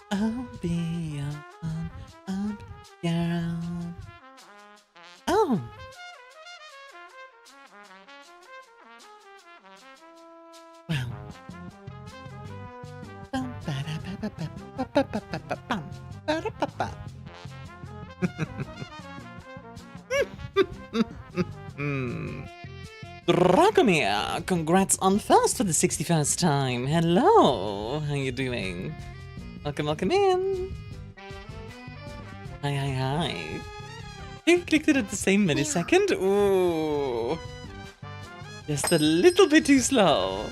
I'll be on girl. Oh. Wow. Dragomir, congrats on first for the 61st time. Hello, how you doing? Welcome in. Hi. You clicked it at the same millisecond? Ooh. Just a little bit too slow.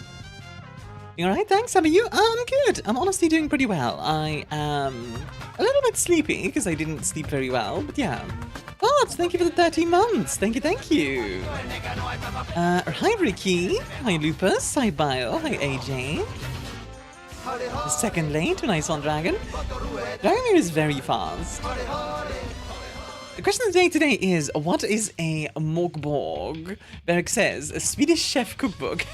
You alright, thanks, how are you? I'm good. I'm honestly doing pretty well. I am a little bit sleepy because I didn't sleep very well, but yeah. Oh, thank you for the 13 months. Thank you. Hi, Ricky. Hi, Lupus. Hi, Bio. Hi, AJ. The second lane to Nice on Dragon. Dragomir is very fast. The question of the day today is, what is a Borg? Berek says, a Swedish chef cookbook.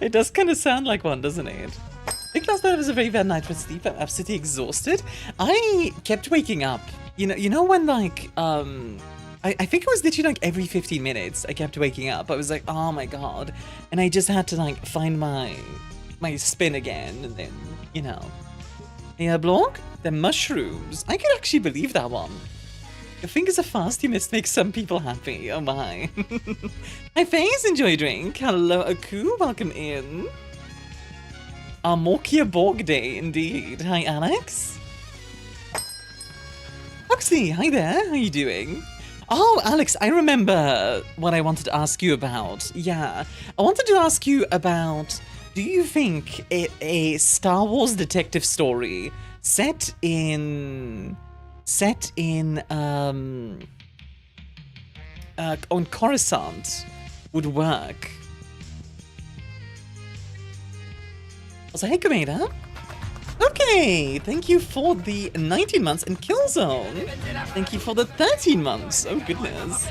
It does kind of sound like one, doesn't it? I think last night was a very bad night for sleep. I'm absolutely exhausted. I kept waking up. You know when like, I think it was literally like every 15 minutes I kept waking up. I was like, oh my god. And I just had to like find my spin again, and then, you know. Hey, blog? The mushrooms. I could actually believe that one. Your fingers are fast, you must make some people happy. Oh my. Hi, Faze, enjoy your drink. Hello, Aku, welcome in. Morkia Borg Day, indeed. Hi, Alex. Oxy, hi there, how you doing? Oh, Alex, I remember what I wanted to ask you about. Yeah, I wanted to ask you about, do you think a Star Wars detective story set in on Coruscant would work? Also, hey, Commander. Okay, thank you for the 19 months and Killzone. Thank you for the 13 months. Oh, goodness.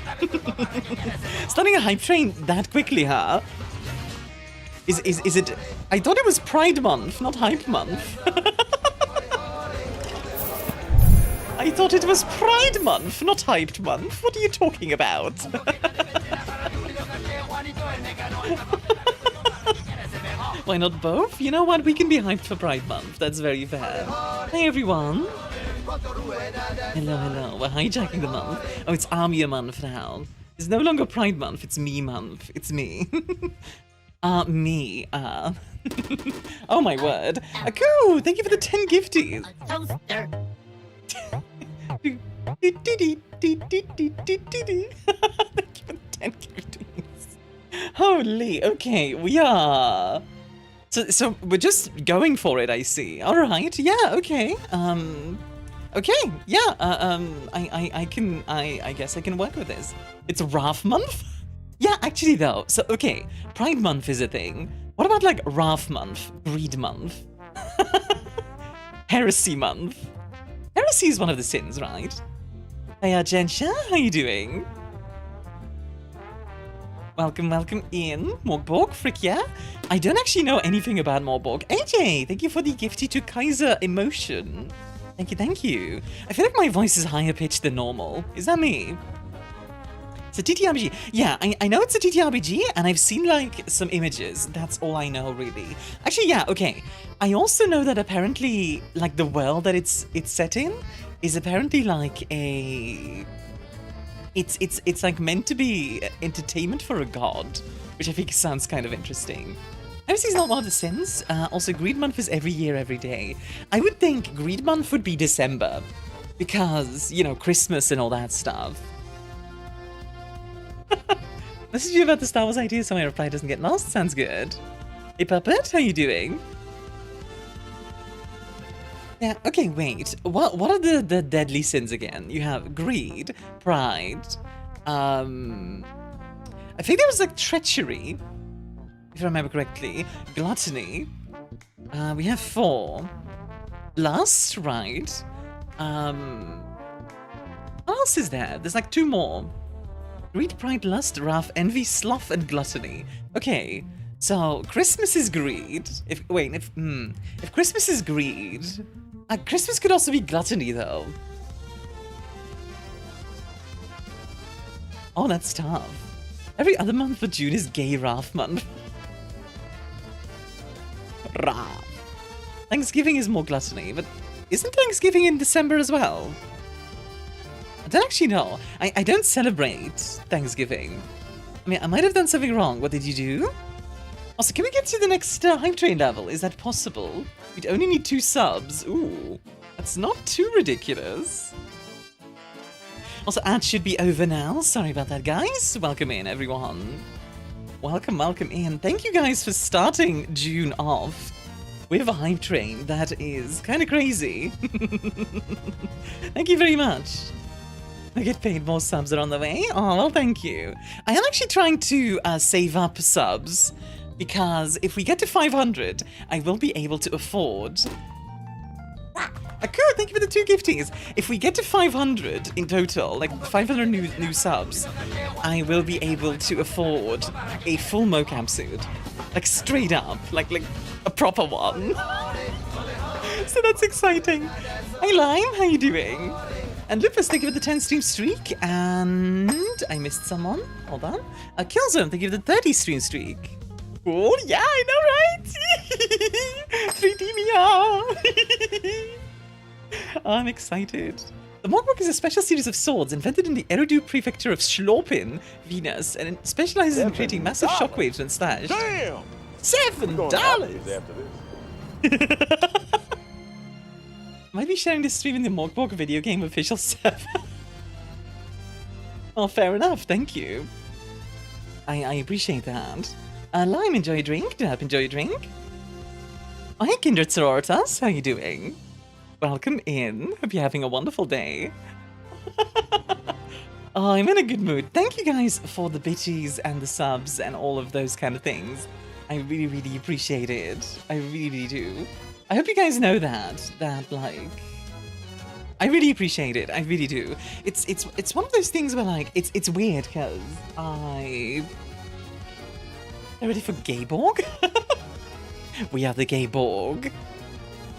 Starting a hype train that quickly, huh? Is it... I thought it was Pride Month, not Hype Month. I thought it was Pride Month, not Hyped Month. What are you talking about? Why not both? You know what? We can be hyped for Pride Month. That's very fair. Hey, everyone. Hello. We're hijacking the month. Oh, it's Armia Month now. It's no longer Pride Month. It's me month. It's me. Me. Oh, my word. Aku, thank you for the 10 gifties. Thank you for the 10 gifties. Holy, okay, we are... So we're just going for it, I see. All right, yeah, okay. Okay, yeah. I guess I can work with this. It's Wrath Month. Yeah, actually though. So okay, Pride Month is a thing. What about like Wrath Month, Greed Month, Heresy Month? Heresy is one of the sins, right? Hey, Jennchube, how you doing? Welcome in. Mork, frick yeah? I don't actually know anything about Mork. AJ, thank you for the gifty to Kaiser emotion. Thank you. I feel like my voice is higher pitched than normal. Is that me? It's a TTRPG. Yeah, I know it's a TTRPG, and I've seen like some images. That's all I know, really. Actually, yeah, okay. I also know that apparently, like the world that it's set in is apparently like a... It's like meant to be entertainment for a god, which I think sounds kind of interesting. Heresy is not one of the sins. Also, Greed Month is every year, every day. I would think Greed Month would be December, because, you know, Christmas and all that stuff. Message you about the Star Wars idea so my reply doesn't get lost. Sounds good. Hey, Puppet, how you doing? Yeah, okay, wait. What are the deadly sins again? You have greed, pride, I think there was like treachery, if I remember correctly, gluttony. We have 4. Lust, right? What else is there? There's like 2 more. Greed, pride, lust, wrath, envy, sloth, and gluttony. Okay, So, Christmas is greed. If Christmas is greed, Christmas could also be gluttony, though. Oh, that's tough. Every other month for June is Gay Wrath Month. Wrath. Thanksgiving is more gluttony, but isn't Thanksgiving in December as well? I don't actually know. I don't celebrate Thanksgiving. I mean, I might have done something wrong. What did you do? Also, can we get to the next hype train level? Is that possible? We'd only need 2 subs. Ooh, that's not too ridiculous. Also, ads should be over now. Sorry about that, guys. Welcome in, everyone. Welcome in. Thank you guys for starting June off with a hype train. That is kind of crazy. Thank you very much. I get paid, more subs are on the way. Oh, well, thank you. I am actually trying to save up subs, because if we get to 500, I will be able to afford... Cool, thank you for the 2 gifties. If we get to 500 in total, like 500 new subs, I will be able to afford a full mocap suit. Like, straight up. Like a proper one. So that's exciting. Hi, Lime, how you doing? And Lupus, thank you for the 10 stream streak. And I missed someone. Hold on. Killzone, thank you for the 30 stream streak. Cool, yeah, I know, right? 3D meow. I'm excited. The Mork is a special series of swords invented in the Eridu prefecture of Schlorpin, Venus, and it specializes in creating massive shockwaves when slashed. Damn! $7! Might be sharing this stream in the Mork video game official server. Well, fair enough, thank you. I appreciate that. Lime, enjoy a drink. Derp, enjoy a drink. Oh, hey, Kindred Sororitas, how you doing? Welcome in. Hope you're having a wonderful day. Oh, I'm in a good mood. Thank you guys for the bitches and the subs and all of those kind of things. I really, really appreciate it. I really do. I hope you guys know that like, I really appreciate it. I really do. It's one of those things where like it's weird because they're ready for gay Borg? We are the gay Borg.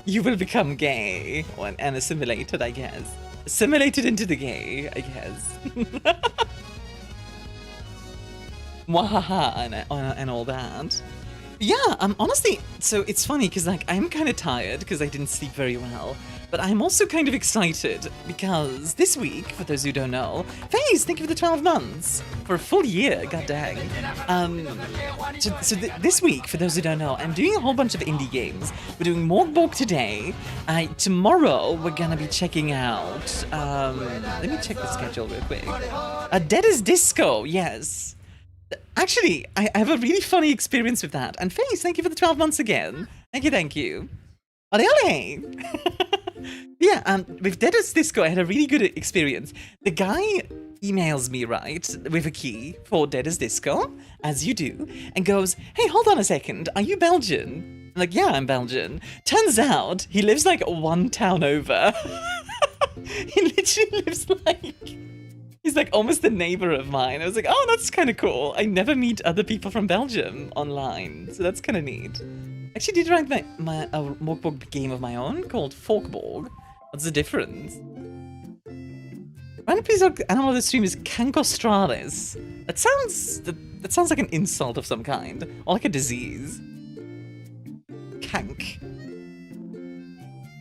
You will become gay and assimilated, I guess. Assimilated into the gay, I guess. Mwahaha and all that. Yeah, honestly, so it's funny because like I'm kind of tired because I didn't sleep very well, but I'm also kind of excited because this week, for those who don't know, FaZe, thank you for the 12 months for a full year. God dang. This week, for those who don't know, I'm doing a whole bunch of indie games. We're doing Mork today. Tomorrow we're gonna be checking out. Let me check the schedule real quick. Dead as Disco, yes. Actually, I have a really funny experience with that. And FaZe, thank you for the 12 months again. Thank you, thank you. Ole ole! Yeah, with Dead as Disco, I had a really good experience. The guy emails me, right, with a key for Dead as Disco, as you do, and goes, hey, hold on a second, are you Belgian? I'm like, yeah, I'm Belgian. Turns out, he lives like 1 town over. He literally lives like... He's like almost a neighbor of mine. I was like, oh, that's kind of cool. I never meet other people from Belgium online, so that's kind of neat. I actually did write a Mork game of my own called Forkborg. What's the difference? Random piece of animal of the stream is Cancostralis. That sounds like an insult of some kind, or like a disease. Cank.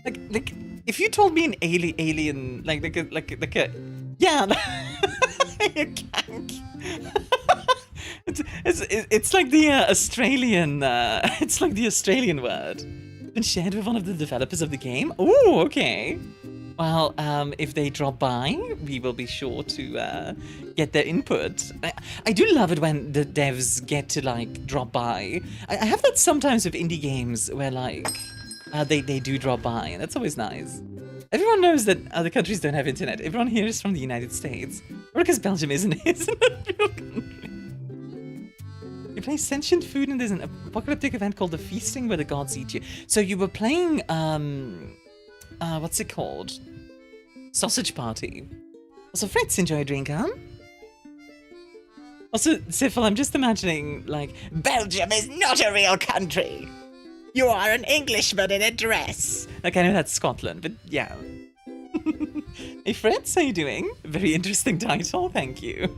Like if you told me an alien like a yeah, a cank. It's like the Australian. It's like the Australian word. Been shared with one of the developers of the game. Oh, okay. Well, if they drop by, we will be sure to get their input. I do love it when the devs get to like drop by. I have that sometimes with indie games where like they do drop by, and that's always nice. Everyone knows that other countries don't have internet. Everyone here is from the United States. Or because Belgium isn't a real country. You play sentient food and there's an apocalyptic event called the Feasting where the gods eat you. So you were playing, what's it called? Sausage Party. Also, Fritz, enjoy a drink, huh? Also, Syphil, I'm just imagining, like, Belgium is not a real country. You are an Englishman in a dress. Like, I know that's Scotland, but yeah. Hey, Fritz, how you doing? Very interesting title, thank you.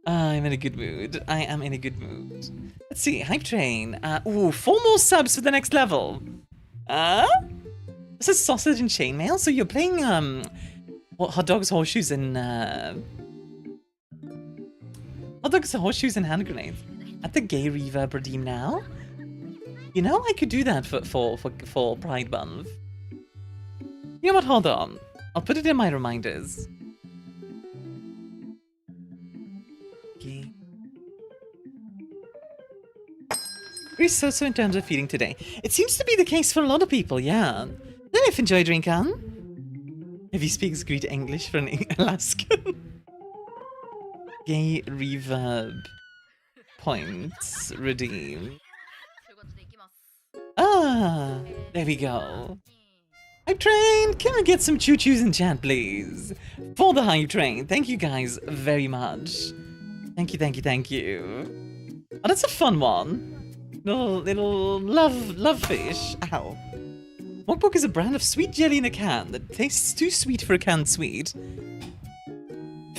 I'm in a good mood. I am in a good mood. Let's see, Hype Train. Ooh, 4 more subs for the next level. This is Sausage and Chainmail, so you're playing, Hot Dogs, Horseshoes, and, Hot Dogs, Horseshoes, and Hand Grenades. At the Gay Reverb Redeem now? You know, I could do that for Pride Month. You know what, hold on. I'll put it in my reminders. Okay. Very so-so in terms of feeding today. It seems to be the case for a lot of people, yeah. If enjoy drink on. If he speaks great English for an Alaskan. Gay Reverb points redeem. Ah, there we go. Hype Train, can I get some choo-choos in chat, please? For the Hype Train, thank you guys very much. Thank you, thank you, thank you. Oh, that's a fun one. Little love fish. Ow. Mork is a brand of sweet jelly in a can that tastes too sweet for a canned sweet.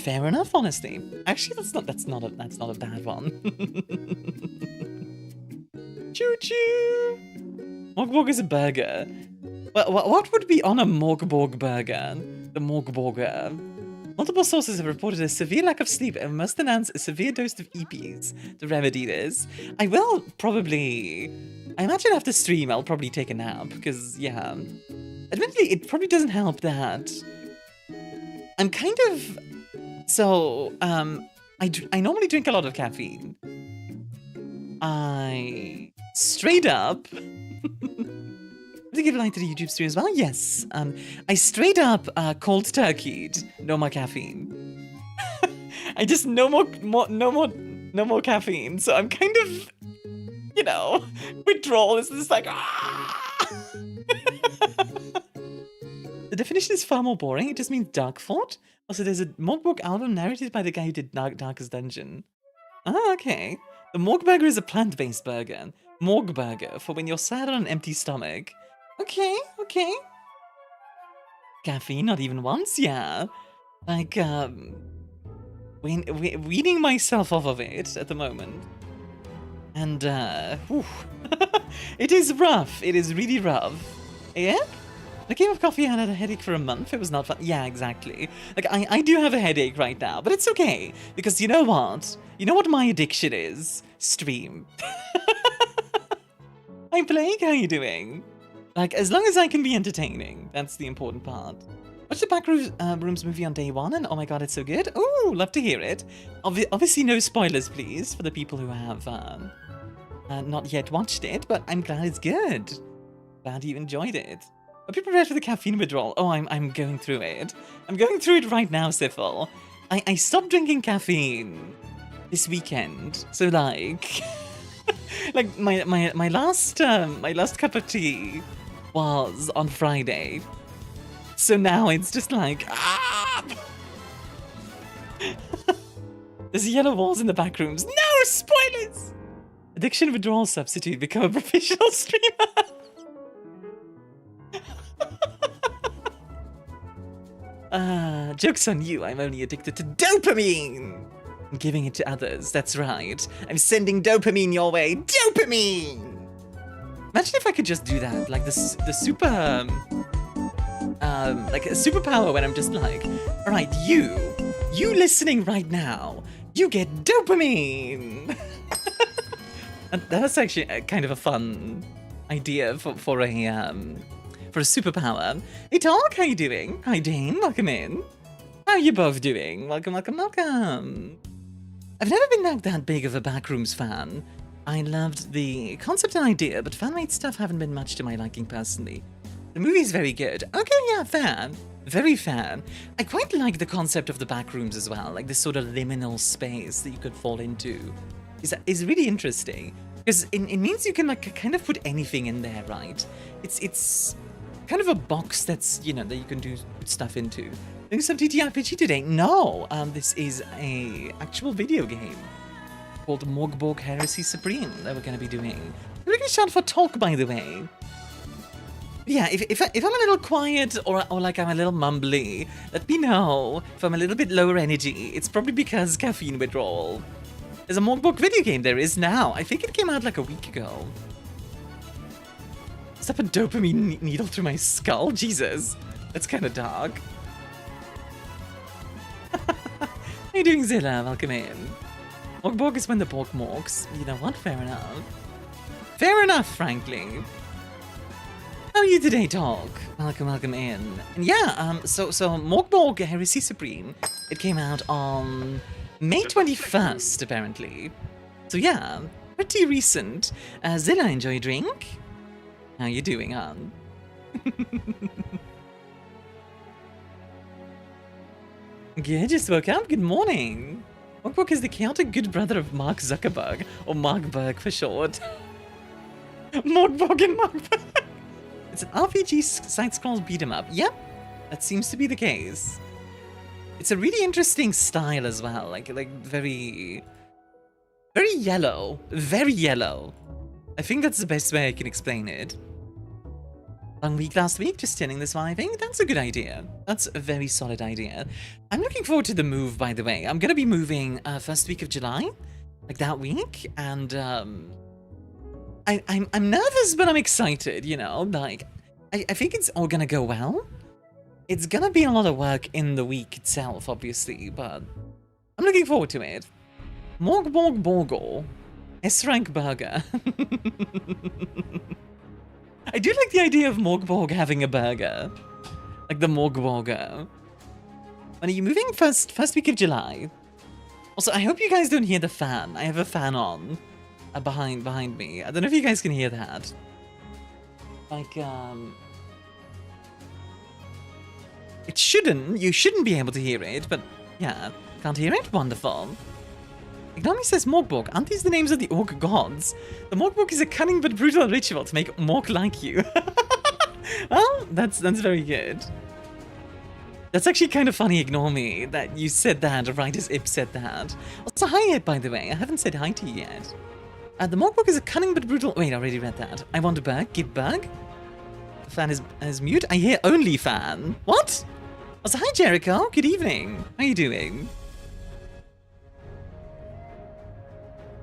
Fair enough, honestly. Actually, that's not a bad one. Choo choo. Mork is a burger. Well, what would be on a Mork burger? The Mork burger. Multiple sources have reported a severe lack of sleep and must announce a severe dose of EPs to remedy this. I will probably... I imagine after stream I'll probably take a nap, because, yeah... Admittedly, it probably doesn't help that... I'm kind of... So, I normally drink a lot of caffeine. I... Straight up... To give a like to the YouTube stream as well? Yes. I straight up cold turkeyed. No more caffeine. I just no more caffeine. So I'm kind of, you know, withdrawal is just like The definition is far more boring. It just means dark fort. Also, there's a Mork album narrated by the guy who did Darkest Dungeon. Ah, okay. The Mork burger is a plant-based burger. Mork burger for when you're sad on an empty stomach. Okay, okay. Caffeine, not even once, yeah. Like, weaning myself off of it at the moment. And, it is rough. It is really rough. Yeah? The game of coffee had a headache for a month. It was not fun. Yeah, exactly. Like, I do have a headache right now, but it's okay. Because you know what? You know what my addiction is? Stream. Hi, Blake, how you doing? Like, as long as I can be entertaining, that's the important part. Watch the Backrooms movie on day one, and oh my god, it's so good. Ooh, love to hear it. Obviously, no spoilers, please, for the people who have not yet watched it, but I'm glad it's good. Glad you enjoyed it. Are you prepared for the caffeine withdrawal? Oh, I'm going through it. I'm going through it right now, Syphil. I stopped drinking caffeine this weekend, so like... like, my last cup of tea was on Friday. So now it's just like, There's yellow walls in the back rooms. No spoilers! Addiction withdrawal substitute. Become a professional streamer. Joke's on you. I'm only addicted to dopamine. I'm giving it to others. That's right. I'm sending dopamine your way. Dopamine! Imagine if I could just do that, like the super, like a superpower when I'm just like, all right, you listening right now, you get dopamine. And that's actually kind of a fun idea for a superpower. Hey, Talk, how you doing? Hi, Dane, welcome in. How are you both doing? Welcome, welcome, welcome. I've never been that big of a Backrooms fan. I loved the concept and idea, but fan-made stuff haven't been much to my liking personally. The movie's very good. Okay, yeah, fan. Very fan. I quite like the concept of the Backrooms as well, like this sort of liminal space that you could fall into. Is really interesting. Because it means you can like kind of put anything in there, right? It's kind of a box that's, you know, that you can do stuff into. Doing some TTRPG today? No, this is a actual video game called Borg Heresy Supreme that we're going to be doing. We're going to shout for talk, by the way. Yeah, if I'm a little quiet or like I'm a little mumbly, let me know. If I'm a little bit lower energy, it's probably because caffeine withdrawal. There's a Borg video game, there is now. I think it came out like a week ago. Is that a dopamine needle through my skull? Jesus, that's kind of dark. How you doing, Zilla? Welcome in. Borg is when the Borg morks. You know what? Fair enough. Fair enough, frankly. How are you today, Talk? Welcome in. And yeah, so Borg Heresy Supreme, it came out on May 21st, apparently. So yeah, pretty recent. Zilla, enjoy your drink? How you doing, hon? Yeah, just woke up. Good morning. Borg is the chaotic good brother of Mark Zuckerberg, or Mark Berg for short. Borg and Mark Berg. It's an RPG side-scroll beat-em-up. Yep, that seems to be the case. It's a really interesting style as well, like very yellow, very yellow. I think that's the best way I can explain it. Long week last week, just turning this one, I think that's a good idea. That's a very solid idea. I'm looking forward to the move, by the way. I'm gonna be moving first week of July, like that week, and I'm nervous, but I'm excited, you know, like, I think it's all gonna go well. It's gonna be a lot of work in the week itself, obviously, but I'm looking forward to it. Borgo. S-rank burger. I do like the idea of Borg having a burger. Like the Borger. When are you moving? First week of July. Also, I hope you guys don't hear the fan. I have a fan on. Behind me. I don't know if you guys can hear that. Like, it shouldn't. You shouldn't be able to hear it, but yeah. Can't hear it? Wonderful. Ignomi says Mork. Aren't these the names of the Orc gods? The Mork is a cunning but brutal ritual to make Mork like you. Well, that's very good. That's actually kind of funny, Ignomi, that you said that right as Ip said that. Also, hi, Ip, by the way. I haven't said hi to you yet. The Mork is a cunning but brutal... Wait, I already read that. I want a bug. Give bug. The fan is mute. I hear only fan. What? Also, hi, Jericho. Good evening. How are you doing?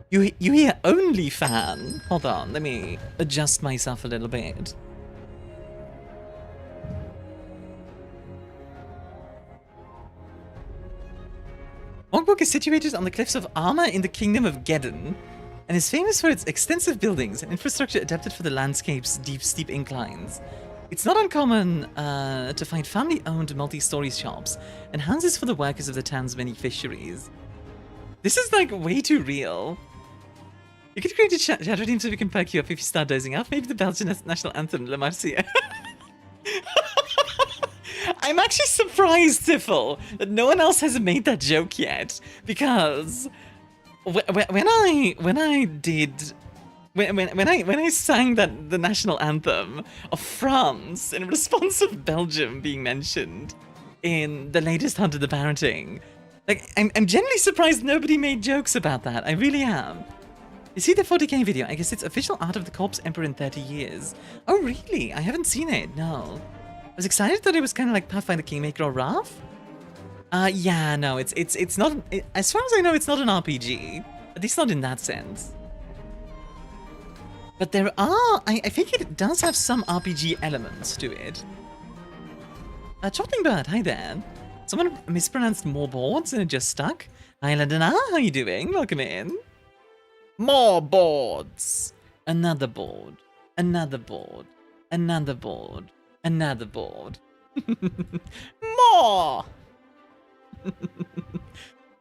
You hear only fan. Hold on, let me adjust myself a little bit. Borg is situated on the cliffs of Arma in the kingdom of Geddon, and is famous for its extensive buildings and infrastructure adapted for the landscape's steep inclines. It's not uncommon to find family-owned multi-story shops and houses for the workers of the town's many fisheries. This is like way too real. You could create a shadow team so we can perk you up if you start dozing off. Maybe the Belgian national anthem, La Marseillaise. I'm actually surprised, Tiffle, that no one else has made that joke yet, because when I sang the national anthem of France in response of Belgium being mentioned in the latest Hunt of the Parenting, like I'm genuinely surprised nobody made jokes about that. I really am. You see the 40k video? I guess it's official art of the Corpse Emperor in 30 years. Oh, really? I haven't seen it, no. I was excited that it was kind of like Pathfinder Kingmaker or Wrath. Yeah, no, it's not... as far as I know, it's not an RPG. At least not in that sense. But there are... I think it does have some RPG elements to it. Chopping Bird, hi there. Someone mispronounced more boards and it just stuck. Hi, Ladana, how you doing? Welcome in. More boards. Another board. Another board. Another board. Another board. More.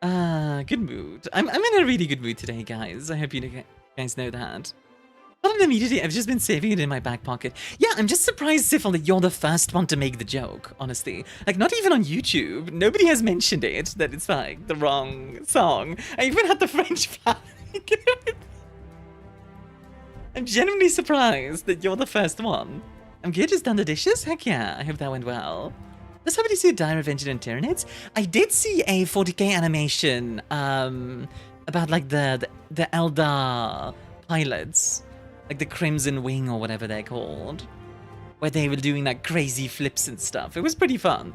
Good mood. I'm in a really good mood today, guys. I hope you guys know that. Not immediately, I've just been saving it in my back pocket. Yeah, I'm just surprised, Siffle, that you're the first one to make the joke, honestly. Like, not even on YouTube. Nobody has mentioned it, that it's like the wrong song. I even had the French flag. I'm genuinely surprised that you're the first one. I'm good, just done the dishes? Heck yeah, I hope that went well. Does somebody see a Dire Avenger and Tyranids? I did see a 40k animation about like the Eldar pilots, like the Crimson Wing or whatever they're called, where they were doing like crazy flips and stuff. It was pretty fun.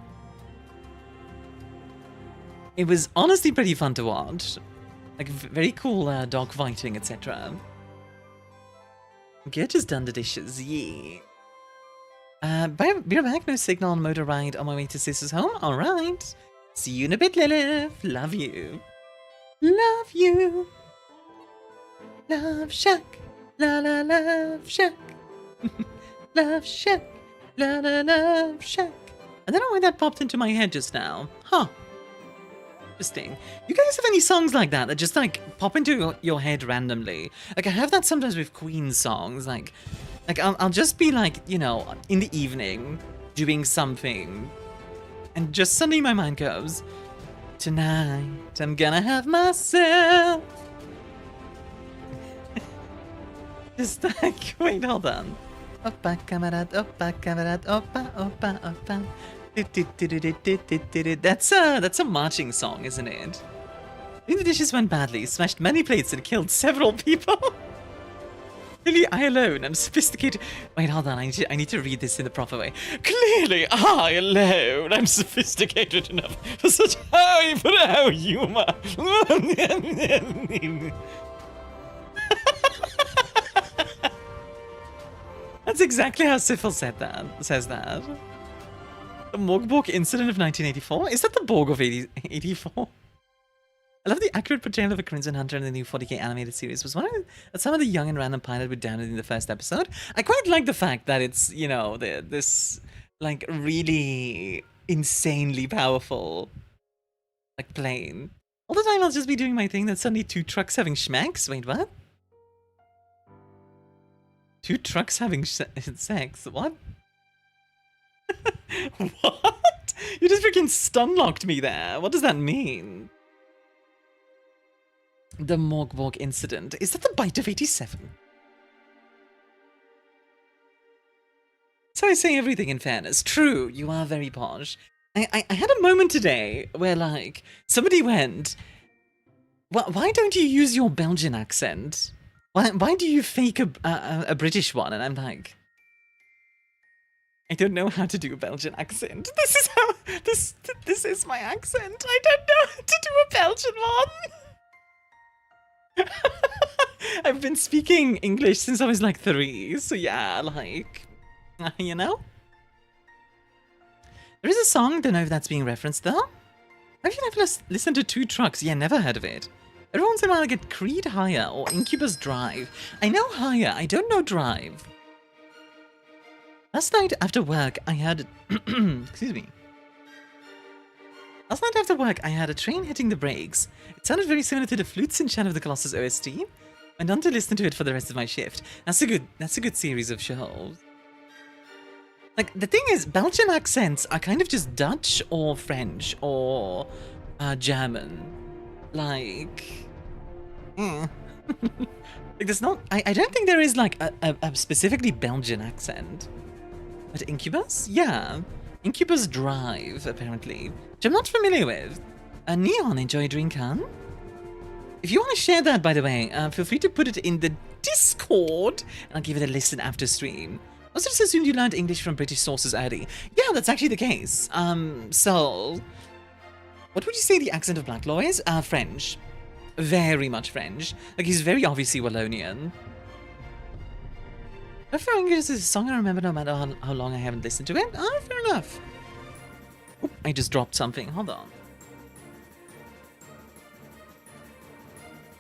It was honestly pretty fun to watch. Like very cool dog fighting, etc. Good, just done the dishes, yeah. Be right back, no signal on motor ride on my way to Sister's home. Alright. See you in a bit, Lilith. Love you. Love you. Love Shack. La la love Shack. Love Shack. La la love Shack. I don't know why that popped into my head just now. Huh. Interesting. You guys have any songs like that that just like pop into your head randomly? Like I have that sometimes with Queen songs. Like I'll just be like, you know, in the evening doing something, and just suddenly my mind goes, tonight I'm gonna have myself. Just like, wait, hold on. Oppa camarade, oppa camarade, oppa, oppa, oppa. That's a marching song, isn't it? I think the dishes went badly, smashed many plates and killed several people. Clearly, I alone am sophisticated. Wait, hold on. I need to read this in the proper way. Clearly, I alone am sophisticated enough for such highbrow humor. That's exactly how Syphil says that. The Mork incident of 1984? Is that the Borg of 84? I love the accurate portrayal of a Crimson Hunter in the new 40k animated series. Was one of some of the young and random pilot were downloaded in the first episode. I quite like the fact that it's, you know, this like really insanely powerful like plane. All the time I'll just be doing my thing, then suddenly 2 trucks having schmacks. Wait, what? 2 trucks having sex? What? What? You just freaking stun-locked me there. What does that mean? The Mork incident. Is that the bite of 87? So I say everything in fairness. True, you are very posh. I had a moment today where, like, somebody went, well, why don't you use your Belgian accent? Why do you fake a British one? And I'm like, I don't know how to do a Belgian accent. This is how, this is my accent. I don't know how to do a Belgian one. I've been speaking English since I was like 3, so yeah, like, you know? There is a song, don't know if that's being referenced though. Have you never listened to 2 Trucks? Yeah, never heard of it. Every once in a while I get Creed Higher or Incubus Drive. I know Higher, I don't know Drive. Last night after work I had, excuse me. Last night after work, I had a train hitting the brakes. It sounded very similar to the Flutes in Shadow of the Colossus OST. Went on to listen to it for the rest of my shift. That's a good series of shows. Like, the thing is, Belgian accents are kind of just Dutch or French or German. Like, like there's not, I don't think there is like a specifically Belgian accent. But Incubus? Yeah. Incubus Drive, apparently, which I'm not familiar with. Neon, enjoy DreamCon? If you want to share that, by the way, feel free to put it in the Discord, and I'll give it a listen after stream. I also just assumed you learned English from British sources early. Yeah, that's actually the case. So, what would you say the accent of Black Law is? French. Very much French. Like, he's very obviously Wallonian. Fair English is a song I remember no matter how long I haven't listened to it. Ah, fair enough. Oop, I just dropped something. Hold on.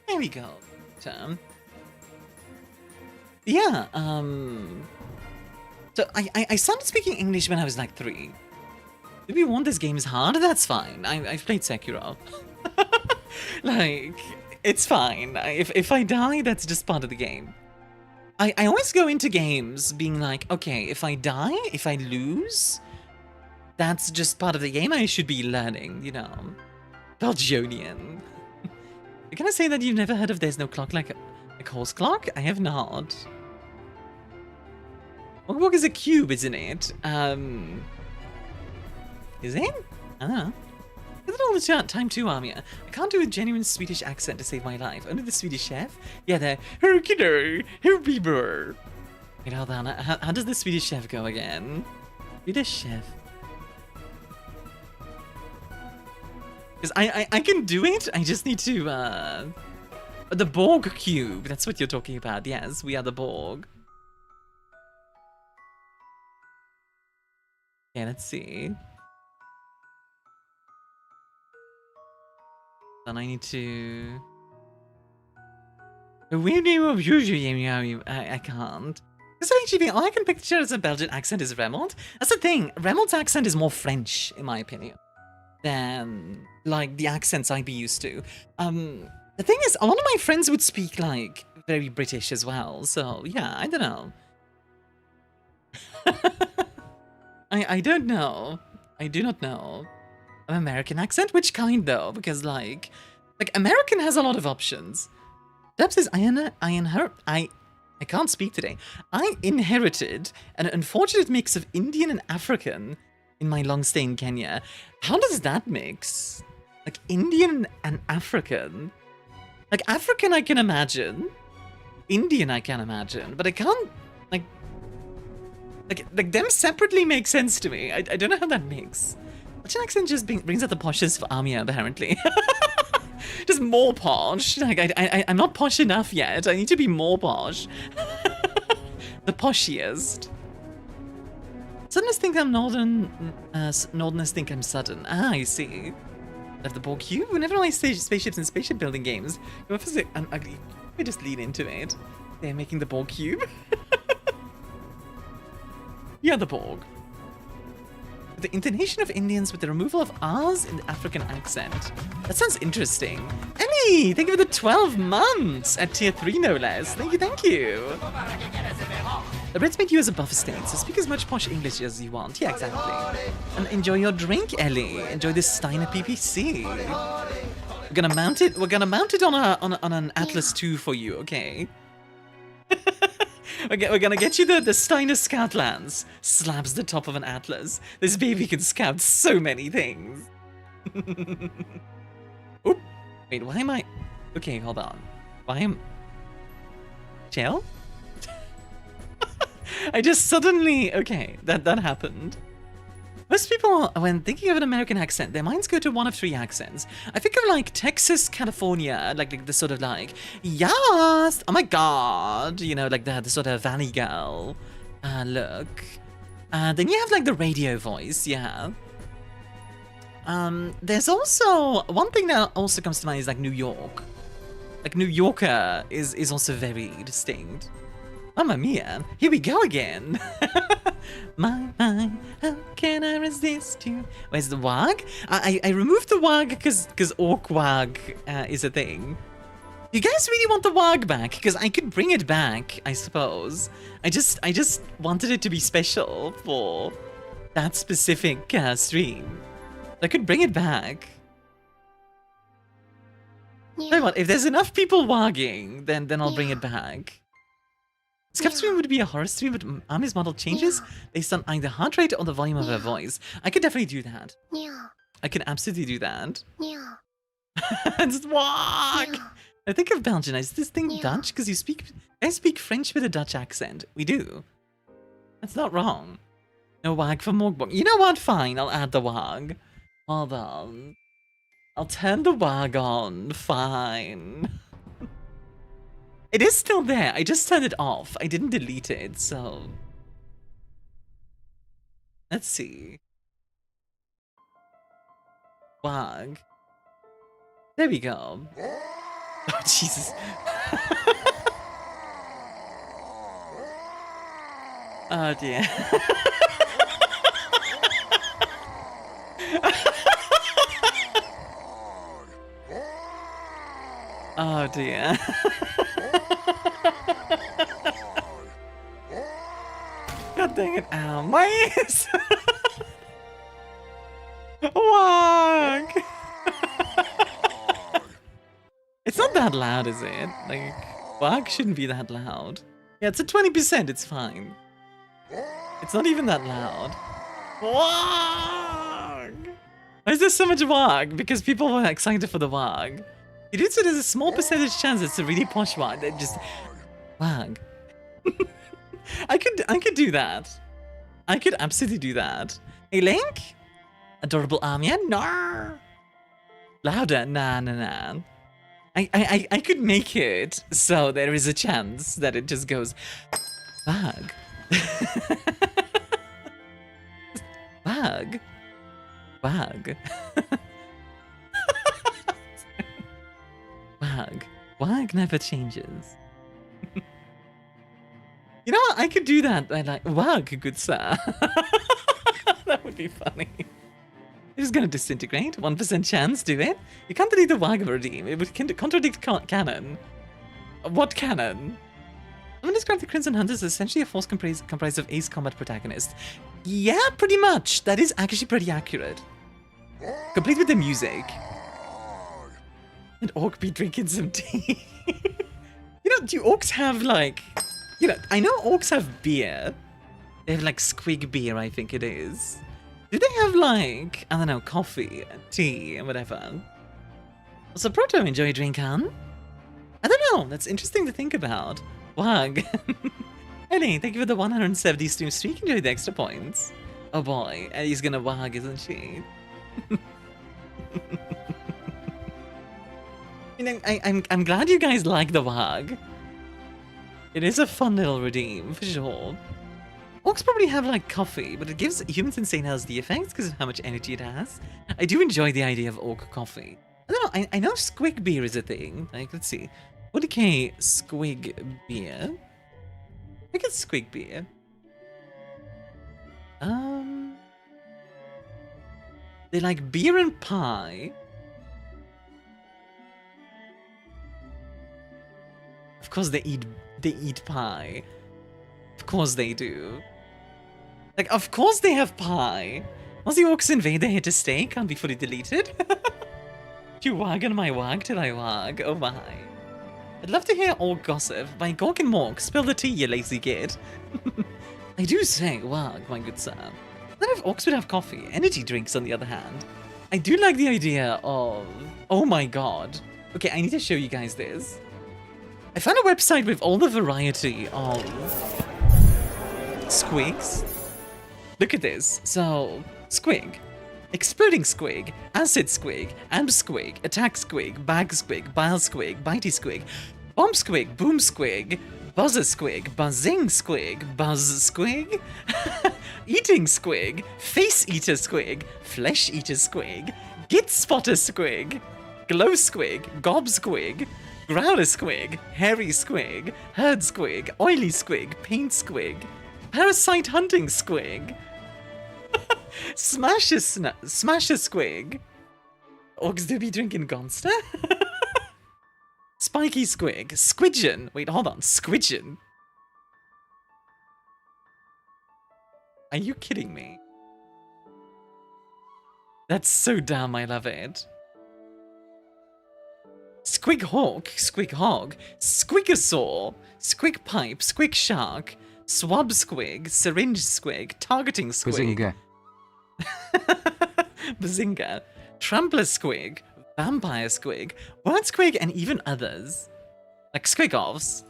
There we go. Yeah, so I started speaking English when I was like 3. If you want this game is hard, that's fine. I've played Sekiro. Like, it's fine. If I die, that's just part of the game. I always go into games being like, okay, if I die, if I lose, that's just part of the game. I should be learning, you know. Belgian. You're gonna say that you've never heard of There's No Clock Like a Horse Clock? I have not. Borg is a cube, isn't it? Is it? I don't know. I did it all the time too, Armia. I can't do a genuine Swedish accent to save my life. Only the Swedish chef? Yeah, they're Herkider, Herbiber. Wait, hold on. How does the Swedish chef go again? Swedish chef. Because I can do it. I just need to the Borg cube. That's what you're talking about. Yes, we are the Borg. Okay, let's see. Then I need to. A weird name of usually I can't. Because all I can picture as a Belgian accent is Remold. That's the thing. Remold's accent is more French, in my opinion, than like the accents I'd be used to. The thing is, a lot of my friends would speak like very British as well. So yeah, I don't know. I don't know. I do not know. An American accent? Which kind though? Because like American has a lot of options. Deb says I can't speak today. I inherited an unfortunate mix of Indian and African in my long stay in Kenya. How does that mix? Like Indian and African? Like African I can imagine. Indian I can imagine. But I can't like them separately make sense to me. I don't know how that makes. Such an accent just brings out the poshness for Armia, apparently. Just more posh. Like I'm not posh enough yet. I need to be more posh. The poshiest. Southerners think I'm northern. Northerners think I'm southern. Ah, I see. Love the Borg cube. Whenever I say spaceships and spaceship building games, you have to say I'm ugly. I just lean into it. They're making the Borg cube. Yeah, the Borg. The intonation of Indians with the removal of R's in the African accent. That sounds interesting. Ellie, thank you for the 12 months at tier 3, no less. Thank you, thank you. The Brits made you as a buffer state, so speak as much posh English as you want. Yeah, exactly. And enjoy your drink, Ellie. Enjoy this Steiner PPC. We're gonna mount it. We're gonna mount it on an Atlas 2 for you, okay? We're gonna get you the Steiner Scout Lance. Slabs the top of an Atlas. This baby can scout so many things. Oop. Wait, why am I... Okay, hold on. Why am... Chill? I just suddenly... Okay, that happened. Most people, when thinking of an American accent, their minds go to one of 3 accents. I think of like Texas, California, like the sort of like, yes, oh my god, you know, like the sort of Valley Girl look. Then you have like the radio voice, yeah. There's also, one thing that also comes to mind is like New York. Like New Yorker is also very distinct. Mamma mia, here we go again. My, how can I resist you? Where's the wag? I removed the wag because orc wag is a thing. You guys really want the wag back? Because I could bring it back, I suppose. I just wanted it to be special for that specific stream. I could bring it back. Yeah. Tell you what, if there's enough people wagging, then I'll bring it back. Scuff stream would be a horror stream, but Armia's model changes based on either heart rate or the volume of her voice. I could definitely do that. Yeah. I could absolutely do that. Yeah. Just walk. Yeah. I think of Belgian. Is this thing Dutch? Because I speak French with a Dutch accent. We do. That's not wrong. No wag for Mork. You know what? Fine. I'll add the wag. Hold on. I'll turn the wag on. Fine. It is still there. I just turned it off. I didn't delete it, so... Let's see. Wag. There we go. Oh, Jesus. Oh, dear. Oh, dear. God dang it. Ow, my ears! Wag! It's not that loud, is it? Like, wag shouldn't be that loud. Yeah, it's at 20%, it's fine. It's not even that loud. Wag! Why is there so much wag? Because people were excited for the wag. It is so there's a small percentage chance it's a really posh wag that just wag. I could do that. I could absolutely do that. Hey Link? Adorable Armia? No. Louder? Nah. I could make it so there is a chance that it just goes wag. Wag. Wag. Wag. Wag never changes. You know what? I could do that. I like wag, good sir. That would be funny. It's gonna disintegrate. 1% chance, do it. You can't delete the wag of a redeem. It would contradict canon. What canon? I'm gonna describe the Crimson Hunters as essentially a force comprised of ace combat protagonists. Yeah, pretty much. That is actually pretty accurate. Complete with the music. And Orc be drinking some tea. You know, do orcs have like... You know, I know orcs have beer. They have like squig beer, I think it is. Do they have like, I don't know, coffee and tea and whatever? So Proto enjoy a drink, huh? I don't know, that's interesting to think about. Wag. Ellie, thank you for the 170 stream streak. Enjoy the extra points. Oh boy, Ellie's gonna wag, isn't she? You know, I'm glad you guys like the wag. It is a fun little redeem, for sure. Orcs probably have like coffee, but it gives humans insane healthy effects because of how much energy it has. I do enjoy the idea of orc coffee. I don't know, I know squig beer is a thing. Like, let's see. What okay, squig beer? I get squig beer. They like beer and pie. Of course they eat pie. Of course they do. Like, of course they have pie. Once the orcs invade, they're here to stay. Can't be fully deleted. You wag on my wag till I wag. Oh my. I'd love to hear orc gossip by Gork and Mork. Spill the tea, you lazy kid. I do say wag, my good sir. None of orcs would have coffee. Energy drinks, on the other hand. I do like the idea of... Oh my god. Okay, I need to show you guys this. I found a website with all the variety of squigs. Look at this. So, squig, exploding squig, acid squig, amp squig, attack squig, bag squig, bile squig, bitey squig, bomb squig, boom squig, buzzer squig, buzzing squig, buzz squig, eating squig, face eater squig, flesh eater squig, git spotter squig, glow squig, gob squig, growler squig, hairy squig, herd squig, oily squig, paint squig, parasite hunting squig, smasher squig, orcs do be drinking Gonster, spiky squig, squidgeon, wait hold on, squidgeon, are you kidding me? That's so dumb, I love it. Squig hawk, squig hog, squigosaur, squig pipe, squig shark, swab squig, syringe squig, targeting squig, Bazinga. Bazinga, trampler squig, vampire squig, word squig, and even others. Like squigoffs,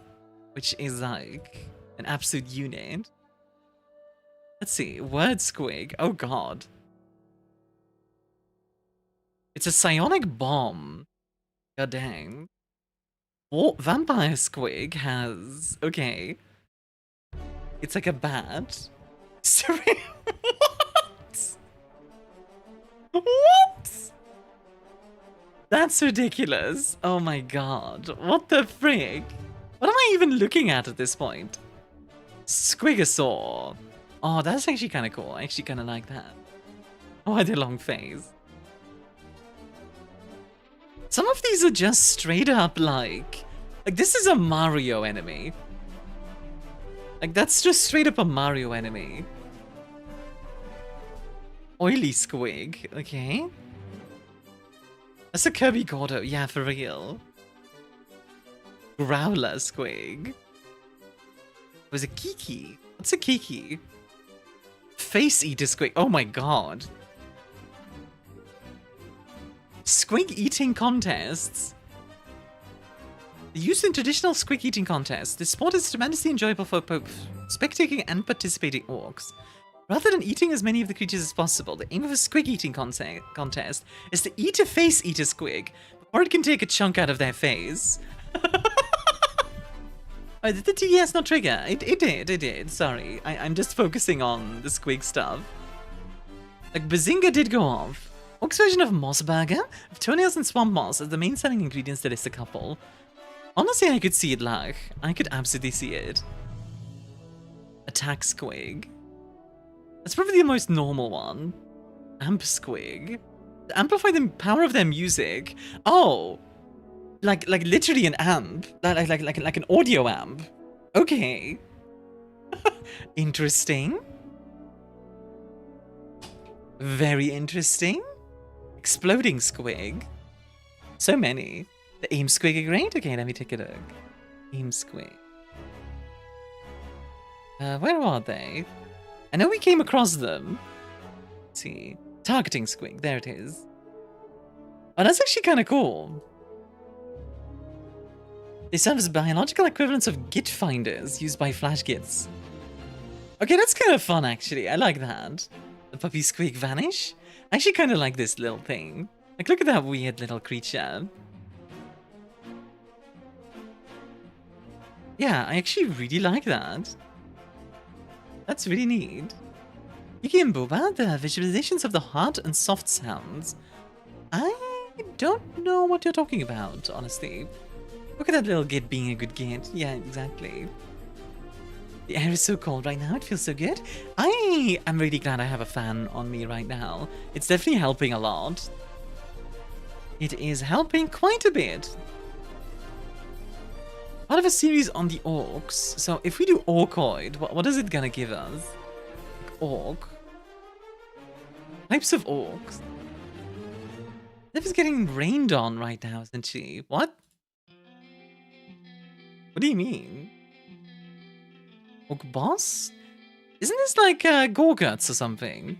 which is like an absolute unit. Let's see, word squig, oh god. It's a psionic bomb. God dang. Vampire squig has... Okay. It's like a bat. What? What? That's ridiculous. Oh my god. What the frick? What am I even looking at this point? Squigosaur. Oh, that's actually kind of cool. I actually kind of like that. Oh, the long face. Some of these are just straight up like this is a Mario enemy. Like that's just straight up a Mario enemy. Oily squig, okay. That's a Kirby Gordo, yeah, for real. Growler squig. Was a Kiki. What What's a Kiki? Face eater squig. Oh my god. Squig eating contests. Used in traditional squig eating contests, this sport is tremendously enjoyable for both spectating and participating orcs. Rather than eating as many of the creatures as possible, the aim of a squig eating contest is to eat a face eater squig before it can take a chunk out of their face. Oh, did the TES not trigger? It did. Sorry. I'm just focusing on the squig stuff. Like, Bazinga did go off. Orc's version of Moss Burger, with toenails and swamp moss as the main selling ingredients to list a couple. Honestly, I could see it, like. I could absolutely see it. Attack squig. That's probably the most normal one. Amp squig. To amplify the power of their music. Oh! Like literally an amp. Like an audio amp. Okay. Interesting. Very interesting. Exploding squig. So many. The aim squig are great? Okay, let me take a look. Aim squig. Where are they? I know we came across them. Let's see. Targeting squig. There it is. Oh, that's actually kind of cool. They serve as biological equivalents of git finders used by flash gits. Okay, that's kind of fun, actually. I like that. The puppy squig vanish. I actually kind of like this little thing. Like, look at that weird little creature. Yeah, I actually really like that. That's really neat. Yuki and Boba, the visualizations of the hard and soft sounds. I don't know what you're talking about, honestly. Look at that little git being a good git. Yeah, exactly. The air is so cold right now, it feels so good. I am really glad I have a fan on me right now. It's definitely helping a lot. It is helping quite a bit. Part of a series on the orcs. So if we do orcoid, what is it gonna give us? Like orc. Types of orcs. Liv is getting rained on right now, isn't she? What? What do you mean? Orc boss? Isn't this like Gorguts or something?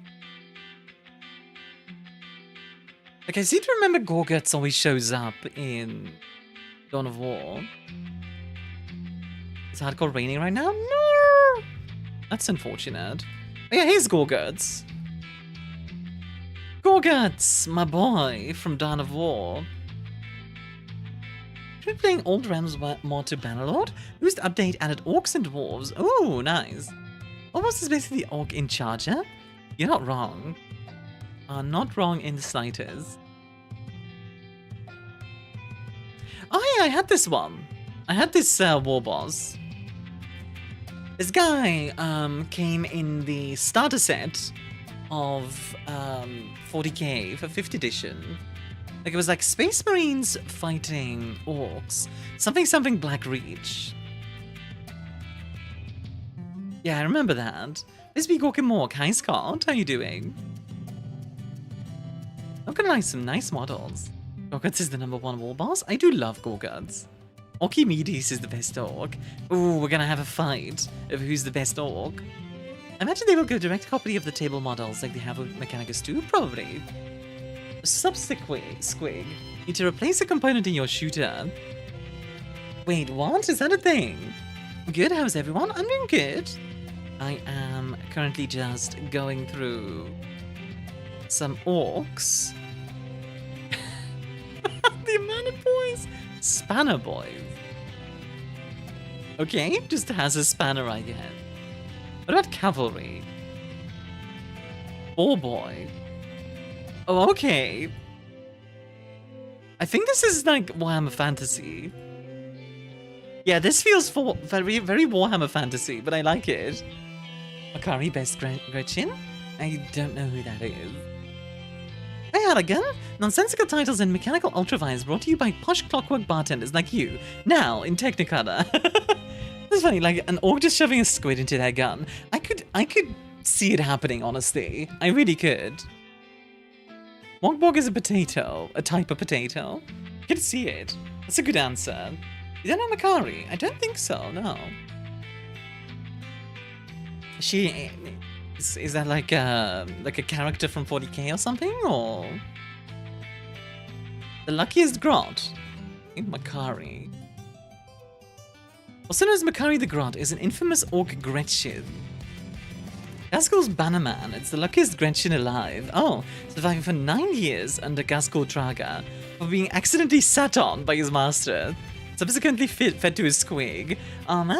Like, I seem to remember Gorguts always shows up in Dawn of War. Is it hardcore raining right now? No! That's unfortunate. Oh yeah, here's Gorguts. Gorguts, my boy from Dawn of War. Should we be playing Old Realms mod to Bannerlord? Boost update added orcs and dwarves. Oh, nice. Almost is basically the orc in charger. You're not wrong. Not wrong in the slightest. Oh yeah, I had this one. I had this war boss. This guy came in the starter set of 40k for 5th edition. Like, it was like Space Marines fighting orcs. Something Black Reach. Yeah, I remember that. This be Gork and Mork. Hi Scott, how you doing? I'm gonna like some nice models. Gorguts is the #1 war boss. I do love Gorguts. Orkimedes is the best orc. Ooh, we're gonna have a fight of who's the best orc. I imagine they will go direct copy of the table models like they have with Mechanicus 2, probably. Squig. Need to replace a component in your shooter. Wait, what? Is that a thing? Good, how's everyone? I'm doing good. I am currently just going through some orcs. The amount of boys. Spanner boys. Okay, just has a spanner, I guess. What about cavalry? Boar boy. Oh, okay. I think this is like Warhammer Fantasy. Yeah, this feels very Warhammer Fantasy, but I like it. Akari Best Gretchen? I don't know who that is. Hey, Harrigan! Nonsensical titles and mechanical ultravines brought to you by posh clockwork bartenders like you, now in Technicolor. That's funny, like an orc just shoving a squid into their gun. I could see it happening, honestly. I really could. Borg is a potato, a type of potato. I could see it. That's a good answer. You don't know Makari? I don't think so, no. She is that like a character from 40k or something, or the luckiest grot in Makari? Also known as Makari the Grot is an infamous orc Gretchen. Gaskell's Bannerman, it's the luckiest Gretchen alive. Oh, surviving for 9 years under Gaskell Traga for being accidentally sat on by his master, subsequently fed to his squig. Oh man?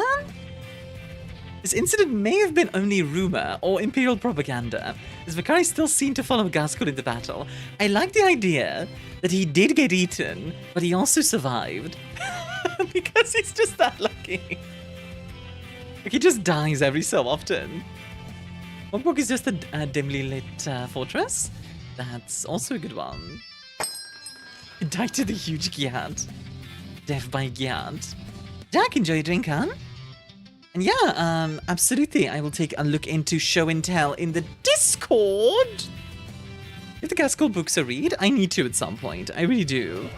This incident may have been only rumor or imperial propaganda, as Makari still seemed to follow Gaskell into battle. I like the idea that he did get eaten, but he also survived. Because he's just that lucky. Like, he just dies every so often. Borg is just a dimly lit fortress. That's also a good one. Die to the huge Gyat. Death by Gyat. Jack, enjoy your drink, huh? And yeah, absolutely, I will take a look into show and tell in the Discord. If the Gaskell books a read, I need to at some point. I really do.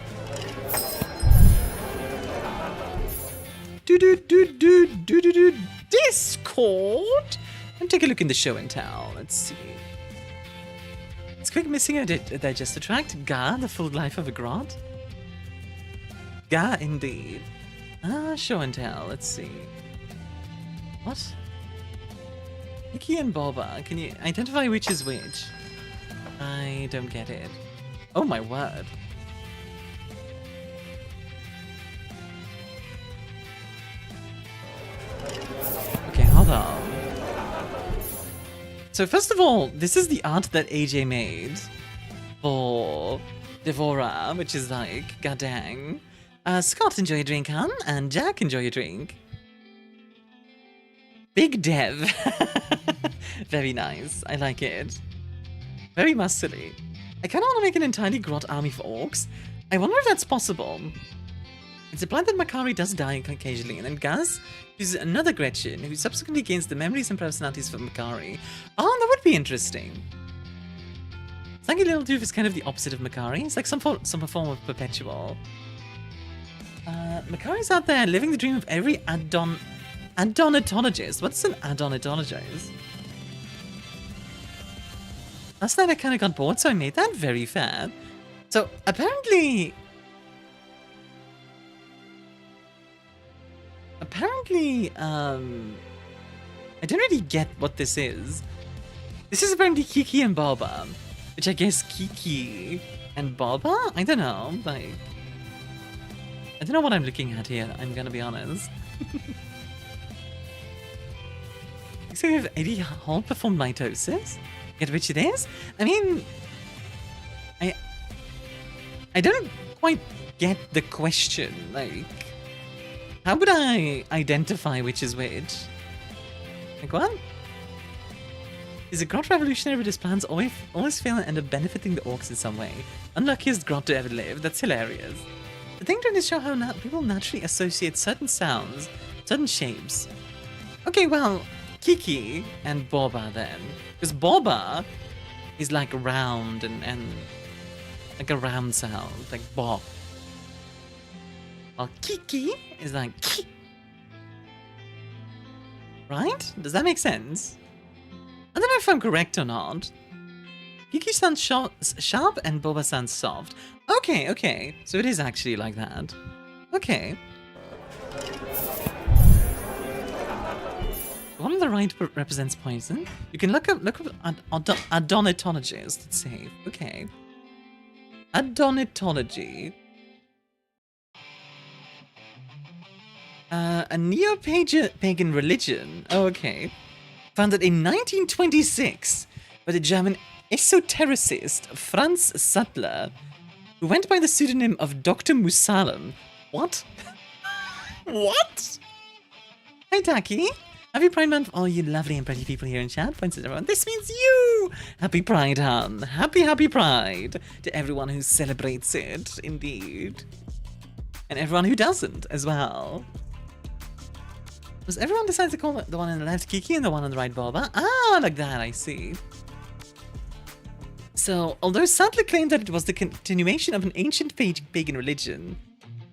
Discord. And take a look in the show and tell. Let's see. It's quick missing a digestive tract. Ga, the full life of a grot. Ga, indeed. Show and tell. Let's see. What? Nikki and Boba. Can you identify which is which? I don't get it. Oh my word. Okay, hold on. So first of all, this is the art that AJ made for Devora, which is like, goddang. Scott, enjoy your drink, huh? And Jack, enjoy your drink. Big Dev. Very nice. I like it. Very muscly. I kind of want to make an entirely grot army for orcs. I wonder if that's possible. It's implied that Makari does die occasionally, and then Gaz uses another Gretchen, who subsequently gains the memories and personalities from Makari. Oh, that would be interesting. Stanky Little Doof is kind of the opposite of Makari. It's like some form of Perpetual. Makari's out there living the dream of every Adonatologist. What's an Adonatologist? Last night I kind of got bored, so I made that very fair. So apparently, I don't really get what this is. This is apparently Kiki and Boba, which I guess Kiki and Boba? I don't know, like, I don't know what I'm looking at here, I'm gonna be honest. Looks like we have 80 whole performed mitosis. Get which it is? I mean, I don't quite get the question, like, how would I identify which is which? Like, what? Is a grot revolutionary with his plans always fail and end up benefiting the orcs in some way? Unluckiest grot to ever live. That's hilarious. The thing trying to show how people naturally associate certain sounds, certain shapes. Okay, well, Kiki and Boba then. Because Boba is like round and like a round sound, like Bob. While Kiki is like Ki. Right? Does that make sense? I don't know if I'm correct or not. Kiki sounds sharp and Boba sounds soft. Okay, okay. So it is actually like that. Okay. One on the right represents poison. You can look up Adonatologist. Let's see. Okay. Adonatology. A neo-pagan religion. Oh, okay. Founded in 1926 by the German esotericist Franz Sattler, who went by the pseudonym of Dr. Musalem. What? What? Hi, Taki. Happy Pride Month for all you lovely and pretty people here in chat. Points at everyone. This means you! Happy Pride, hun. Happy Pride to everyone who celebrates it, indeed. And everyone who doesn't, as well. Was everyone decides to call the one on the left Kiki and the one on the right Boba? Ah, like that, I see. So, although Sattler claimed that it was the continuation of an ancient pagan religion,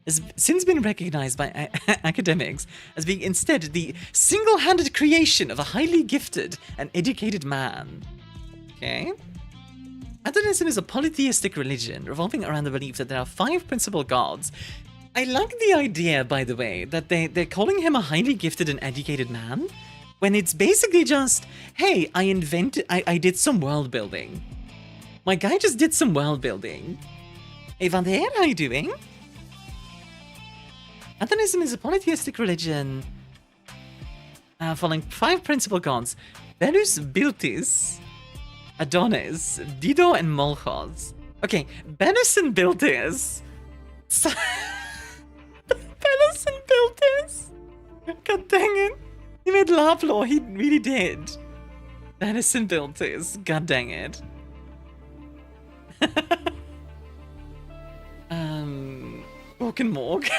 has since been recognized by academics as being instead the single-handed creation of a highly gifted and educated man. Okay. Adonism is a polytheistic religion revolving around the belief that there are 5 principal gods. I like the idea, by the way, that they're calling him a highly gifted and educated man, when it's basically just, hey, I did some world building. My guy just did some world building. Hey, Van der, how you doing? Adonism is a polytheistic religion following 5 principal gods: Belus, Biltis, Adonis, Dido, and Molchos. Okay, Belus and Biltis. Belus and Biltis. God dang it. He made Lawflaw, he really did. Belus and Biltis. God dang it. Borg and Mork.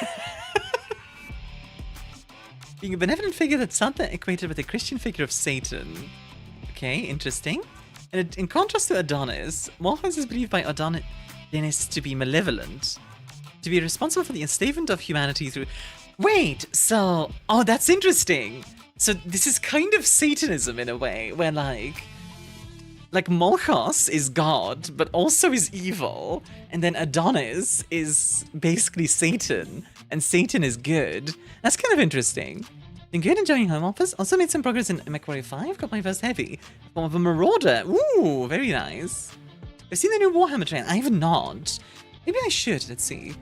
Being a benevolent figure that's sometimes equated with a Christian figure of Satan. Okay, interesting. And in contrast to Adonis, Molchos is believed by Adonis to be malevolent, to be responsible for the enslavement of humanity through... Wait, so... Oh, that's interesting. So this is kind of Satanism in a way, where like Molchos is God, but also is evil, and then Adonis is basically Satan, and Satan is good. That's kind of interesting. Been good, enjoying home office. Also made some progress in MechWarrior 5, got my first heavy. Form of a Marauder. Ooh, very nice. I've seen the new Warhammer trailer. I have not. Maybe I should, let's see.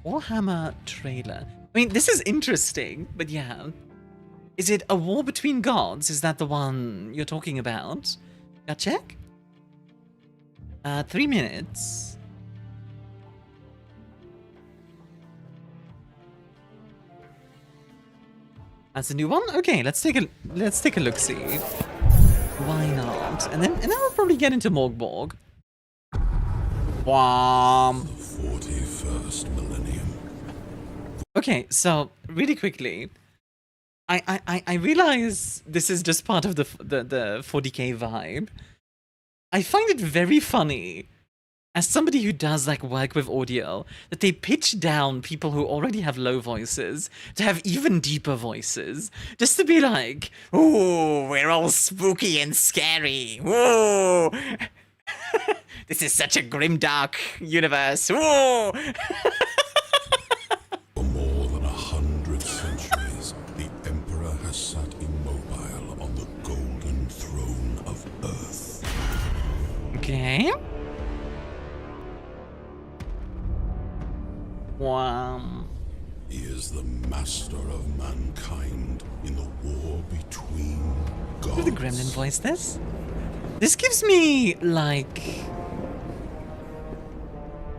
Warhammer trailer. I mean, this is interesting, but yeah. Is it a war between gods? Is that the one you're talking about? Got check? 3 minutes. That's a new one? Okay, let's take a look-see. Why not? And then we'll probably get into Borg. Wham! The 41st millennium. Okay, so really quickly, I realize this is just part of the 40k vibe. I find it very funny, as somebody who does like work with audio, that they pitch down people who already have low voices to have even deeper voices, just to be like, "Ooh, we're all spooky and scary. Ooh, this is such a grimdark universe. Ooh." For more than 100 centuries, the Emperor has sat immobile on the golden throne of Earth. Okay. Wow. He is the master of mankind in the war between gods. Did the gremlin voice this? This gives me, like...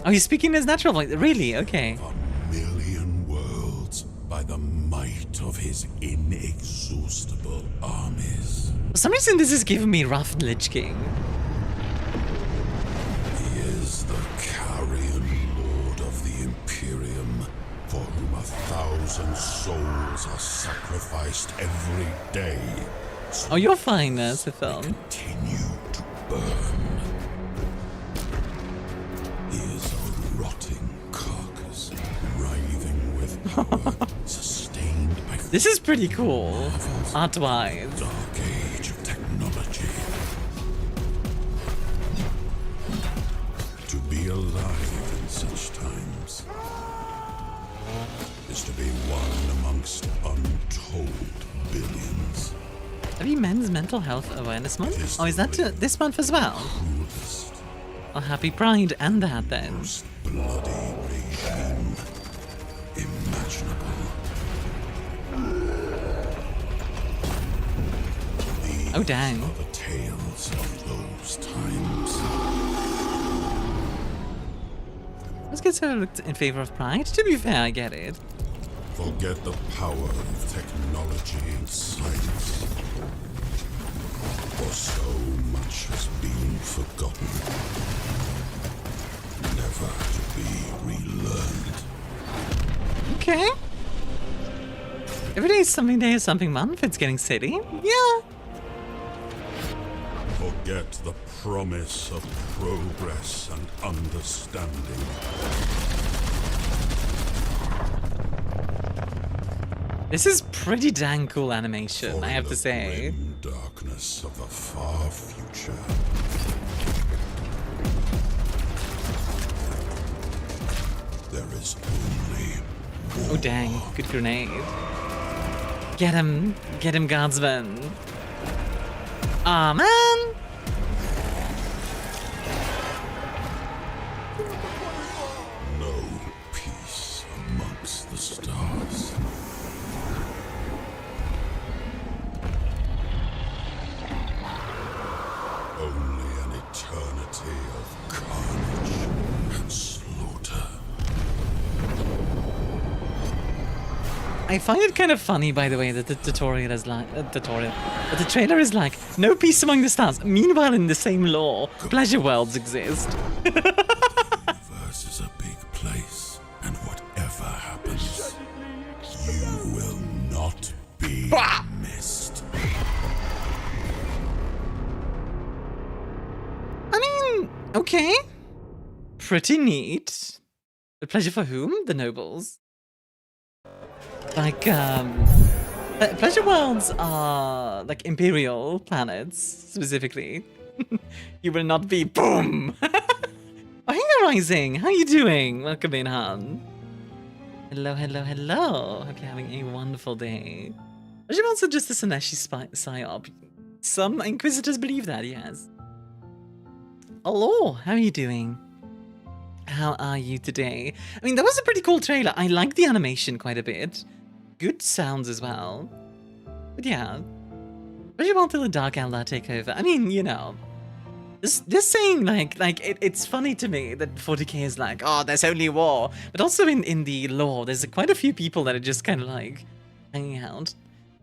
Oh, he's speaking his natural voice. Really? Okay. A million worlds by the might of his inexhaustible armies. For some reason, this is giving me rough Lich King. He is the carrion lord of the Imperium, for whom 1,000 souls are sacrificed every day. Oh, you're fine, Sithon. Continue to burn. He is a rotting carcass, writhing with power, sustained by This is pretty cool, art-wise. dark age of technology. To be alive in such times is to be one amongst untold billions. Happy Men's Mental Health Awareness Month? Oh, is that this month as well? Cruelest, Oh, happy Pride and that then. most bloody regime imaginable. These Oh, dang. are the tales of those times. Let's get so looked in favor of Pride. To be fair, I get it. Forget the power of technology and science. For so much has been forgotten, never to be relearned. Okay. Every day is something day is something month. It's getting silly. Yeah. Forget the promise of progress and understanding. This is pretty dang cool animation, For I have in to the say. grim darkness of the far future, there is only Oh dang, good grenade. Get him, guardsman. Aw, man! no peace amongst the stars. Only an eternity of carnage and slaughter. I find it kind of funny, by the way, that the tutorial is like but the trailer is like, no peace among the stars. Meanwhile, in the same lore, pleasure worlds exist. The universe is a big place, and whatever happens, you will not be missed. I mean, okay, pretty neat. But pleasure for whom? The nobles. Like, pleasure worlds are like imperial planets, specifically. You will not be boom! Oh, hey, Rising! How you doing? Welcome in, Han. Hello, hello, hello. Hope you're having a wonderful day. Pleasure worlds are just a Sineshi psyop. Some Inquisitors believe that, yes. Hello, how are you doing? How are you today? I mean, that was a pretty cool trailer. I like the animation quite a bit. Good sounds as well. But yeah. Pleasure world till the Dark Eldar take over. I mean, you know. Just saying, it's funny to me that 40k is like, oh, there's only war. But also in the lore, there's quite a few people that are just kind of like hanging out.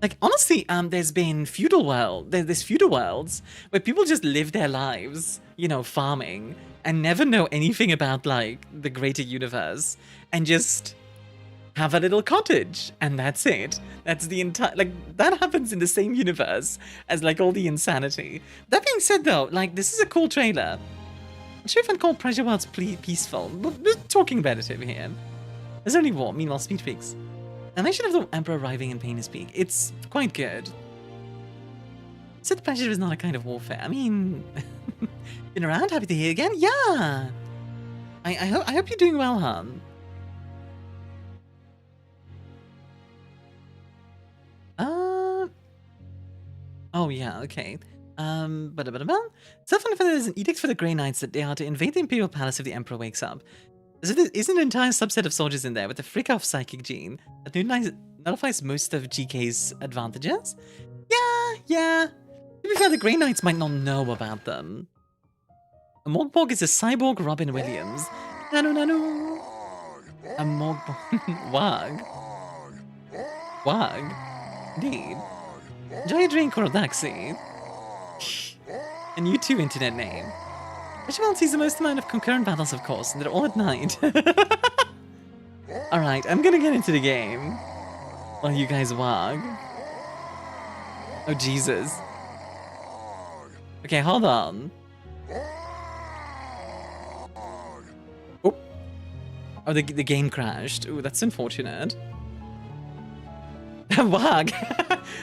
Like, honestly, there's been feudal there's feudal worlds where people just live their lives, you know, farming and never know anything about, like, the greater universe and just have a little cottage and that's it. That's the entire, like, that happens in the same universe as, like, all the insanity. That being said, though, like, this is a cool trailer. I'm sure if I'd call Pleasure Worlds peaceful. We're talking about it over here. There's only war, meanwhile, speed peaks. Animation of the Emperor arriving in Painter's Peak. It's quite good. Said pleasure is not a kind of warfare. I mean, been around, happy to hear again? Yeah! I hope you're doing well, Han. Oh yeah, okay. Self-unfounded there's an edict for the Grey Knights that they are to invade the Imperial Palace if the Emperor wakes up. So there isn't an entire subset of soldiers in there with the freak-off psychic gene that nullifies most of GK's advantages? Yeah. To be fair, the Grey Knights might not know about them. A Mork is a cyborg Robin Williams. Nanu. A Mork Wag. Indeed. Enjoy a drink or a taxi. And you too, internet name. Pleasure sees the most amount of concurrent battles, of course, and they're all at night. Alright, I'm gonna get into the game. While you guys wag. Oh, Jesus. Okay, hold on. Oh, the game crashed. Ooh, that's unfortunate. Wag!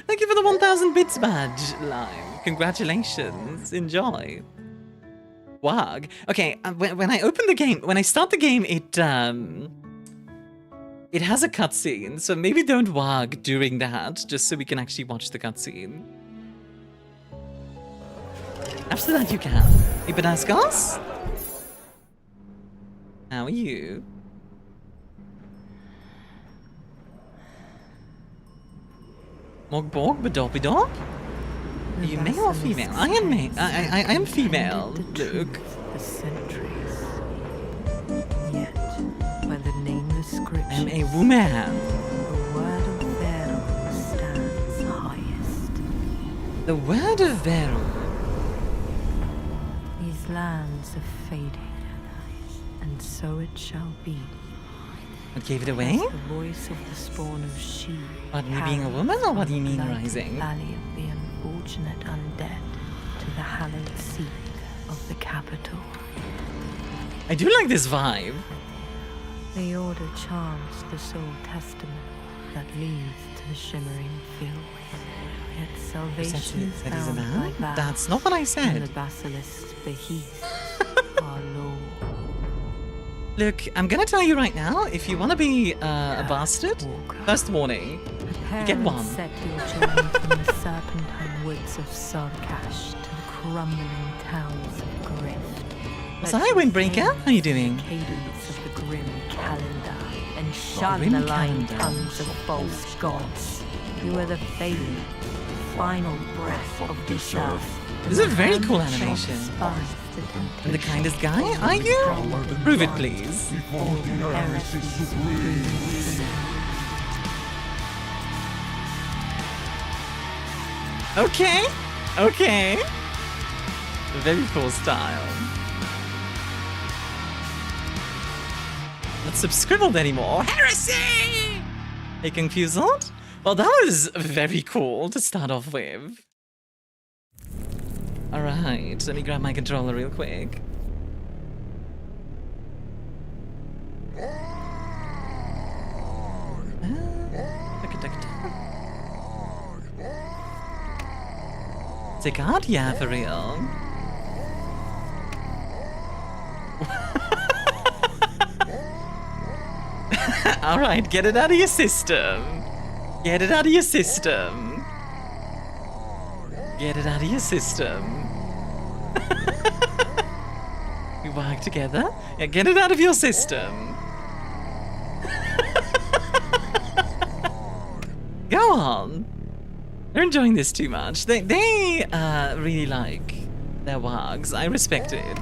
Thank you for the 1000 bits badge, Lime. Congratulations. Enjoy. Wag. Okay, when I open the game, when I start the game, it has a cutscene, so maybe don't wag during that, just so we can actually watch the cutscene. After that, you can. Hey, Banascos? How are you? Borg, Badopidop? Are you male or female? I am male. I am female, Luke. For centuries. Yet, by the nameless scripture, I am a woman. the word of Vero stands highest. The word of Vero. These lands have faded, and so it shall be. What gave it away? The voice of the spawn of She. What, me being a woman, or what do you mean, Rising? Valley of the unfortunate undead to the hallowed seat of the capital. I do like this vibe. The Order chants the Soul Testament, that leads to the shimmering field. Yet salvation is that he's a found man? like that. That's not what I In said. the basilisk's beheath, our lord. Look, I'm gonna tell you right now, if you want to be a bastard, first warning, you get one. Set your journey from the serpentine woods of Starkos to the crumbling towers of Grift. So hi, Windbreaker. How you doing? Cadence of the grim calendar and shun grim the lying calendar. tongues of false gods. You are the fading, final breath of this earth. This is a very cool animation. I'm the kindest guy, are you? Prove it, please. Before the Heresy supreme. Okay, okay. Very cool style. Not subscribbled anymore. Heresy! Hey, confused? Well, that was very cool to start off with. Alright, let me grab my controller real quick. Take out? Yeah, for real. Alright, get it out of your system. Get it out of your system. Get it out of your system. We work together? Yeah, get it out of your system. Go on. They're enjoying this too much. They really like their wargs. I respect it.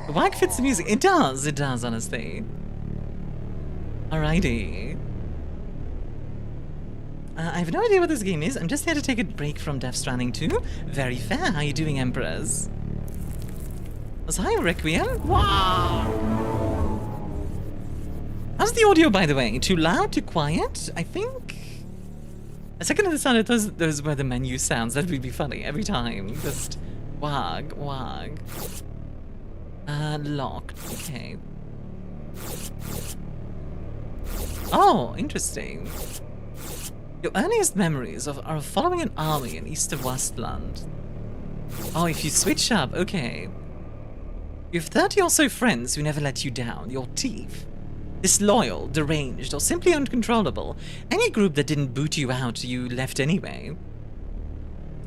The warg fits the music. It does, honestly. Alrighty. I have no idea what this game is. I'm just here to take a break from Death Stranding 2. Very fair. How you doing, Emperors? So hi, Requiem. Wow! How's the audio, by the way? Too loud? Too quiet? I think... A second I decided those were the menu sounds. That would be funny every time. Just... Wag, wag. Locked. Okay. Oh, interesting. Your earliest memories are following an army in east of Westland. Oh, if you switch up, okay. You have 30 or so friends who never let you down. Your teeth. Disloyal, deranged, or simply uncontrollable. Any group that didn't boot you out, you left anyway.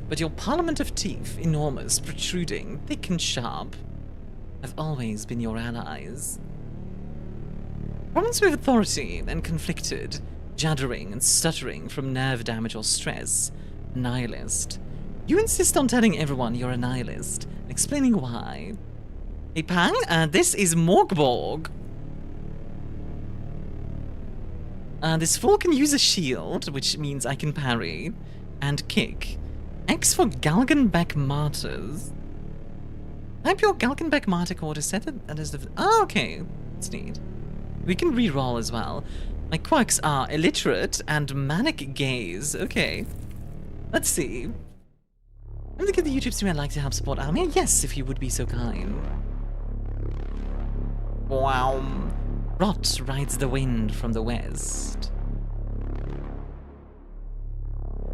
But your parliament of teeth, enormous, protruding, thick and sharp, have always been your allies. Problems with authority, then conflicted, juddering and stuttering from nerve damage or stress. Nihilist. You insist on telling everyone you're a nihilist, and explaining why. Hey Pang, this is Mork Borg. This fool can use a shield, which means I can parry, and kick. X for Galgenbeck Martyrs. Type your Galgenbeck Martyr core to set it as the... Oh, okay. That's neat. We can re-roll as well. My quirks are illiterate and manic gaze. Okay. Let's see. I'm thinking the YouTube streamer I'd like to help support Armia. Yes, if you would be so kind. Wow. Rot rides the wind from the west.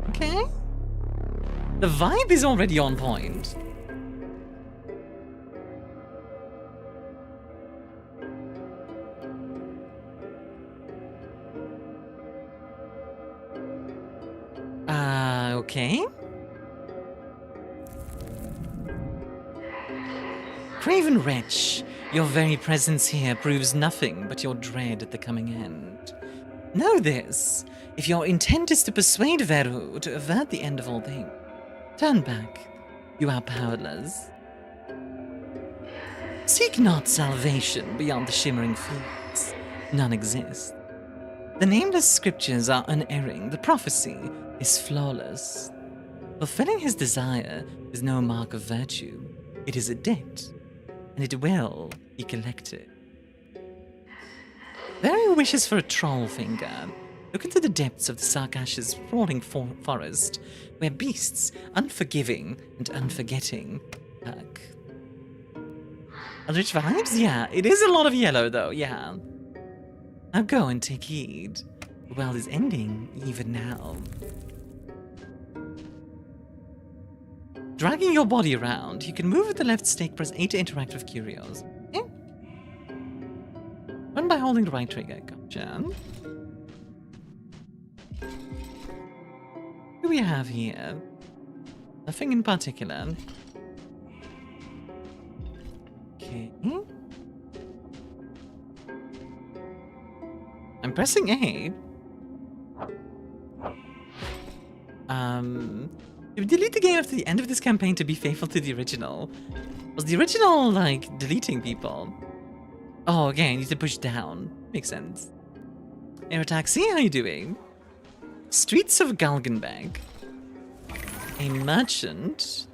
Okay. The vibe is already on point. Okay. Craven wretch, your very presence here proves nothing but your dread at the coming end. Know this, if your intent is to persuade Veru to avert the end of all things, turn back, you are powerless. Seek not salvation beyond the shimmering fields, none exist. The nameless scriptures are unerring, the prophecy is flawless. Fulfilling his desire is no mark of virtue, it is a debt, and it will be collected. Very wishes for a troll finger. Look into the depths of the Sarkash's sprawling forest, where beasts, unforgiving and unforgetting, lurk. Rich vibes? Yeah, it is a lot of yellow though, yeah. Now go and take heed. The world is ending, even now. Dragging your body around, you can move with the left stick, press A to interact with curios. Okay. Run by holding the right trigger, gotcha. What do we have here? Nothing in particular. Okay. I'm pressing A. If delete the game after the end of this campaign to be faithful to the original. Was the original, like, deleting people? Oh, okay, I need to push down. Makes sense. Air Taxi, how you doing? Streets of Galgenberg. A merchant.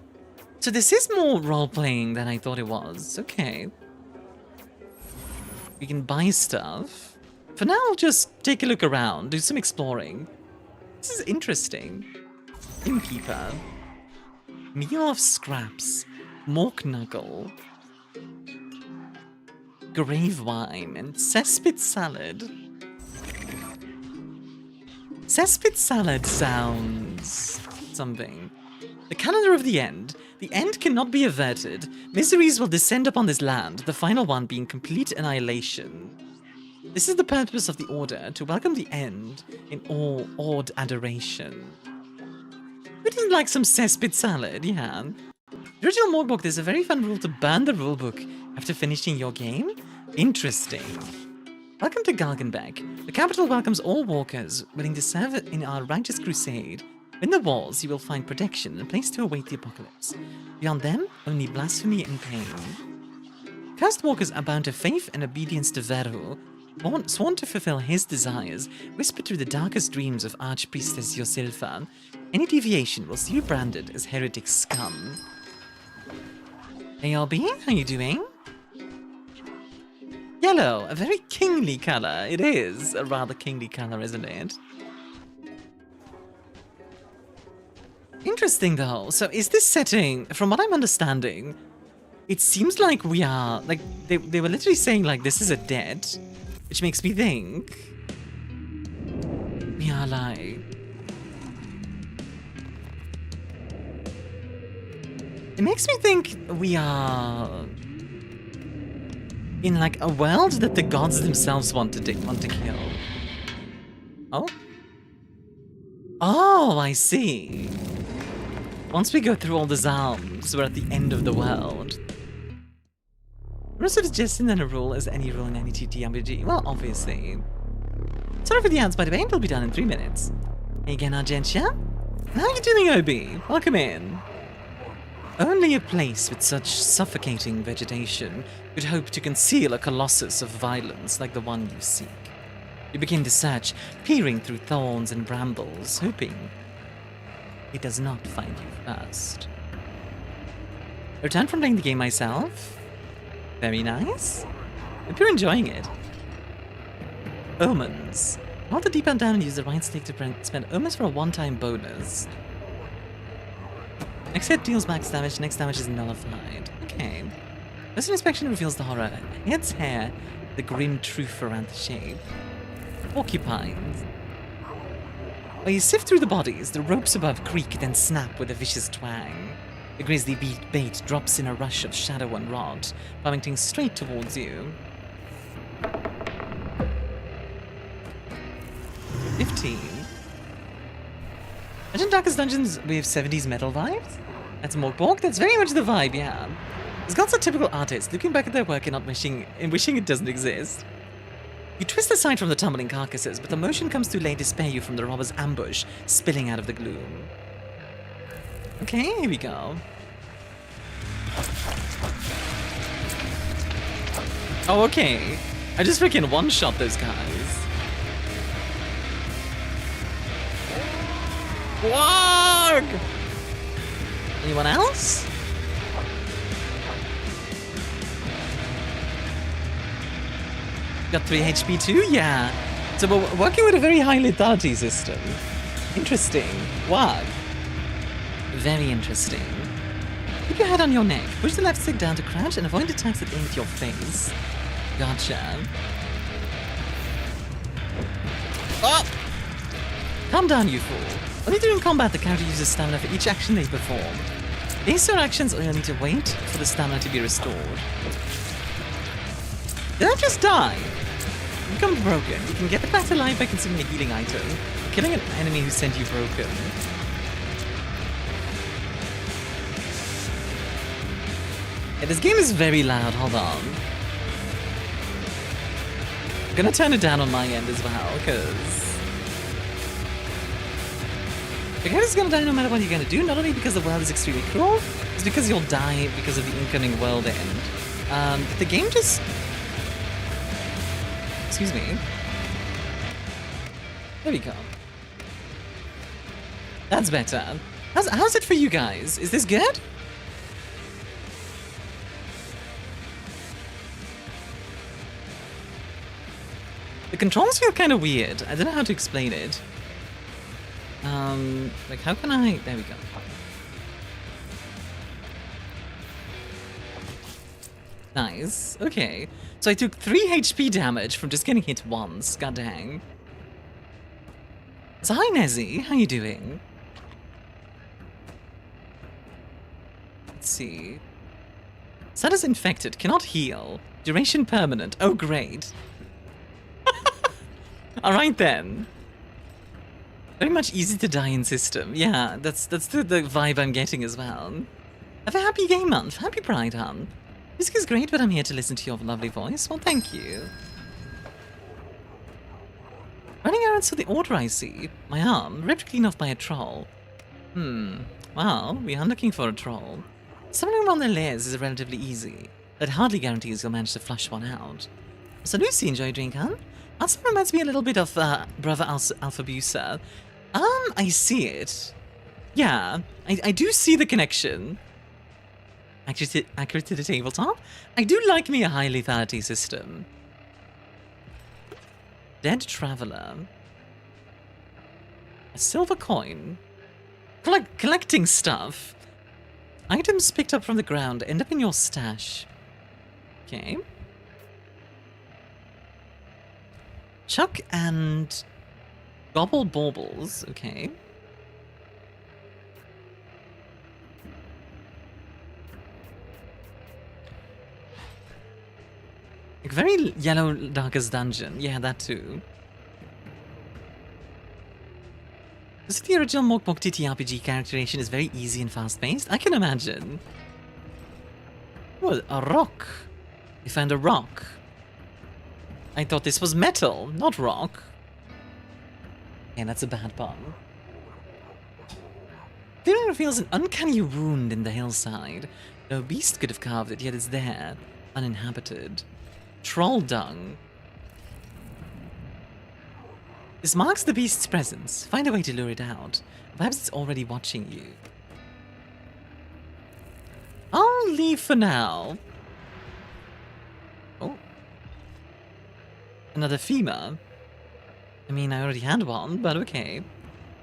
So this is more role-playing than I thought it was. Okay. We can buy stuff. For now, I'll just take a look around, do some exploring. This is interesting. Innkeeper. Meal of scraps. Mork knuckle. Grave wine and cesspit salad. Cesspit salad sounds something. The calendar of the end. The end cannot be averted. Miseries will descend upon this land, the final one being complete annihilation. This is the purpose of the Order, to welcome the end in all awed adoration. Who doesn't like some cesspit salad? Yeah. The original Mork book, there's a very fun rule to burn the rulebook after finishing your game. Interesting. Welcome to Galgenberg. The capital welcomes all walkers willing to serve in our righteous crusade. In the walls, you will find protection and a place to await the apocalypse. Beyond them, only blasphemy and pain. Cursed walkers are bound to faith and obedience to Veru, sworn to fulfill his desires, whispered through the darkest dreams of Archpriestess Yosilfa. Any deviation will see you branded as heretic scum. Hey LB, how you doing? Yellow, a very kingly color. It is a rather kingly color, isn't it? Interesting though. So is this setting, from what I'm understanding, it seems like we are, like, they were literally saying like this is a dead, which makes me think we are like, it makes me think we are in like a world that the gods themselves want to kill. Oh? Oh, I see. Once we go through all the Zalms, we're at the end of the world. More suggestion than a rule as any rule in any TTRPG. Well, obviously. Sorry for the ads, by the way. It'll be done in 3 minutes. Hey again, Argentia. How are you doing, Obi? Welcome in. Only a place with such suffocating vegetation could hope to conceal a colossus of violence like the one you seek. You begin to search, peering through thorns and brambles, hoping it does not find you first. Returned from playing the game myself. Very nice. Hope you're enjoying it. Omens. Hold the D-pad down and use the right stick to spend omens for a one-time bonus. Next hit deals max damage, next damage is nullified. Okay. First inspection reveals the horror. Head's hair, the grim truth around the shape. Porcupines. While you sift through the bodies, the ropes above creak, then snap with a vicious twang. The grisly bait drops in a rush of shadow and rod, plummeting straight towards you. 15. Imagine Darkest Dungeons with 70s metal vibes? That's more Borg? That's very much the vibe, yeah. These gods are typical artists, looking back at their work and not wishing it doesn't exist. You twist aside from the tumbling carcasses, but the motion comes too late to spare you from the robber's ambush, spilling out of the gloom. Okay, here we go. Oh, okay. I just freaking one-shot those guys. Borg! Anyone else? Got 3 HP too? Yeah. So we're working with a very high lethality system. Interesting. Wow. Very interesting. Keep your head on your neck. Push the left stick down to crouch and avoid attacks that aim at your face. Gotcha. Oh! Calm down, you fool. Only during combat the character uses stamina for each action they perform. These are actions or you'll need to wait for the stamina to be restored. Did I just die? You become broken. You can get it back to life by consuming a healing item, or killing an enemy who sent you broken. Yeah, this game is very loud, hold on. I'm gonna turn it down on my end as well, because the character's gonna die no matter what you're gonna do, not only because the world is extremely cruel, it's because you'll die because of the incoming world end. The game just... Excuse me. There we go. That's better. How's it for you guys? Is this good? The controls feel kind of weird. I don't know how to explain it. Like, how can I... There we go. Nice. Okay. So I took 3 HP damage from just getting hit once. God dang. So hi, Nezzy. How you doing? Let's see. Status infected. Cannot heal. Duration permanent. Oh, great. Alright then. Very much easy to die in system. Yeah, that's the vibe I'm getting as well. Have a happy game month. Happy Pride, hon. Music is great, but I'm here to listen to your lovely voice. Well, thank you. Running errands for the order I see. My arm, ripped clean off by a troll. Well, we are looking for a troll. Summoning around their lairs is relatively easy. That hardly guarantees you'll manage to flush one out. So Lucy, enjoy a drink, huh? Also reminds me a little bit of Brother Alphabusa. I see it. Yeah, I do see the connection. Accurate to the tabletop. I do like me a high lethality system. Dead Traveler. A silver coin. Collecting stuff. Items picked up from the ground end up in your stash. Okay. Chuck and Gobble Baubles, okay. Like very yellow Darkest Dungeon, yeah, that too. This is the original Mork TTRPG characterization is very easy and fast-paced. I can imagine. Oh, a rock. We found a rock. I thought this was metal, not rock. Yeah, that's a bad pun. Clearly reveals an uncanny wound in the hillside. No beast could have carved it, yet it's there, uninhabited. Troll dung. This marks the beast's presence. Find a way to lure it out. Perhaps it's already watching you. I'll leave for now. Oh. Another femur. I mean, I already had one, but okay.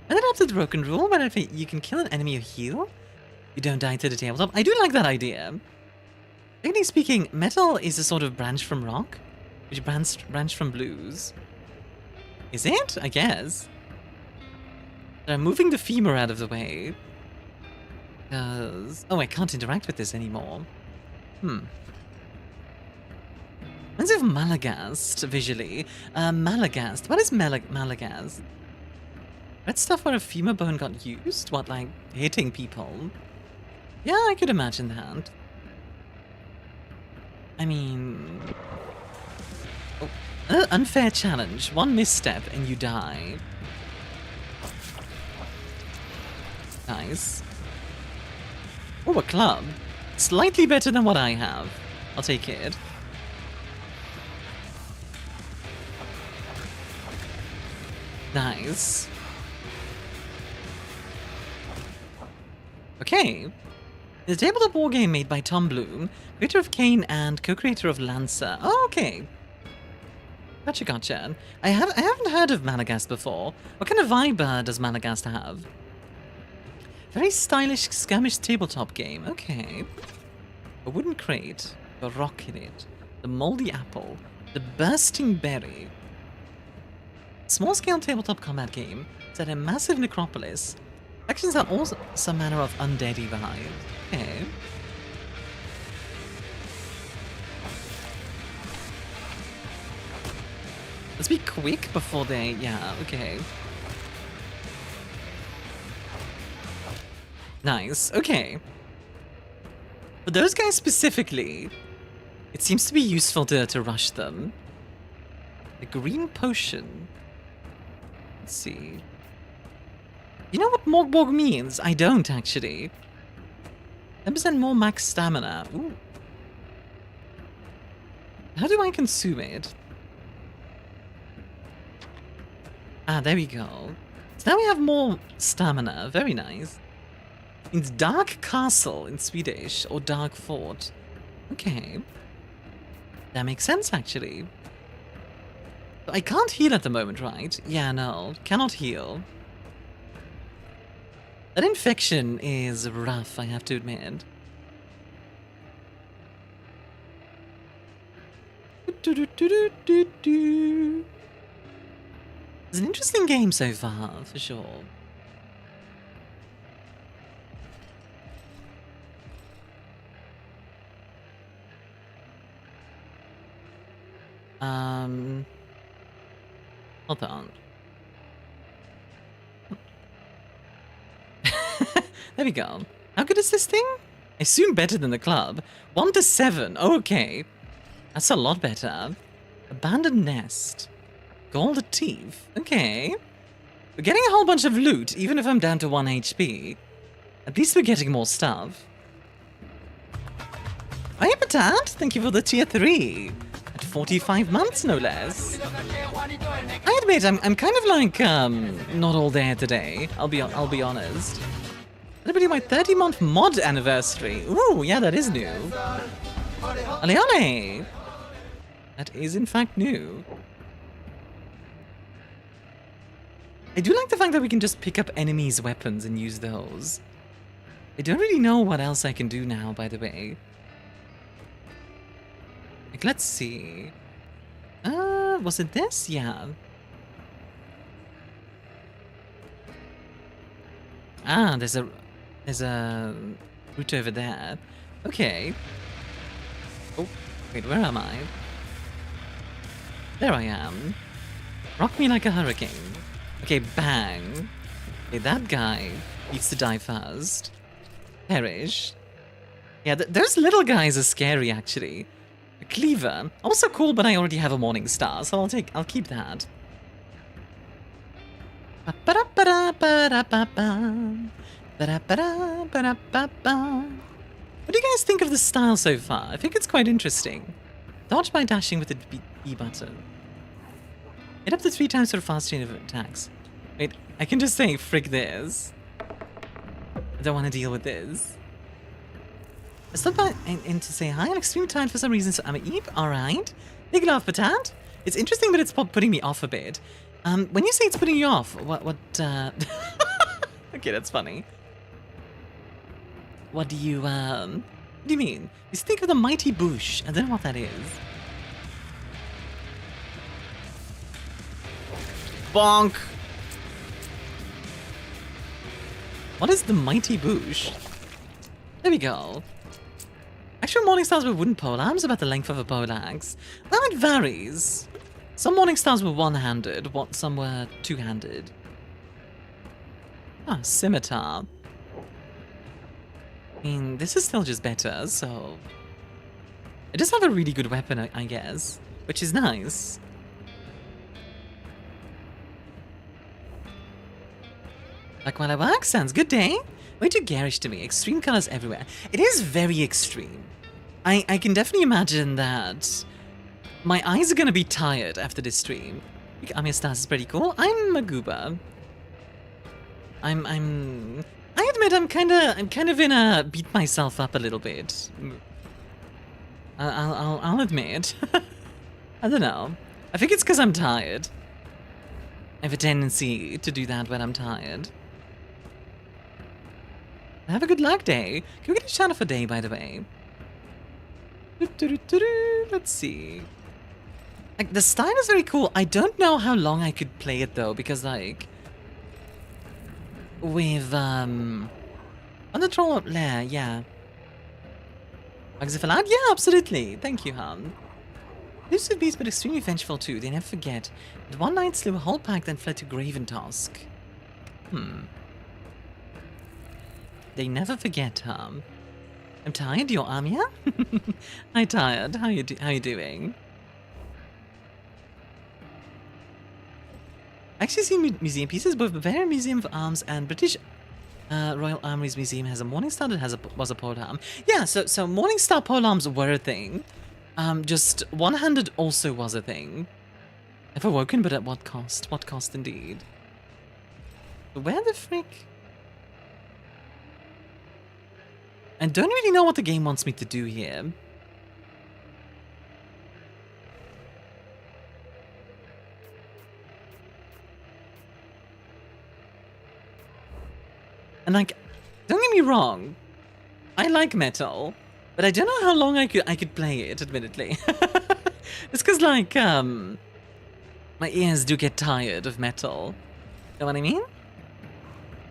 And adopted the broken rule, but if you can kill an enemy or heal, you don't die to the tabletop. I do like that idea. Technically speaking, metal is a sort of branch from rock, which branch from blues. Is it? I guess. But I'm moving the femur out of the way. Because... Oh, I can't interact with this anymore. Reminds me of Malagast, visually. Malagast. What is Malagast? That stuff where a femur bone got used? What, like, hitting people? Yeah, I could imagine that. I mean... Oh, unfair challenge. One misstep and you die. Nice. Oh, a club. Slightly better than what I have. I'll take it. Nice. Okay. The tabletop war game made by Tom Bloom, creator of Kane and co-creator of Lancer. Oh, okay. Gotcha. I haven't heard of Malagast before. What kind of vibe does Malagast have? Very stylish skirmish tabletop game. Okay. A wooden crate. A rock in it. The moldy apple. The bursting berry. Small-scale tabletop combat game set in a massive necropolis. Actions have all some manner of undeady vibe. Okay. Let's be quick before they... Yeah, okay. Nice, okay. For those guys specifically, it seems to be useful to rush them. The green potion. Let's see. You know what Mork means? I don't, actually. 10% more max stamina. Ooh. How do I consume it? Ah, there we go. So now we have more stamina. Very nice. It's Dark Castle in Swedish, or Dark Fort. Okay. That makes sense, actually. I can't heal at the moment, right? Yeah, no. Cannot heal. That infection is rough, I have to admit. It's an interesting game so far, for sure. Hold on. There we go. How good is this thing? I assume better than the club. 1 to 7. Okay. That's a lot better. Abandoned nest. Gold teeth. Okay. We're getting a whole bunch of loot, even if I'm down to 1 HP. At least we're getting more stuff. Hi, Patat. Thank you for the tier 3. At 45 months, no less. I admit, I'm kind of like, not all there today. I'll be honest. That'll be my 30-month mod anniversary. Ooh, yeah, that is new. Aleone! That is, in fact, new. I do like the fact that we can just pick up enemies' weapons and use those. I don't really know what else I can do now, by the way. Like, let's see. Was it this? Yeah. Ah, there's a route over there. Okay. Oh, wait, where am I? There I am. Rock me like a hurricane. Okay, bang. Okay, that guy needs to die first. Perish. Yeah, those little guys are scary, actually. A cleaver. Also cool, but I already have a morning star, so I'll keep that. What do you guys think of the style so far? I think it's quite interesting. Dodge by dashing with the B button. Hit up to 3 times for a fast chain of attacks. Wait, I can just say, frick this. I don't want to deal with this. I stopped by and to say hi. I'm extremely tired for some reason, so I'm eep. Alright. Big love, Patat. It's interesting, but it's putting me off a bit. When you say it's putting you off, what, okay, that's funny. What do you mean? You think of the mighty bush. I don't know what that is. Bonk! What is the mighty bush? There we go. Actual morning stars with wooden polearms about the length of a poleaxe. Well, it varies. Some morning stars were one-handed, some were two-handed. Ah, scimitar. I mean, this is still just better, so... It does have a really good weapon, I guess, which is nice. Like while I work, sounds good day. Way too garish to me, extreme colors everywhere. It is very extreme. I can definitely imagine that my eyes are gonna be tired after this stream. ArmiaStars is pretty cool. I'm a goober. I admit I'm kind of in a beat myself up a little bit. I'll admit. I don't know. I think it's because I'm tired. I have a tendency to do that when I'm tired. Have a good luck day. Can we get a shout out for day, by the way? Let's see. Like, the style is very cool. I don't know how long I could play it, though, because, like... With, on the troll lair, yeah. Maxifalad? Yeah, absolutely. Thank you, Han. Elusive beasts, but extremely vengeful, too. They never forget. But one night slew a whole pack, then fled to Graventask. They never forget, huh? I'm tired, you're Armia? I'm tired. How you doing? I actually see museum pieces. Both Bavarian Museum of Arms and British Royal Armouries Museum has a Morningstar that was a polearm. Yeah, so Morningstar polearms were a thing. Just one-handed also was a thing. Ever woken, but at what cost? What cost indeed? But where the frick? I don't really know what the game wants me to do here. And like, don't get me wrong, I like metal, but I don't know how long I could play it, admittedly. It's because like, my ears do get tired of metal. Know what I mean?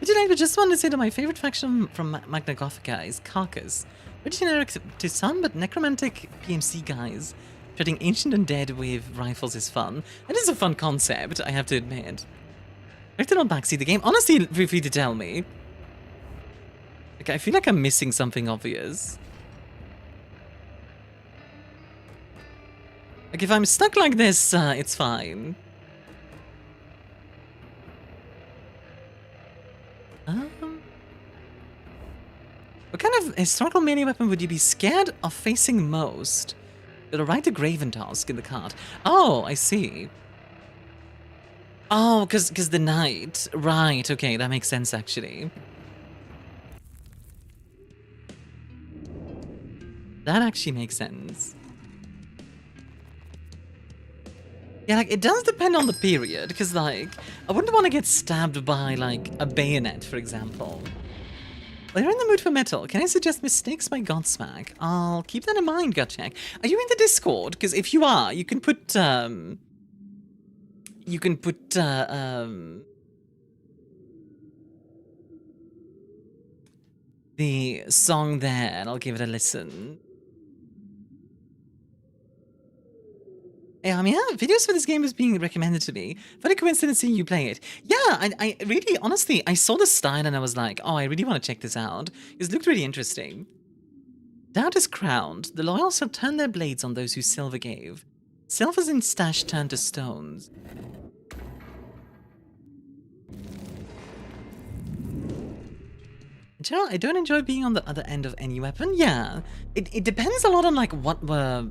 But you know, I just wanted to say that my favorite faction from Magna Gothica is Carcass. Pretty generic to some, but necromantic PMC guys shooting ancient and dead with rifles is fun. It is a fun concept, I have to admit. I did not backseat the game. Honestly, feel free to tell me. Like, I feel like I'm missing something obvious. Like, if I'm stuck like this, it's fine. What kind of historical melee weapon would you be scared of facing most? It'll write the Graventask in the card. Oh, I see. Oh, because the knight. Right, okay, that makes sense, actually. That actually makes sense. Yeah, like, it does depend on the period, because, like, I wouldn't want to get stabbed by, like, a bayonet, for example. Well, you're in the mood for metal. Can I suggest Mistakes by Godsmack? I'll keep that in mind, Gutcheck. Are you in the Discord? Because if you are, you can put, the song there, and I'll give it a listen. Hey, Armia, videos for this game was being recommended to me. Funny coincidence seeing you play it. Yeah, I really, honestly, I saw the style and I was like, oh, I really want to check this out. It looked really interesting. Doubt is crowned. The loyal shall turn their blades on those who silver gave. Silvers in stash turned to stones. Joe, I don't enjoy being on the other end of any weapon. Yeah, it depends a lot on like what we're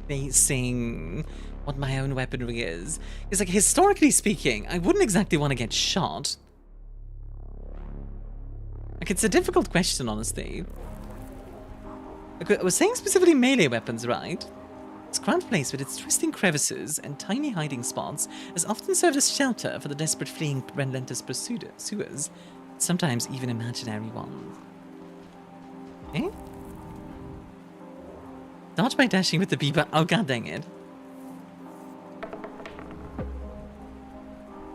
facing, what my own weaponry is. It's like, historically speaking, I wouldn't exactly want to get shot. Like, it's a difficult question, honestly. Like, I was saying specifically melee weapons, right? Its cramped place with its twisting crevices and tiny hiding spots has often served as shelter for the desperate fleeing relentless pursuers, sometimes even imaginary ones. Okay? Dodge by dashing with the beaver. Oh, god dang it.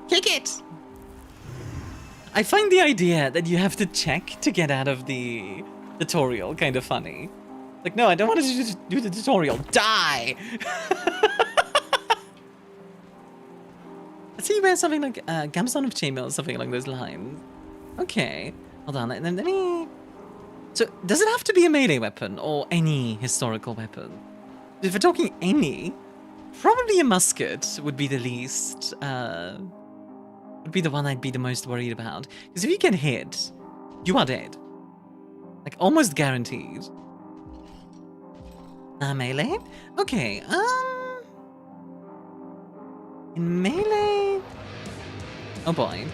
Kick it! I find the idea that you have to check to get out of the tutorial kind of funny. Like, no, I don't want to do the tutorial. Die! I see you wear something like Gamson of Chainmail or something along those lines. Okay. Hold on. Let me... So, does it have to be a melee weapon or any historical weapon? If we're talking any, probably a musket would be the least, would be the one I'd be the most worried about. Because if you get hit, you are dead. Like, almost guaranteed. Melee? Okay, in melee... Oh boy.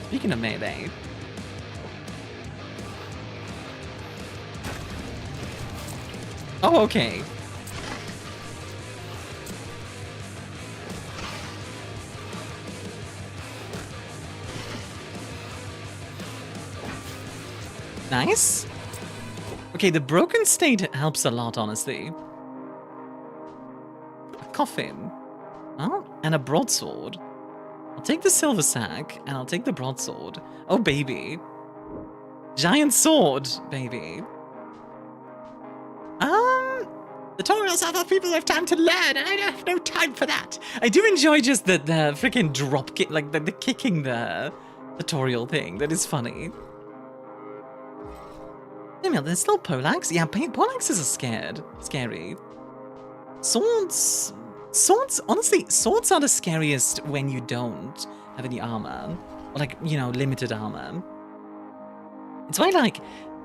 Speaking of melee... Oh, okay. Nice. Okay, the broken state helps a lot, honestly. coffin. Oh, and a broadsword. I'll take the silver sack, and I'll take the broadsword. Oh, baby. Giant sword, baby. Tutorials are for people who have time to learn, and I have no time for that. I do enjoy just the freaking drop kick, like the kicking the tutorial thing. That is funny. Email, there's still Polax. Yeah, Polaxes are scary. Swords, honestly, swords are the scariest when you don't have any armor. Or like, you know, limited armor. It's why, like,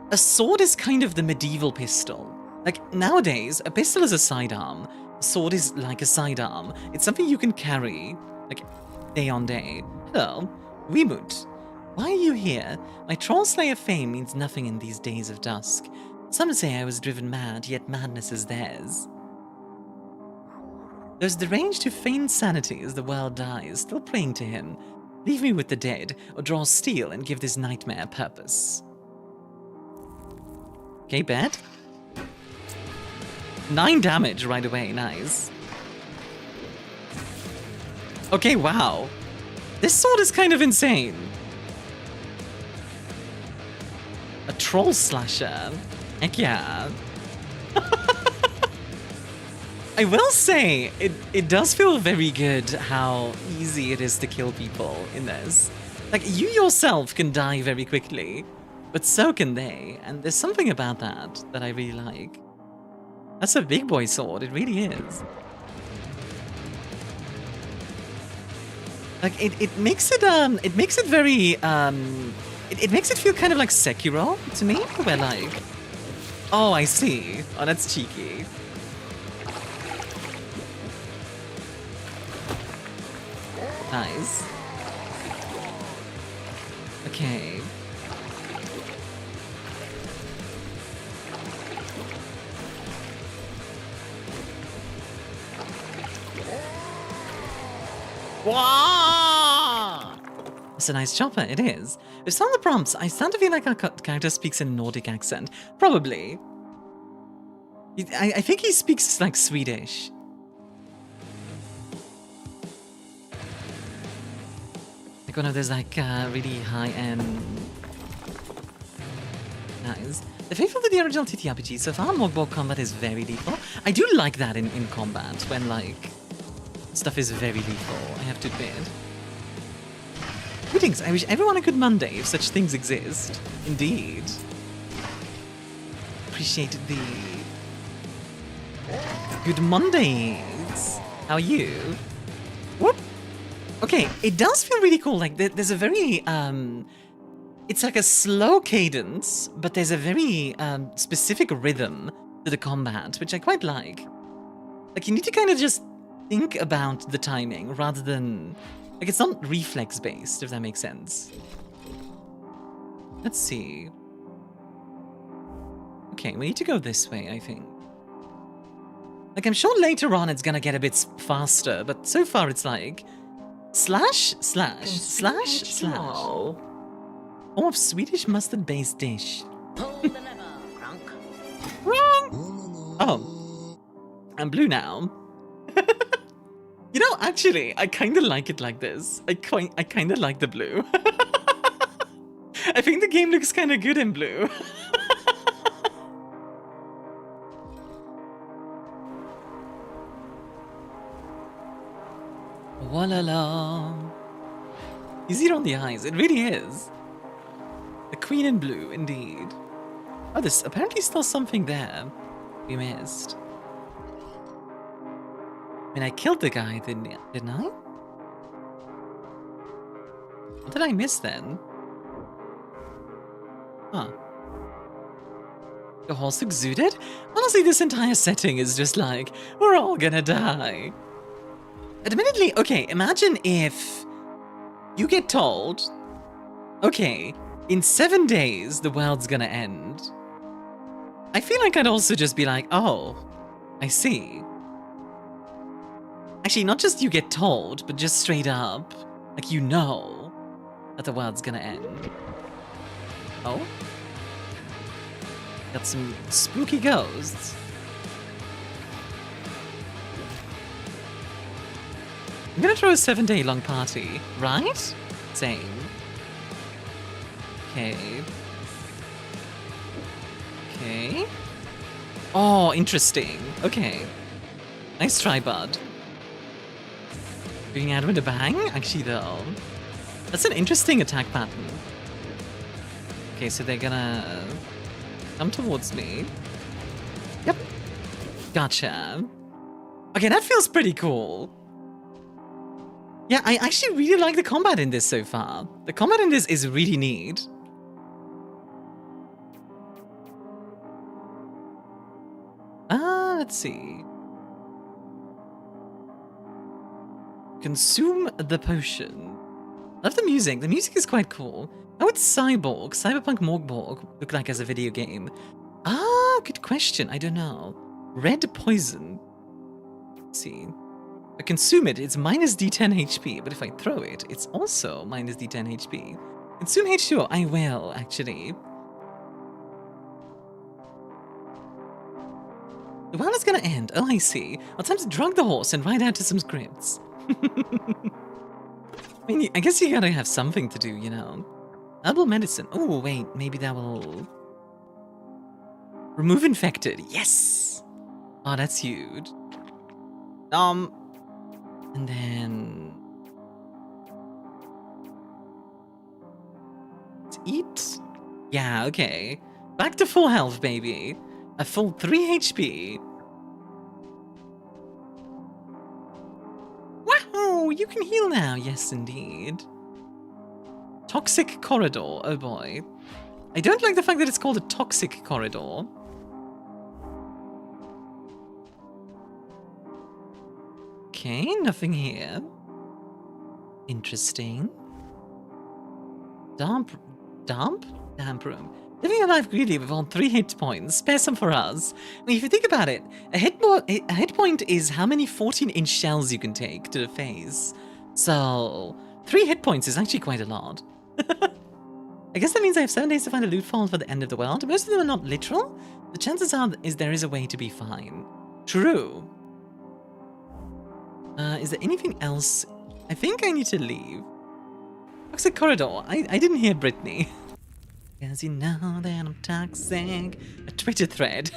a sword is kind of the medieval pistol. Like, nowadays, a pistol is a sidearm. A sword is like a sidearm. It's something you can carry, like, day on day. Hello, Weemoot. Why are you here? My Troll Slayer fame means nothing in these days of dusk. Some say I was driven mad, yet madness is theirs. There's the range to feign sanity as the world dies, still praying to him. Leave me with the dead, or draw steel and give this nightmare purpose. Okay, bad. 9 damage right away, nice. Okay, wow. This sword is kind of insane. A troll slasher. Heck yeah. I will say, it does feel very good how easy it is to kill people in this. Like, you yourself can die very quickly, but so can they, and there's something about that I really like. That's a big boy sword, it really is. Like, it makes it very, it makes it feel kind of like Sekiro to me, where like, oh, I see. Oh, that's cheeky. Nice. Okay. Wow! It's a nice chopper, it is. With some of the prompts, I start to feel like our character speaks in Nordic accent. Probably. I think he speaks like Swedish. Like one of those like really high-end... Nice. The faithful to the original TTRPG, so far Mork combat is very lethal. I do like that in combat, when like... stuff is very lethal, I have to admit. Greetings, I wish everyone a good Monday, if such things exist. Indeed. Appreciate the... Good Mondays! How are you? Whoop! Okay, it does feel really cool, like there's a very, it's like a slow cadence, but there's a very specific rhythm to the combat, which I quite like. Like, you need to kind of just think about the timing rather than... Like, it's not reflex-based, if that makes sense. Let's see. Okay, we need to go this way, I think. Like, I'm sure later on it's gonna get a bit faster, but so far it's like... Slash, slash, slash, slash. Oh, of Swedish mustard-based dish. Wrong! Oh. I'm blue now. You know, actually, I kind of like it like this. I kind of like the blue. I think the game looks kind of good in blue. Walala. Easier on the eyes, it really is. The queen in blue, indeed. Oh, there's apparently still something there we missed. I mean, I killed the guy, didn't I? What did I miss then? Huh. The horse exuded? Honestly, this entire setting is just like, we're all gonna die. Admittedly, okay, imagine if you get told, okay, in 7 days, the world's gonna end. I feel like I'd also just be like, oh, I see. Actually, not just you get told, but just straight up, like you know that the world's gonna end. Oh? Got some spooky ghosts. I'm gonna throw a 7-day long party, right? Same. Okay. Okay. Oh, interesting. Okay. Nice try, bud. Doing out with a bang? Actually, though. That's an interesting attack pattern. Okay, so they're gonna come towards me. Yep. Gotcha. Okay, that feels pretty cool. Yeah, I actually really like the combat in this so far. The combat in this is really neat. Let's see. Consume the potion. Love the music. The music is quite cool. How would Cyberpunk Mork look like as a video game? Ah, good question. I don't know. Red poison. Let's see. If I consume it, it's minus D10 HP, but if I throw it, it's also minus D10 HP. Consume H2O. I will, actually. The world is gonna end. Oh, I see. Well, time to drug the horse and ride out to some scripts. I mean, I guess you gotta have something to do, you know. Herbal medicine. Oh, wait. Maybe that will... Remove infected. Yes! Oh, that's huge. And then... Let's eat? Yeah, okay. Back to full health, baby. A full 3 HP. Wahoo! You can heal now. Yes, indeed. Toxic corridor. Oh boy. I don't like the fact that it's called a toxic corridor. Okay, nothing here. Interesting. Damp room. Living a life greedy with all 3 hit points. Spare some for us. I mean, if you think about it, a hit point is how many 14-inch shells you can take to the face. So, 3 hit points is actually quite a lot. I guess that means I have 7 days to find a loot vault for the end of the world. Most of them are not literal. The chances are there is a way to be fine. True. Is there anything else? I think I need to leave. Toxic corridor. I didn't hear Brittany. As you know that I'm toxic. A Twitter thread.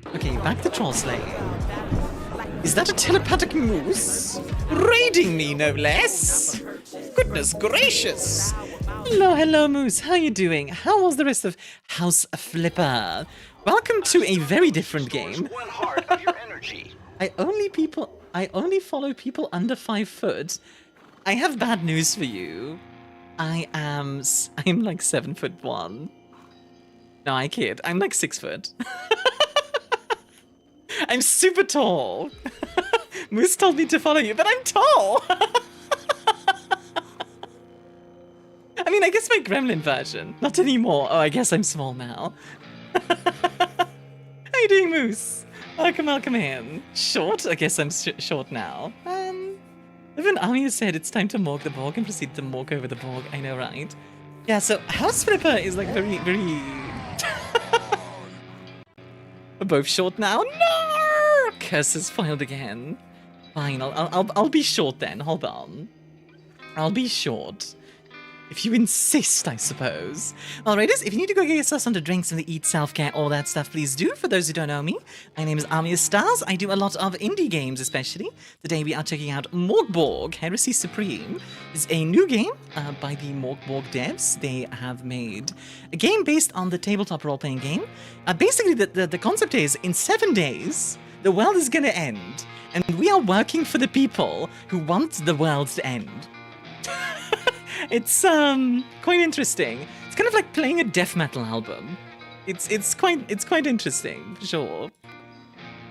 Okay, back to troll slaying. Is that a telepathic moose? Raiding me, no less? Goodness gracious! Hello, Moose. How you doing? How was the rest of House Flipper? Welcome to a very different game. I only follow people under 5 foot. I have bad news for you. I'm like 7'1". No, I kid. I'm like 6 foot. I'm super tall. Moose told me to follow you, but I'm tall. I mean, I guess my gremlin version. Not anymore. Oh, I guess I'm small now. How you doing, Moose? Welcome in. Short? I guess I'm short now. Even Armia said it's time to mork the Borg and proceed to mork over the Borg. I know, right? Yeah, so House Flipper is like very... We're both short now. No! Curse is foiled again. Fine, I'll be short then. Hold on. I'll be short. If you insist, I suppose. Alrighties, if you need to go get yourself some drinks and eat, self-care, all that stuff, please do. For those who don't know me, my name is ArmiaStars. I do a lot of indie games, especially. Today we are checking out Borg, Heresy Supreme. It's a new game by the Borg devs. They have made a game based on the tabletop role-playing game. Basically, the concept is, in 7 days, the world is gonna end. And we are working for the people who want the world to end. It's quite interesting. It's kind of like playing a death metal album. It's quite interesting, for sure.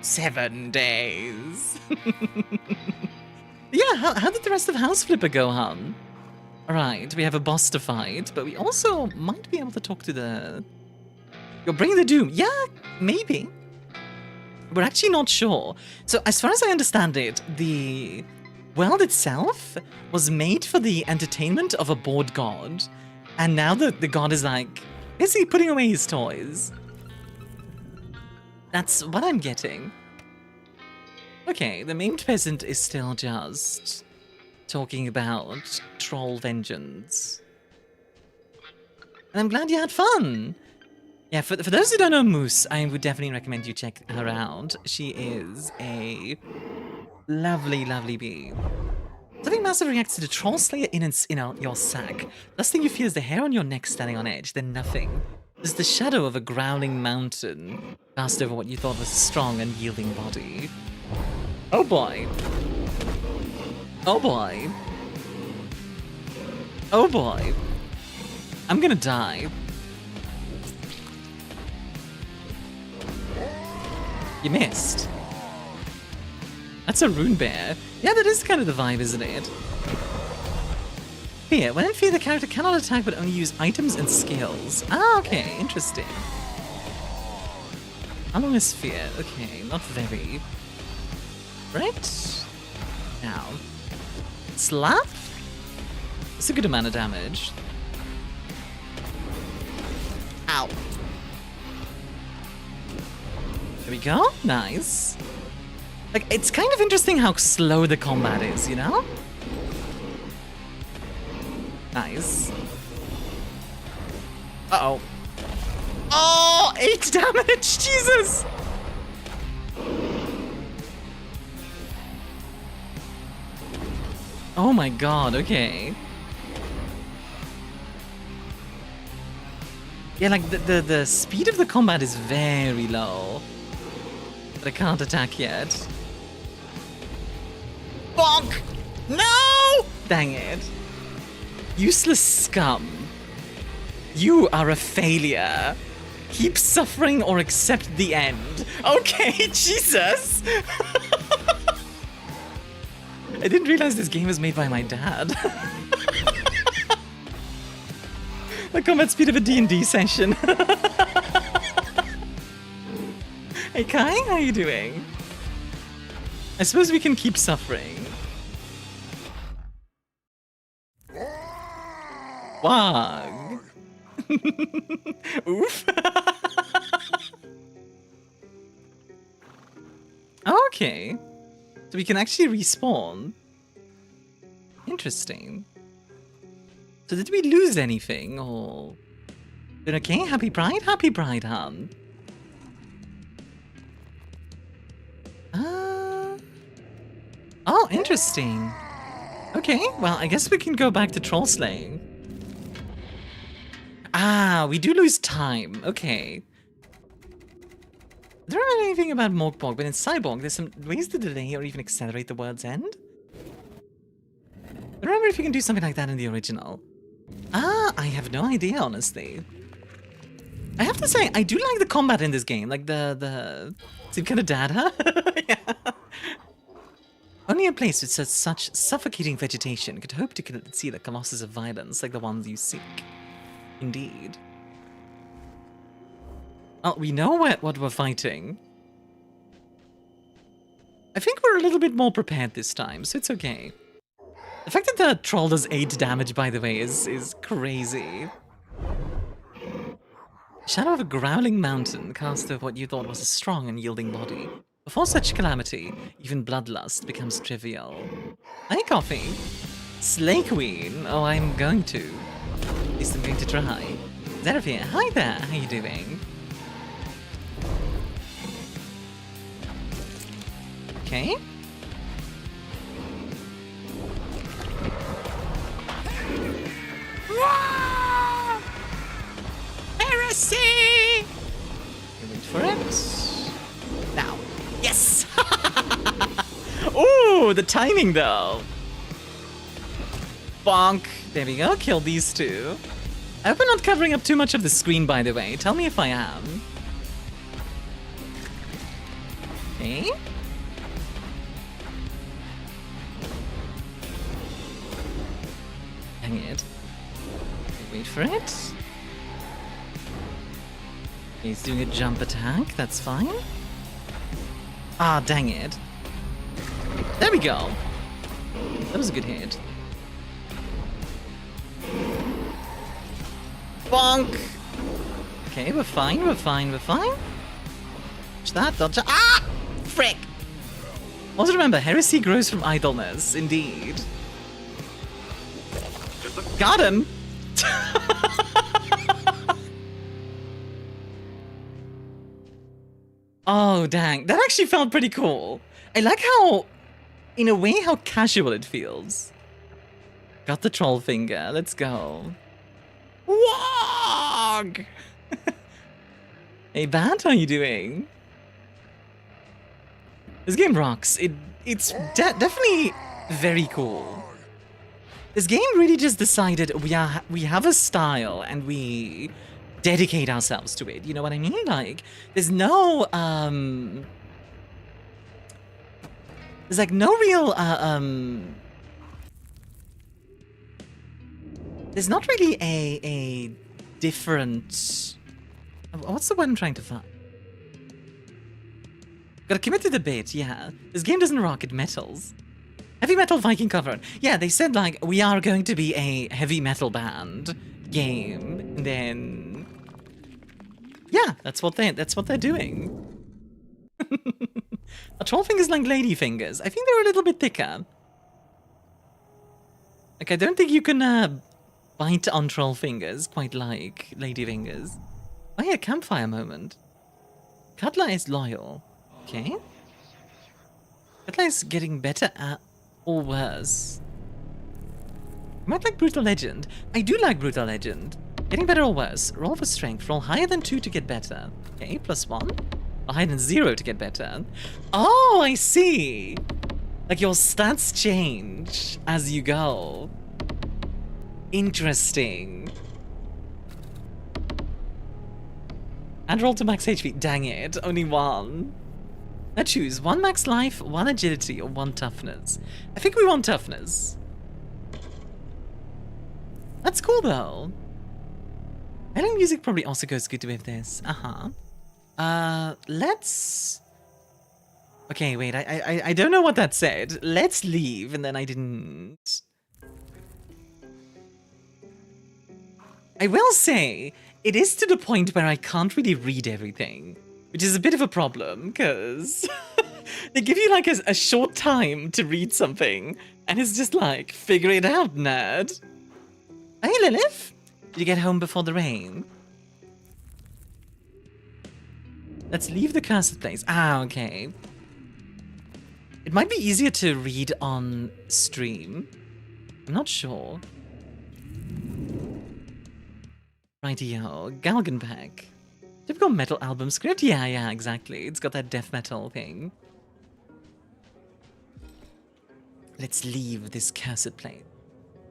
7 days. Yeah, how did the rest of House Flipper go, hon? Alright, we have a boss to fight, but we also might be able to talk to the... You're bringing the doom. Yeah, maybe. We're actually not sure. So, as far as I understand it, the world itself was made for the entertainment of a bored god. And now the god is like, basically putting away his toys. That's what I'm getting. Okay, the maimed peasant is still just talking about troll vengeance. And I'm glad you had fun. Yeah, for those who don't know Moose, I would definitely recommend you check her out. She is a lovely, lovely bee. Something massive reacts to the troll slayer in your sack. Last thing you feel is the hair on your neck standing on edge, then nothing. There's the shadow of a growling mountain cast over what you thought was a strong and yielding body. Oh boy. Oh boy. Oh boy. I'm gonna die. You missed. That's a rune bear. Yeah, that is kind of the vibe, isn't it? Fear. When in fear, the character cannot attack but only use items and skills. Ah, okay. Interesting. How long is fear? Okay, not very. Right? Now. Slap? It's a good amount of damage. Ow. There we go. Nice. Like, it's kind of interesting how slow the combat is, you know? Nice. Uh-oh. Oh, 8 damage! Jesus! Oh my god, okay. Yeah, like, the speed of the combat is very low. But I can't attack yet. Bonk! No! Dang it. Useless scum. You are a failure. Keep suffering or accept the end. Okay, Jesus! I didn't realize this game was made by my dad. The combat speed of a D&D session. Hey Kai, how you doing? I suppose we can keep suffering. Wag. Oof. Okay. So we can actually respawn. Interesting. So did we lose anything, or... Been okay? Happy Pride? Happy Pride, hun. Oh, interesting. Okay, well, I guess we can go back to troll slaying. Ah, we do lose time. Okay. I don't know anything about Mork, but in Cyborg, there's some ways to delay or even accelerate the word's end. I don't remember if you can do something like that in the original. Ah, I have no idea, honestly. I have to say, I do like the combat in this game. Like seems kind of data. Yeah. Only a place with such suffocating vegetation could hope to see the colossus of violence like the ones you seek. Indeed. Well, we know what we're fighting. I think we're a little bit more prepared this time, so it's okay. The fact that the troll does 8 damage, by the way, is crazy. Shadow of a growling mountain cast over what you thought was a strong and yielding body. Before such calamity, even bloodlust becomes trivial. Hi, Coffee. Slay Queen. Oh, I'm going to. At least I'm going to try. Zerafia, hi there. How you doing? Okay. Whoa! Heresy! Wait for it. Now. Yes! Ooh, the timing though. Bonk. There we go. Kill these two. I hope I'm not covering up too much of the screen, by the way. Tell me if I am. Okay. Dang it. Wait for it. He's doing a jump attack. That's fine. Ah, dang it. There we go. That was a good hit. Bonk! Okay, we're fine, we're fine, we're fine. that, dodge that. Ah! Frick! Also remember, heresy grows from idleness, indeed. Got him! Oh, dang. That actually felt pretty cool. I like how, in a way, how casual it feels. Got the troll finger. Let's go. Wog! Hey, Bat, how you doing? This game rocks. It's definitely very cool. This game really just decided we have a style and we dedicate ourselves to it. You know what I mean? Like, there's no there's like no real there's not really a different. What's the word I'm trying to find? Gotta commit to the bit, yeah. This game doesn't rock, it metals. Heavy metal Viking cover. Yeah, they said like we are going to be a heavy metal band game, and then yeah, that's what they're doing. A troll finger's like lady fingers. I think they're a little bit thicker. Like I don't think you can bite on troll fingers quite like lady fingers. Oh yeah, campfire moment. Cutler is loyal. Okay. Cutler is getting better at or worse. You might like Brutal Legend. I do like Brutal Legend. Getting better or worse. Roll for strength. Roll higher than 2 to get better. Okay, +1. Or higher than 0 to get better. Oh, I see. Like your stats change as you go. Interesting. And roll to max HP. Dang it, only 1. Now choose 1 max life, 1 agility, or 1 toughness. I think we want toughness. That's cool though. Metal music probably also goes good with this. Let's... Okay, wait, I don't know what that said. Let's leave, and then I didn't... I will say, it is to the point where I can't really read everything, which is a bit of a problem, because they give you like a short time to read something, and it's just like, figure it out, nerd. Hey, Lilith! Did you get home before the rain? Let's leave the cursed place. Ah, okay. It might be easier to read on stream. I'm not sure. Rightio, Galgan Pack. Typical metal album script? Yeah, exactly. It's got that death metal thing. Let's leave this cursed place.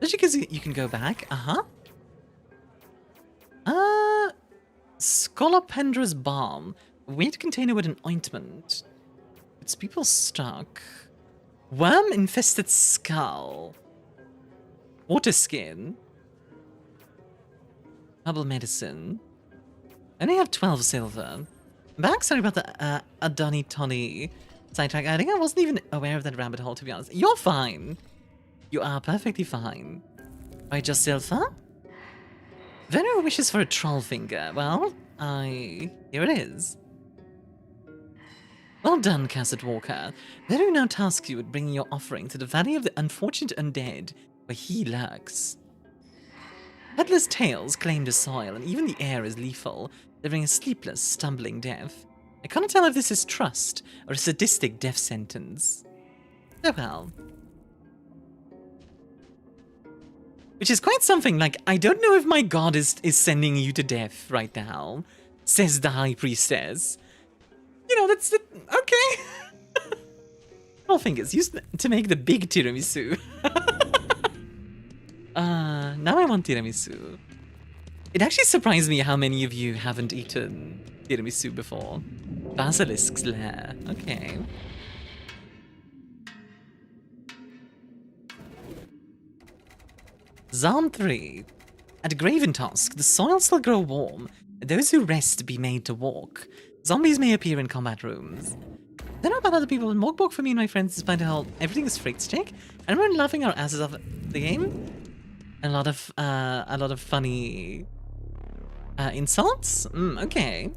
Especially because you can go back. Scolopendra's balm. Weight container with an ointment. It's people stuck. Worm-infested skull. Water skin. Herbal medicine. I only have 12 silver. I'm back. Sorry about the Adoni Tony sidetrack. I think I wasn't even aware of that rabbit hole, to be honest. You're fine. You are perfectly fine. Right, just silver? Venu wishes for a troll finger. Well, here it is. Well done, Cursed Walker. Venu now tasks you with bringing your offering to the Valley of the Unfortunate Undead, where he lurks. Headless tails claim the soil, and even the air is lethal, delivering a sleepless, stumbling death. I cannot tell if this is trust, or a sadistic death sentence. Oh well. Which is quite something, like, I don't know if my god is sending you to death right now, says the High Priestess. You know, that's... okay. All fingers, used to make the big tiramisu. Now I want tiramisu. It actually surprised me how many of you haven't eaten tiramisu before. Basilisk's Lair. Okay. Zone 3. At Graventosk, the soil still grow warm, and those who rest be made to walk. Zombies may appear in combat rooms. I don't know about other people, but Mork for me and my friends, despite how everything is fricked check, and we're laughing our asses off at the game. A lot of funny insults. Okay.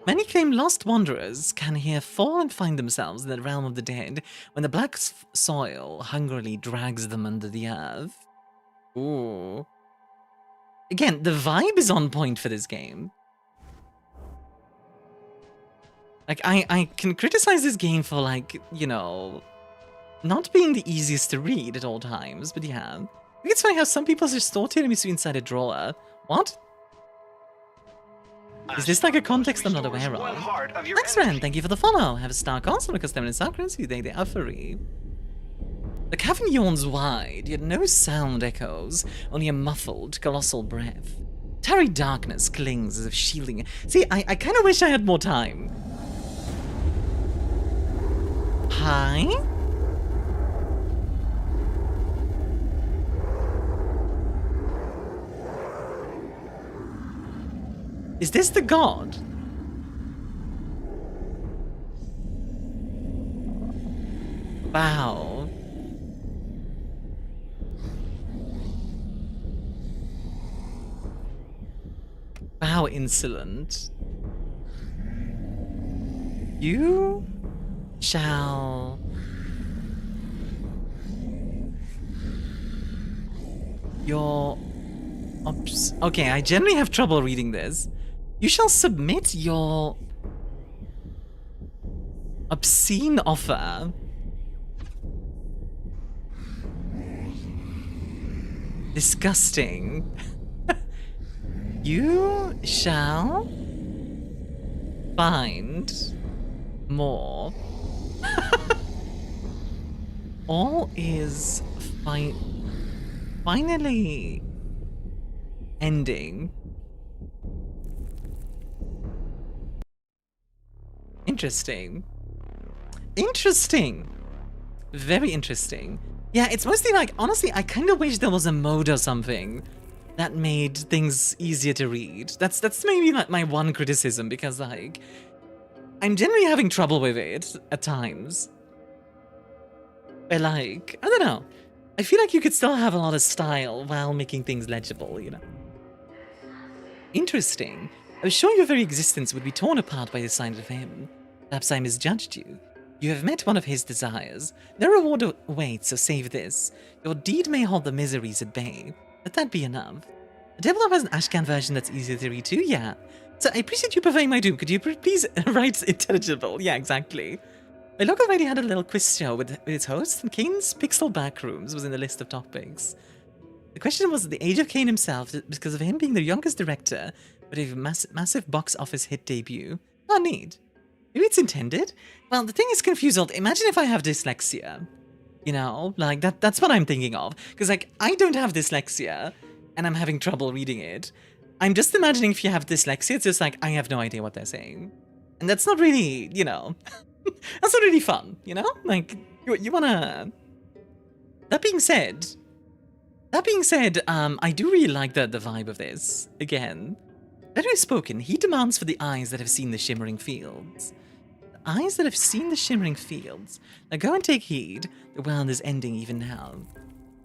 Many claim lost wanderers can here fall and find themselves in the realm of the dead when the black soil hungrily drags them under the earth. Ooh. Again, the vibe is on point for this game. Like, I can criticize this game for, like, you know, not being the easiest to read at all times, but yeah. I think it's funny how some people just store tiramisu inside a drawer. What? Is this like a context I'm not aware of? Thanks, friend. Thank you for the follow. Have a Starkos and a custom in Starkos. You think they are free. The cavern yawns wide, yet no sound echoes, only a muffled, colossal breath. Tarry darkness clings as if shielding. See, I kind of wish I had more time. Hi? Is this the god? Wow. Wow, insolent. You shall your okay, I generally have trouble reading this. You shall submit your obscene offer. Disgusting. You shall find more. All is finally ending. Interesting. Interesting. Very interesting. Yeah, it's mostly like, honestly, I kind of wish there was a mode or something that made things easier to read. That's maybe like my one criticism, because like, I'm generally having trouble with it at times. But like, I don't know. I feel like you could still have a lot of style while making things legible, you know? Interesting. I was sure your very existence would be torn apart by the sight of him. Perhaps I misjudged you. You have met one of his desires. No reward awaits, so save this. Your deed may hold the miseries at bay. Let that be enough. The tabletop has an Ashcan version that's easier to read too, yeah. So I appreciate you preferring my doom. Could you please write intelligible? Yeah, exactly. My local already had a little quiz show with its host, and Kane's Pixel Backrooms was in the list of topics. The question was the age of Kane himself, because of him being the youngest director, but a massive box office hit debut. Oh, neat. Maybe it's intended? Well, the thing is confused. Imagine if I have dyslexia. You know, like, that's what I'm thinking of. Because, like, I don't have dyslexia, and I'm having trouble reading it. I'm just imagining if you have dyslexia, it's just like, I have no idea what they're saying. And that's not really, you know, that's not really fun, you know? Like, you wanna... That being said, I do really like the vibe of this. Again, better spoken, he demands for the eyes that have seen the shimmering fields. The eyes that have seen the shimmering fields. Now go and take heed. The world is ending even now.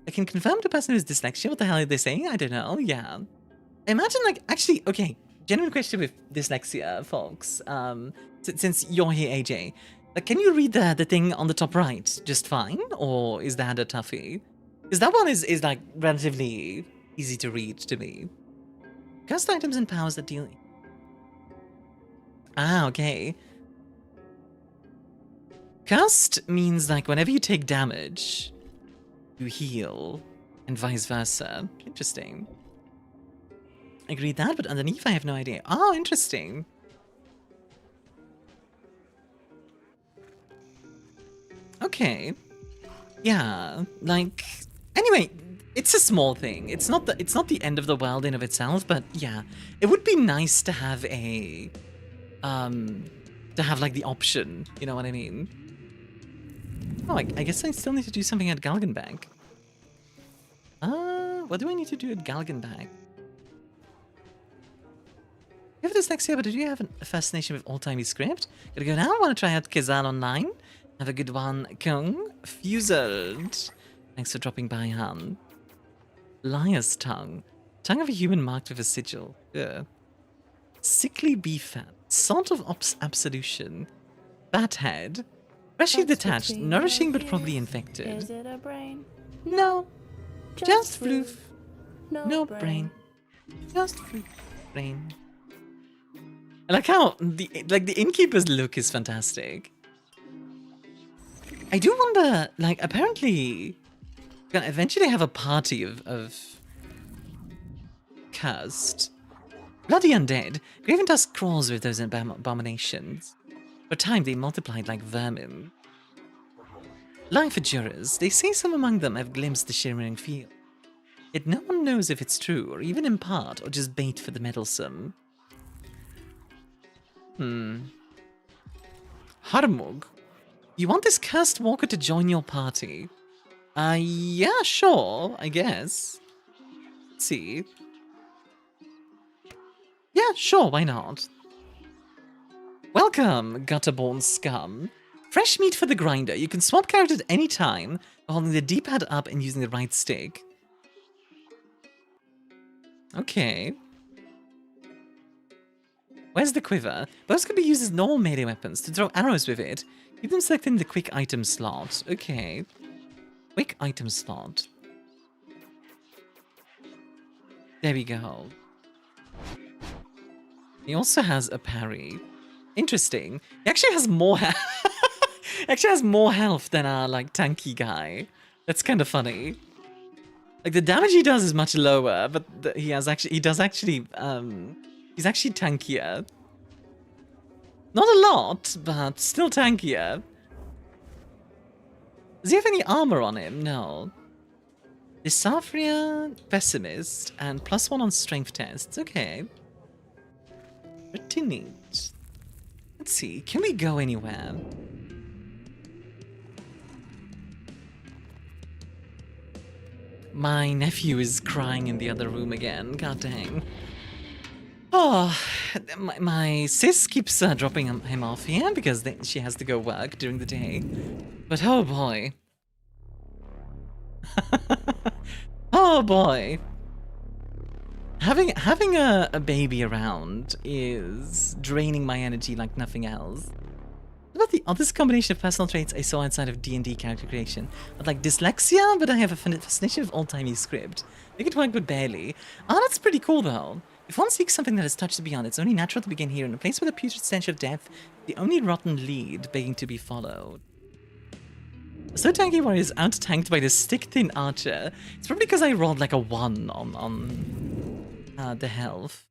I can confirm to a person who's dyslexia. What the hell are they saying? I don't know. Yeah. Imagine, like, actually, okay, genuine question with dyslexia, folks. Since you're here, AJ, like, can you read the thing on the top right just fine, or is that a toughie? Because that one is like relatively easy to read to me. Cast items and powers that deal. Ah, okay. Cast means like whenever you take damage, you heal, and vice versa. Interesting. I can read that, but underneath I have no idea. Oh, interesting. Okay. Yeah, like, anyway, it's a small thing. It's not the end of the world in of itself, but yeah, it would be nice to have a like the option, you know what I mean? Oh, I guess I still need to do something at Galgenbag. What do I need to do at Galgenbag? You have dyslexia, but do you have a fascination with old-timey script? Gotta go now? Want to try out Kazan online? Have a good one, Kung. Fuseled. Thanks for dropping by, Han. Liar's tongue. Tongue of a human marked with a sigil. Ugh. sickly beef fat, salt of absolution, fat head, freshly detached, nourishing but probably infected. Is it a brain? No, just floof. No brain. brain. Just floof. Brain. I like how the innkeeper's look is fantastic. I do wonder, like, apparently we're gonna eventually have a party of cursed, bloody undead. Graven Tusk crawls with those abominations. For a time they multiplied like vermin. Life adjurers, they say some among them have glimpsed the shimmering field. Yet no one knows if it's true, or even in part, or just bait for the meddlesome. Harmug, you want this cursed walker to join your party? Yeah, sure, I guess. Let's see. Yeah, sure, why not? Welcome, gutterborn scum. Fresh meat for the grinder. You can swap characters at any time, holding the D-pad up and using the right stick. Okay. Where's the quiver? Those could be used as normal melee weapons to throw arrows with it. Keep them selected in the quick item slot. Okay. Quick item slot. There we go. He also has a parry. Interesting. He actually has more health than our like tanky guy. That's kind of funny. Like the damage he does is much lower, but he's actually tankier. Not a lot, but still tankier. Does he have any armor on him? No. Dysarthria, Pessimist, and +1 on strength tests. Okay. Pretty neat. Let's see, can we go anywhere? My nephew is crying in the other room again. God dang. Oh, my sis keeps dropping him off here because she has to go work during the day. But oh boy. Oh boy. Having a baby around is draining my energy like nothing else. What about the others combination of personal traits I saw inside of D&D character creation? I'd like dyslexia, but I have a fascination with old-timey script. Make it work but barely. Oh, that's pretty cool though. If one seeks something that has touched the beyond, it's only natural to begin here in a place with a putrid stench of death, the only rotten lead begging to be followed. So tanky warrior is out-tanked by the stick-thin archer. It's probably because I rolled like a 1 on the health.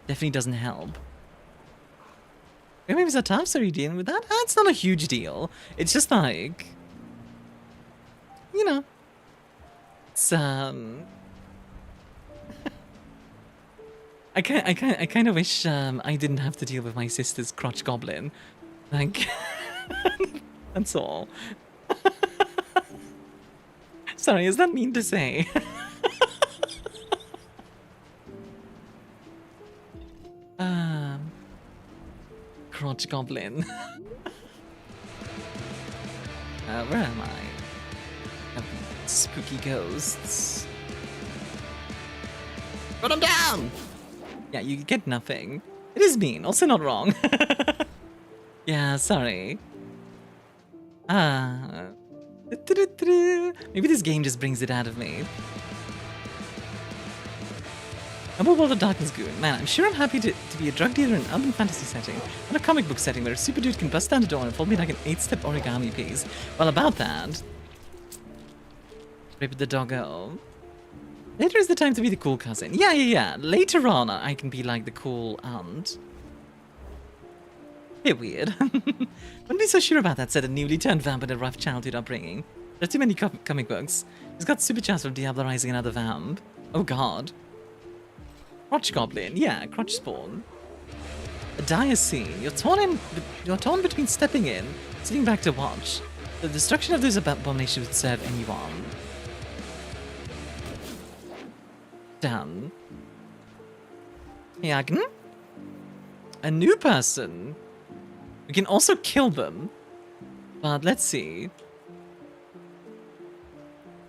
Definitely doesn't help. Maybe it's tough, so are you dealing with that? It's not a huge deal. It's just like, you know, it's I kind of wish I didn't have to deal with my sister's crotch goblin. Like, that's all. Sorry, is that mean to say? Crotch goblin. Where am I? Spooky ghosts. Put him down! Yeah, you get nothing. It is mean, also not wrong. Yeah, sorry. Maybe this game just brings it out of me. Humble World of Darkness Goon. Man, I'm sure I'm happy to be a drug dealer in an urban fantasy setting, not a comic book setting where a super dude can bust down the door and fold me like an 8-step origami piece. Well, about that. Rip the doggo. Later is the time to be the cool cousin. Yeah. Later on, I can be like the cool aunt. Bit weird. Wouldn't be so sure about that, said a newly turned vamp in a rough childhood upbringing. There's too many comic books. He's got super chance of Diablerizing another vamp. Oh god. Crotch goblin, yeah, crotch spawn. A dire scene. You're torn between stepping in, sitting back to watch. The destruction of those abominations would serve anyone. Done. Yagn? A new person. We can also kill them. But let's see.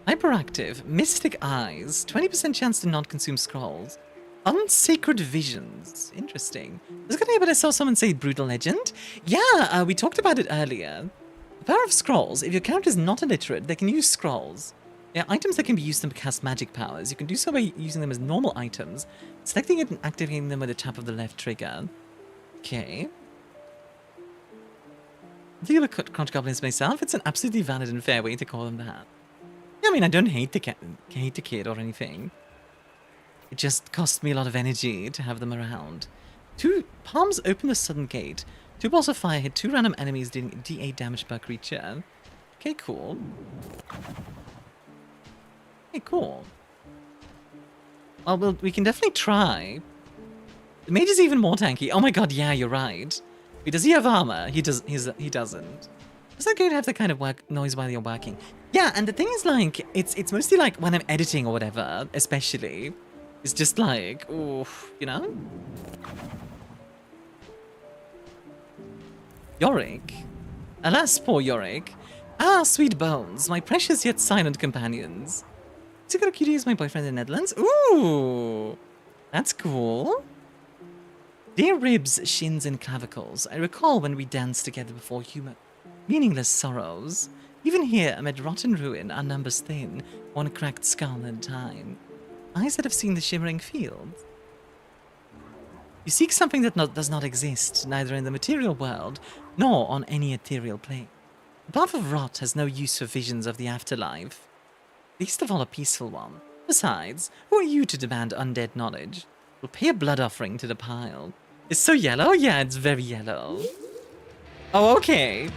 Hyperactive. Mystic eyes. 20% chance to not consume scrolls. Unsacred Visions. Interesting. Was it able to saw someone say Brutal Legend? Yeah, we talked about it earlier. The power of scrolls. If your character is not illiterate, they can use scrolls. Yeah, items that can be used to cast magic powers. You can do so by using them as normal items, selecting it and activating them with a tap of the left trigger. Okay. I think about crunch goblins myself. It's an absolutely valid and fair way to call them that. Yeah, I mean, I don't hate the kid or anything. It just cost me a lot of energy to have them around. 2 palms open the sudden gate. 2 balls of fire hit 2 random enemies dealing D8 damage per creature. Okay, cool. Okay, cool. Well, we can definitely try. The mage is even more tanky. Oh my god, yeah, you're right. Does he have armor? He doesn't. It's okay to have that kind of noise while you're working. Yeah, and the thing is, like, it's mostly like when I'm editing or whatever, especially. It's just like, oof, you know? Yorick. Alas, poor Yorick. Ah, sweet bones, my precious yet silent companions. Is Cutie is my boyfriend in the Netherlands? Ooh, that's cool. Dear ribs, shins, and clavicles, I recall when we danced together before meaningless sorrows. Even here, amid rotten ruin, our numbers thin, one cracked skull at a time. Eyes that have seen the shimmering field. You seek something that does not exist, neither in the material world, nor on any ethereal plane. The path of rot has no use for visions of the afterlife. Least of all a peaceful one. Besides, who are you to demand undead knowledge? We'll pay a blood offering to the pile. It's so yellow? Yeah, it's very yellow. Oh, okay.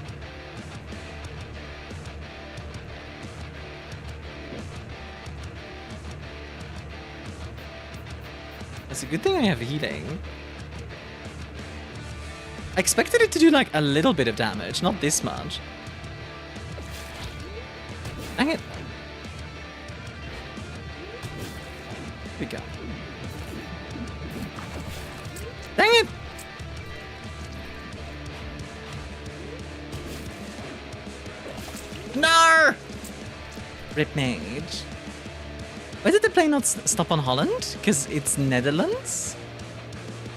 It's a good thing I have healing. I expected it to do like a little bit of damage, not this much. Dang it. Here we go. Dang it! No! Rip mage. Why did the plane not stop on Holland? Because it's Netherlands?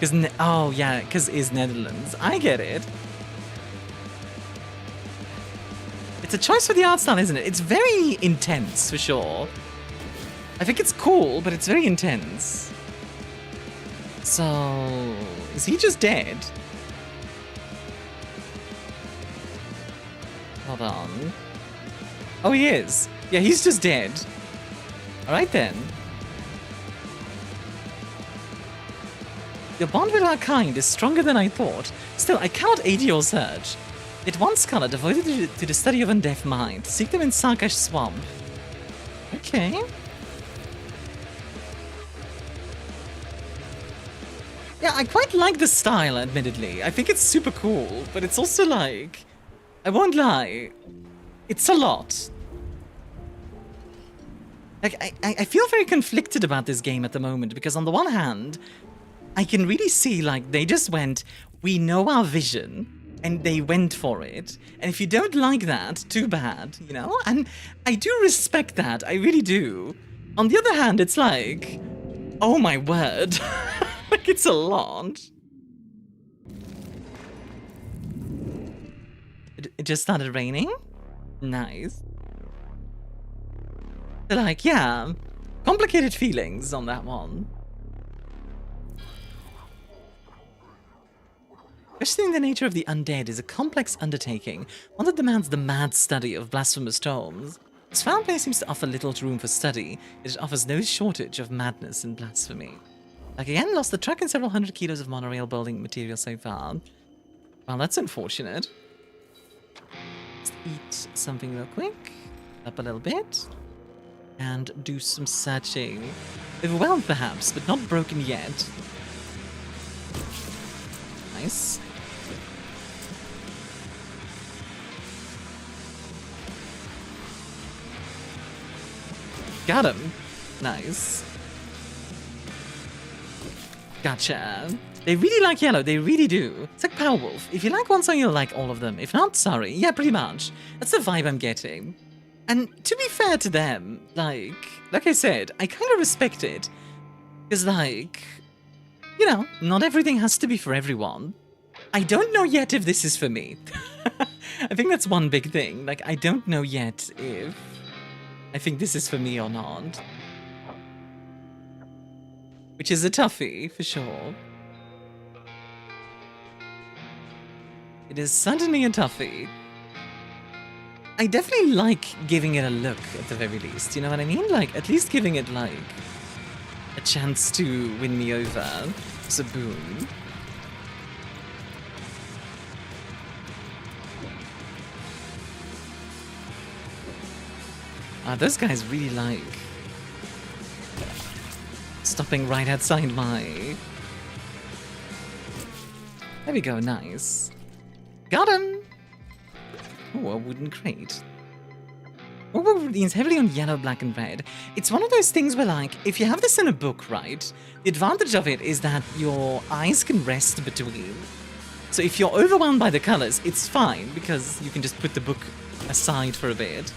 Because oh yeah, because it's Netherlands. I get it. It's a choice for the art style, isn't it? It's very intense, for sure. I think it's cool, but it's very intense. So, is he just dead? Hold on. Oh, he is. Yeah, he's just dead. Alright then. Your bond with our kind is stronger than I thought. Still, I cannot aid your search. Yet one scholar devoted to the study of undeaf mind. Seek them in Starkos Swamp. Okay. Yeah, I quite like the style, admittedly. I think it's super cool, but it's also like... I won't lie. It's a lot. Like, I feel very conflicted about this game at the moment, because on the one hand, I can really see, like, they just went, we know our vision, and they went for it. And if you don't like that, too bad, you know? And I do respect that, I really do. On the other hand, it's like, oh my word. Like, it's a lot. It just started raining? Nice. They're like, yeah, complicated feelings on that one. Questioning the nature of the undead is a complex undertaking, one that demands the mad study of blasphemous tomes. This foul place seems to offer little room for study, yet it offers no shortage of madness and blasphemy. Like again, lost the truck and several hundred kilos of monorail building material so far. Well, that's unfortunate. Let's eat something real quick. Up a little bit. And do some searching. Overwhelmed perhaps, but not broken yet. Nice. Got him. Nice. Gotcha. They really like yellow, they really do. It's like Powerwolf. If you like one song, you'll like all of them. If not, sorry. Yeah, pretty much. That's the vibe I'm getting. And to be fair to them, like I said, I kind of respect it. Because, like, you know, not everything has to be for everyone. I don't know yet if this is for me. I think that's one big thing. Like, I don't know yet if I think this is for me or not. Which is a toughie, for sure. It is certainly a toughie. I definitely like giving it a look, at the very least. You know what I mean? Like, at least giving it, like, a chance to win me over. It's a boon. Those guys really like stopping right outside my... There we go, nice. Got him! Oh, a wooden crate. Borg leans heavily on yellow, black, and red. It's one of those things where, like, if you have this in a book, right, the advantage of it is that your eyes can rest between. So if you're overwhelmed by the colors, it's fine, because you can just put the book aside for a bit.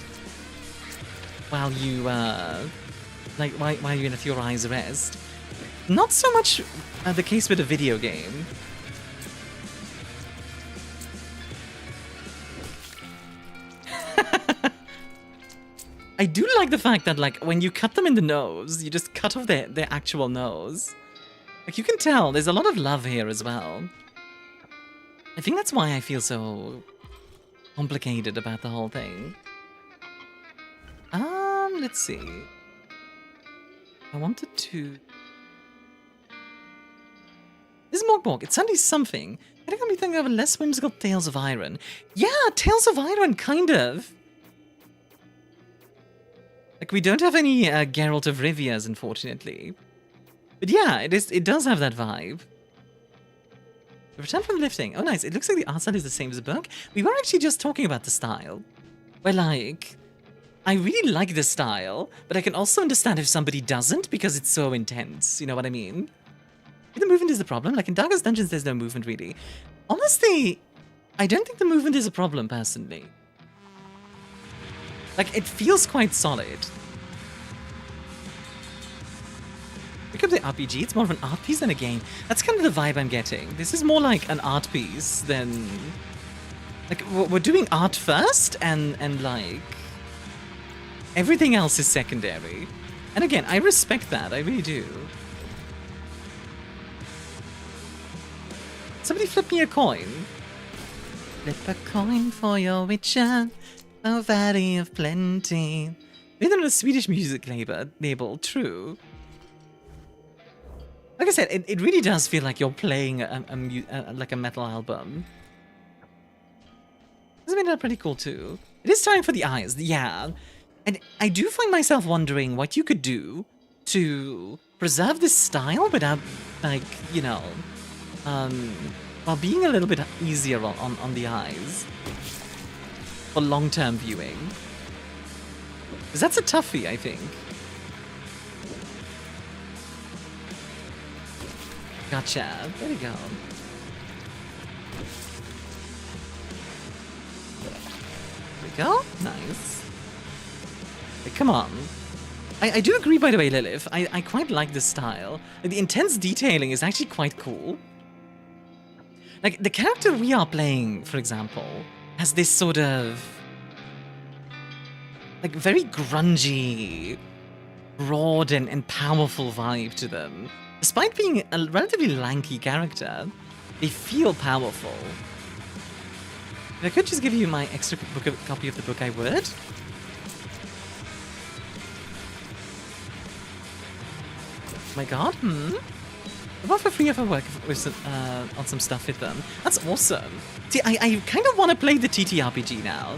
While you, while you let your eyes rest. Not so much the case with a video game. I do like the fact that, like, when you cut them in the nose, you just cut off their actual nose. Like, you can tell there's a lot of love here as well. I think that's why I feel so complicated about the whole thing. Let's see. I wanted to... This is Mork. It's certainly something. I think I'm thinking of a less whimsical Tales of Iron. Yeah, Tales of Iron, kind of. Like, we don't have any Geralt of Rivia's, unfortunately. But yeah, it does have that vibe. Return from lifting. Oh, nice. It looks like the art style is the same as the book. We were actually just talking about the style. Where, like... I really like this style, but I can also understand if somebody doesn't because it's so intense, you know what I mean? The movement is the problem. Like in Darkest Dungeons, there's no movement really. Honestly, I don't think the movement is a problem, personally. Like, it feels quite solid. Pick up the RPG, it's more of an art piece than a game. That's kind of the vibe I'm getting. This is more like an art piece than... Like, we're doing art first, and like... Everything else is secondary. And again, I respect that, I really do. Somebody flip me a coin. Flip a coin for your witcher, a valley of plenty. They're on a Swedish music label, true. Like I said, it really does feel like you're playing like a metal album. This made it pretty cool too. It is time for the eyes, yeah. And I do find myself wondering what you could do to preserve this style without, like, you know, while being a little bit easier on the eyes for long-term viewing. Because that's a toughie, I think. Gotcha. There we go. There we go. Nice. Come on. I do agree, by the way, Lilith. I quite like this style. Like, the intense detailing is actually quite cool. Like, the character we are playing, for example, has this sort of... like, very grungy, broad and powerful vibe to them. Despite being a relatively lanky character, they feel powerful. If I could just give you my extra copy of the book, I would. My god, I'm not for free if I work with on some stuff with them. That's awesome. See, I kind of want to play the TTRPG now.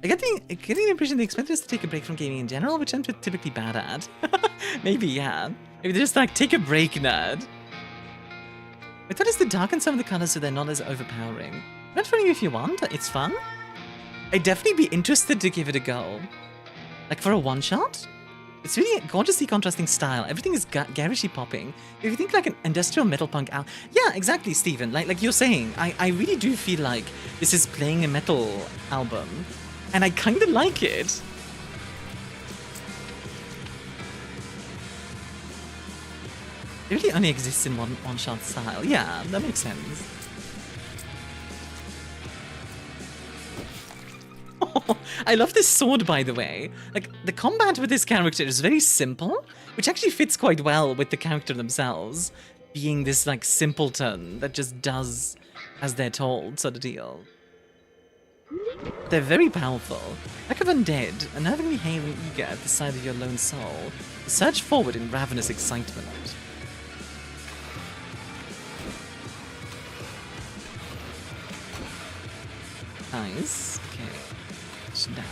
I get the impression they expect us to take a break from gaming in general, which I'm typically bad at. Maybe, yeah. Maybe they're just like, take a break, nerd. I thought it's to darken some of the colors so they're not as overpowering. Not for you if you want, it's fun. I'd definitely be interested to give it a go. Like for a one-shot? It's really a gorgeously contrasting style. Everything is garishly popping. If you think like an industrial metal punk album... Yeah, exactly, Steven. Like you're saying, I really do feel like this is playing a metal album. And I kind of like it. It really only exists in one-shot style. Yeah, that makes sense. I love this sword, by the way. Like, the combat with this character is very simple, which actually fits quite well with the character themselves, being this, like, simpleton that just does as they're told, sort of deal. They're very powerful. Like of undead, unnervingly hale and eager at the sight of your lone soul, surge forward in ravenous excitement. Nice. Okay. Down.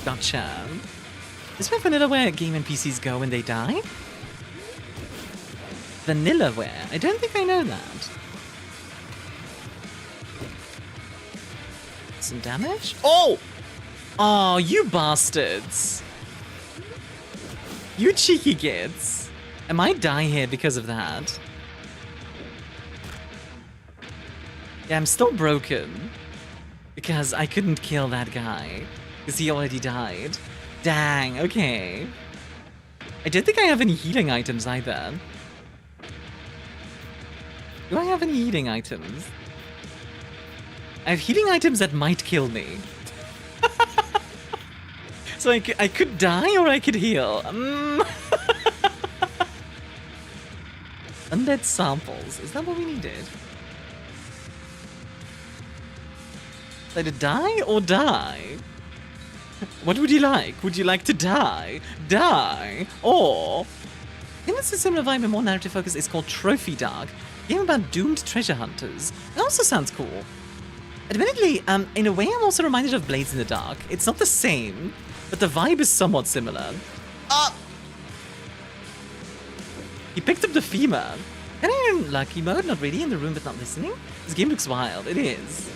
Gotcha. Is my vanilla where game NPCs go when they die? Vanilla where? I don't think I know that. Some damage? Oh! Oh, you bastards! You cheeky kids! I might die here because of that. Yeah, I'm still broken. Because I couldn't kill that guy. Because he already died. Dang, okay. I don't think I have any healing items either. Do I have any healing items? I have healing items that might kill me. So I could die or I could heal. Undead samples. Is that what we needed? Either die or die? What would you like? Would you like to die? Die? Or... I think it's a similar vibe and more narrative focus. It's called Trophy Dark. A game about doomed treasure hunters. It also sounds cool. Admittedly, in a way I'm also reminded of Blades in the Dark. It's not the same, but the vibe is somewhat similar. He picked up the femur. Can I in lucky mode? Not really, in the room but not listening? This game looks wild. It is.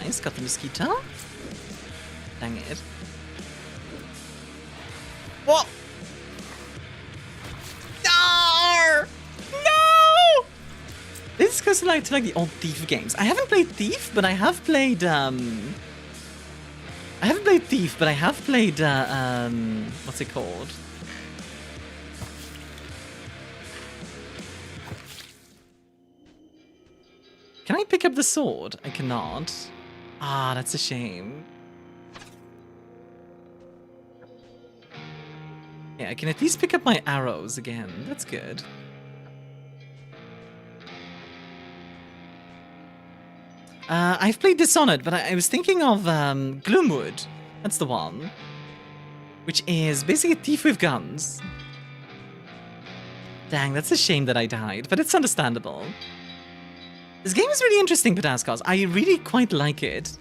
Nice, got the mosquito. Dang it. What? No! No! This goes to like the old Thief games. I haven't played Thief, but I have played what's it called? Can I pick up the sword? I cannot. Ah, that's a shame. Yeah, I can at least pick up my arrows again. That's good. I've played Dishonored, but I was thinking of Gloomwood. That's the one. Which is basically a thief with guns. Dang, that's a shame that I died, but it's understandable. This game is really interesting, Pataskos. I really quite like it.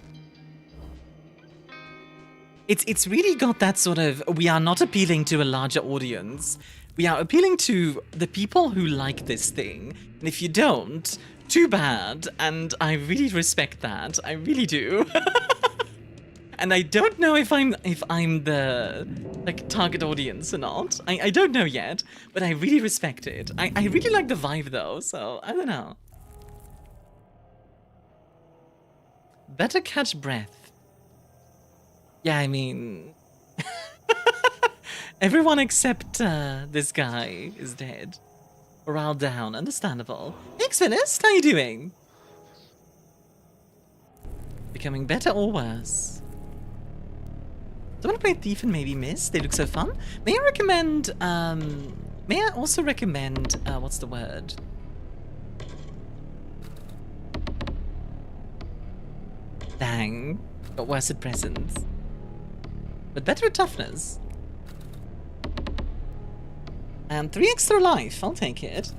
It's really got that sort of, we are not appealing to a larger audience. We are appealing to the people who like this thing. And if you don't, too bad. And I really respect that. I really do. And I don't know if I'm the like target audience or not. I don't know yet, but I really respect it. I really like the vibe though, so I don't know. Better catch breath. Yeah, I mean... everyone except this guy is dead. Morale down, understandable. Thanks, Phyllis. How you doing? Becoming better or worse? Do I want to play Thief and maybe Miss? They look so fun. May I recommend... may I also recommend... what's the word? Dang. Got worse at presents. But better at toughness. And 3 extra life. I'll take it.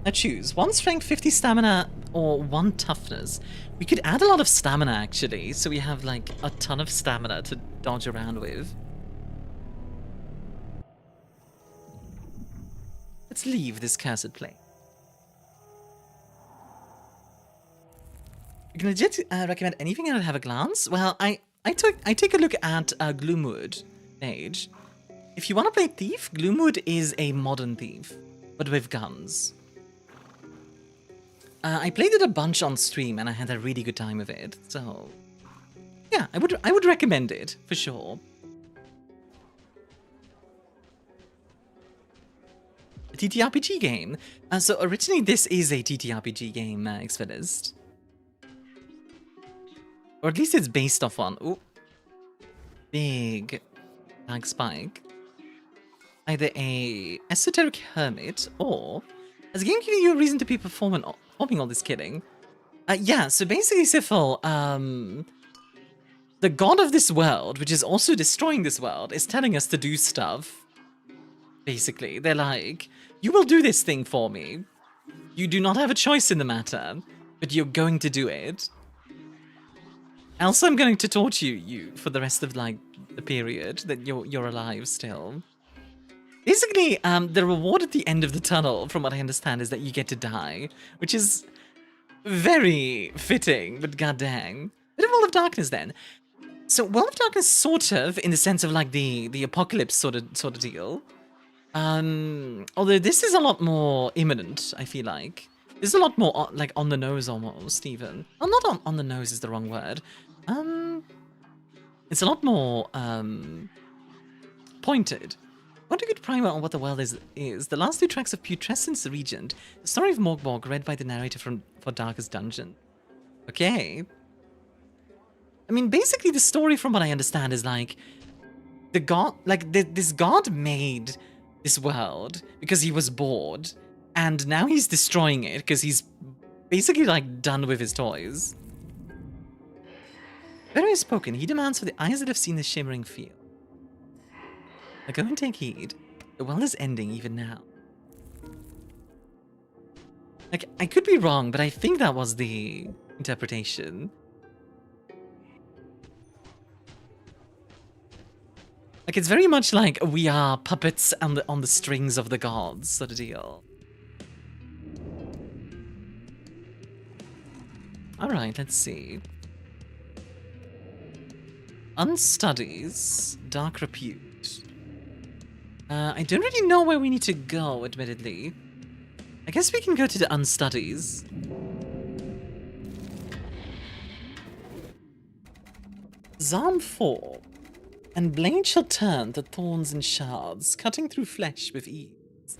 Now choose. 1 strength, 50 stamina, or 1 toughness. We could add a lot of stamina, actually. So we have, like, a ton of stamina to dodge around with. Let's leave this cursed place. You can legit recommend anything and I'd have a glance. Well, I take a look at Gloomwood page. If you want to play Thief, Gloomwood is a modern Thief, but with guns. I played it a bunch on stream and I had a really good time with it. So, yeah, I would recommend it for sure. TTRPG game. So originally this is a TTRPG game, Xfedist. Or at least it's based off on. Ooh. Big lag spike. Either a esoteric hermit or has a game giving you a reason to be performing all this kidding. Yeah, so basically, Sifil, the god of this world, which is also destroying this world, is telling us to do stuff. Basically, they're like, you will do this thing for me. You do not have a choice in the matter, but you're going to do it. Else I'm going to torture you for the rest of, like, the period that you're alive still. Basically, the reward at the end of the tunnel, from what I understand, is that you get to die, which is very fitting, but goddamn. Bit of World of Darkness then. So World of Darkness sort of, in the sense of like the apocalypse sort of deal. Although this is a lot more imminent, I feel like. This is a lot more like on the nose almost, even. Oh, not on the nose is the wrong word. It's a lot more pointed. What a good primer on what the world is. The last two tracks of Putrescence the Regent, the story of Mork read by the narrator for Darkest Dungeon. Okay. I mean, basically the story from what I understand is like, the god, like this god made this world because he was bored, and now he's destroying it because he's basically like done with his toys. Very spoken, he demands for the eyes that have seen the shimmering field. Now go and take heed. The world is ending even now. Like, I could be wrong, but I think that was the interpretation. Like, it's very much like we are puppets on the strings of the gods sort of deal. Alright, let's see. Unstudies, Dark Repute. I don't really know where we need to go, admittedly. I guess we can go to the Unstudies. Zam 4. And blade shall turn to thorns and shards, cutting through flesh with ease.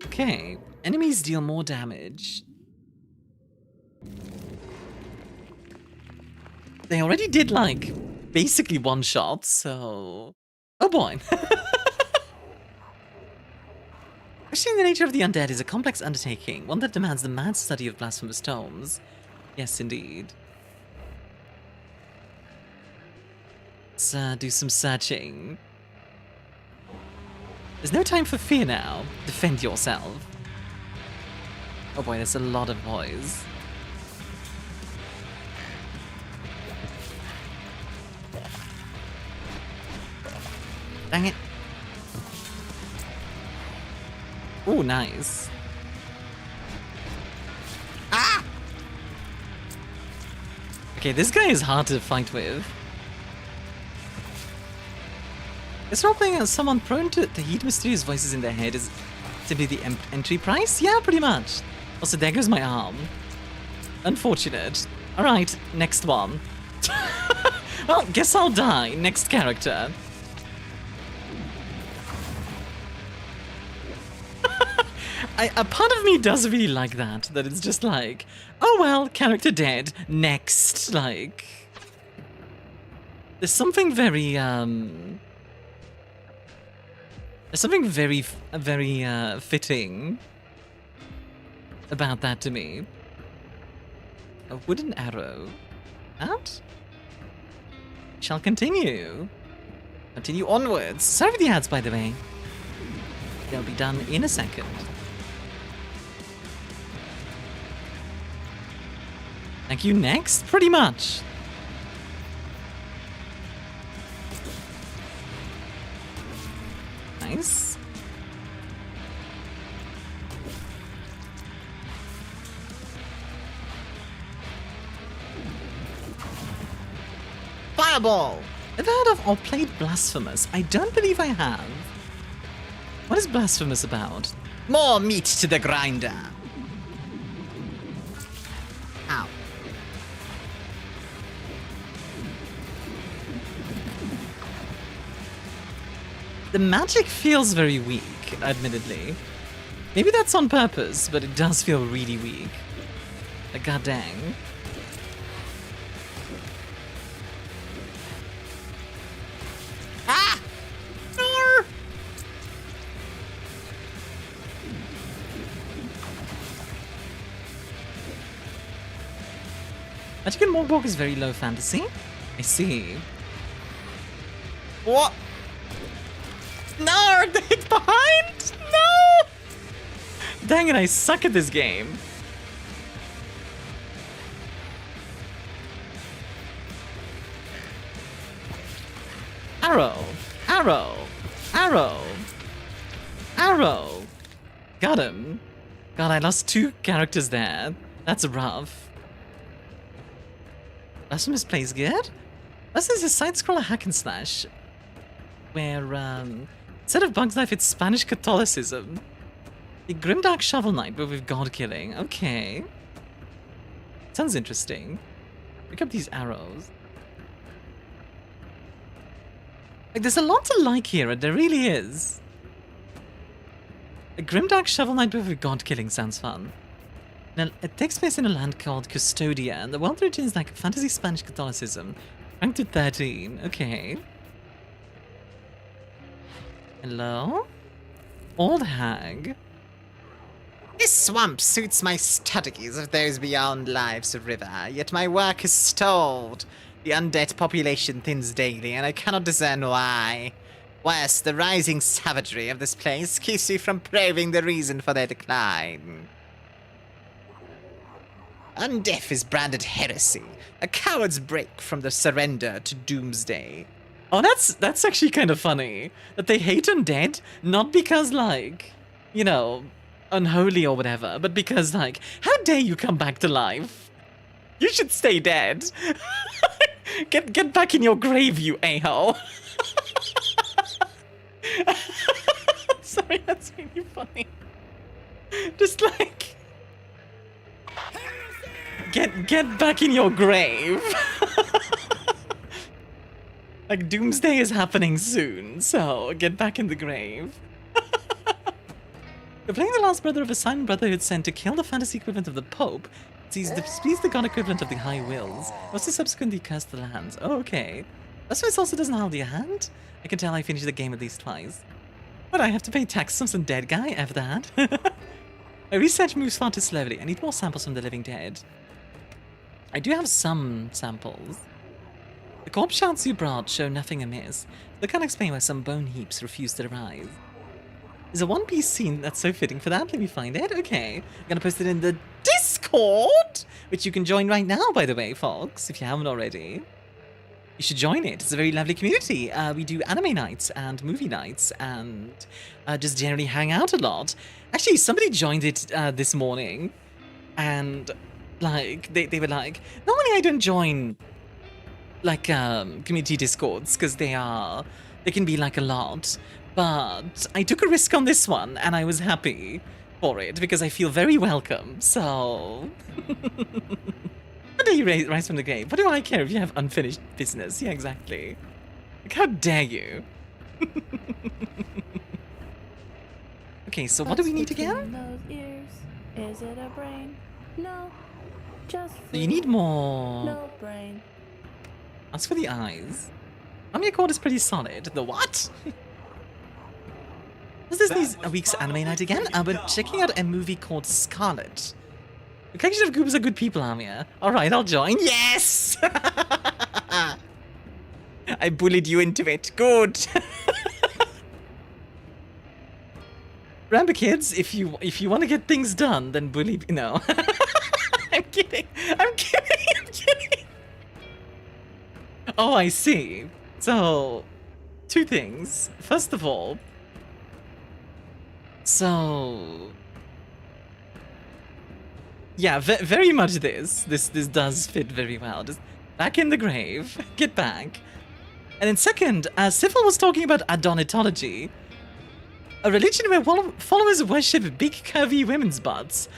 Okay, enemies deal more damage. They already did, like, basically one shot, so... Oh boy. Questioning the nature of the undead is a complex undertaking, one that demands the mad study of blasphemous tomes. Yes, indeed. Let's do some searching. There's no time for fear now. Defend yourself. Oh boy, there's a lot of boys. Dang it. Oh, nice. Ah! Okay, this guy is hard to fight with. Is role-playing as someone prone to heed mysterious voices in their head is simply the entry price? Yeah, pretty much. Also, there goes my arm. Unfortunate. Alright, next one. Well, guess I'll die. Next character. A part of me does really like that it's just like, oh well, character dead, next, like... There's something very, There's something very fitting about that to me. A wooden arrow. That? Shall continue. Continue onwards. Sorry for the ads, by the way. They'll be done in a second. Thank you, next? Pretty much. Nice. Fireball! I've heard of or played Blasphemous. I don't believe I have. What is Blasphemous about? More meat to the grinder. Ow. The magic feels very weak. weak, admittedly. Maybe that's on purpose, but it does feel really weak. Like, god dang. Ah! No! Magic and Mork is very low fantasy. I see. What? No! They hit behind! No! Dang it, I suck at this game. Arrow! Arrow! Arrow! Arrow! Got him. God, I lost 2 characters there. That's rough. Blasphemous plays good? This is a side-scroller hack and slash where, instead of Bug's Life, it's Spanish Catholicism. The Grimdark Shovel Knight, but with God killing. Okay. Sounds interesting. Pick up these arrows. Like, there's a lot to like here, there really is. A Grimdark Shovel Knight with God killing sounds fun. Now, it takes place in a land called Custodia, and the world religion is like fantasy Spanish Catholicism. Ranked to 13. Okay. Hello? Old hag. This swamp suits my studies of those beyond life's river, yet my work is stalled. The undead population thins daily, and I cannot discern why. Worse, the rising savagery of this place keeps me from probing the reason for their decline. Undeath is branded heresy, a coward's break from the surrender to doomsday. Oh, that's actually kind of funny. That they hate undead, not because, like, you know, unholy or whatever, but because, like, how dare you come back to life? You should stay dead. Get back in your grave, you a-hole. Sorry, that's really funny. Just like... Get back in your grave. Like, doomsday is happening soon, so get back in the grave. You're playing the last brother of a silent brotherhood sent to kill the fantasy equivalent of the Pope. Sees the god equivalent of the High Wills. Also subsequently cursed the lands. Oh, okay. That's why it also doesn't hold your hand. I can tell I finished the game at least twice. But I have to pay tax on some dead guy after that. My research moves far too slowly. I need more samples from the living dead. I do have some samples. The corpse shards you brought show nothing amiss. They can't explain why some bone heaps refuse to rise. There's a One Piece scene that's so fitting for that. Let me find it. Okay. I'm gonna post it in the Discord, which you can join right now, by the way, folks, if you haven't already. You should join it. It's a very lovely community. We do anime nights and movie nights and just generally hang out a lot. Actually, somebody joined it this morning and, like, they were like, normally I don't join, like, community Discords because they can be, like, a lot. But I took a risk on this one, and I was happy for it, because I feel very welcome, so... How dare you rise from the grave? What do I care if you have unfinished business? Yeah, exactly. Like, how dare you? Okay, so what do we need again? Those ears? Is it a brain? No, just So you need more... no brain. As for the eyes... Armiacord is pretty solid. The what? Is this a week's anime night again? We're checking out a movie called Scarlet. The collection of goobers are good people, Armia. Alright, I'll join. Yes! I bullied you into it. Good. Remember, kids, if you want to get things done, then bully... No. I'm kidding. I'm kidding. Oh, I see. So, 2 things. First of all... So... Yeah, very much this. This does fit very well. Just back in the grave. Get back. And then second, Syphil was talking about Adonitology. A religion where followers worship big curvy women's butts.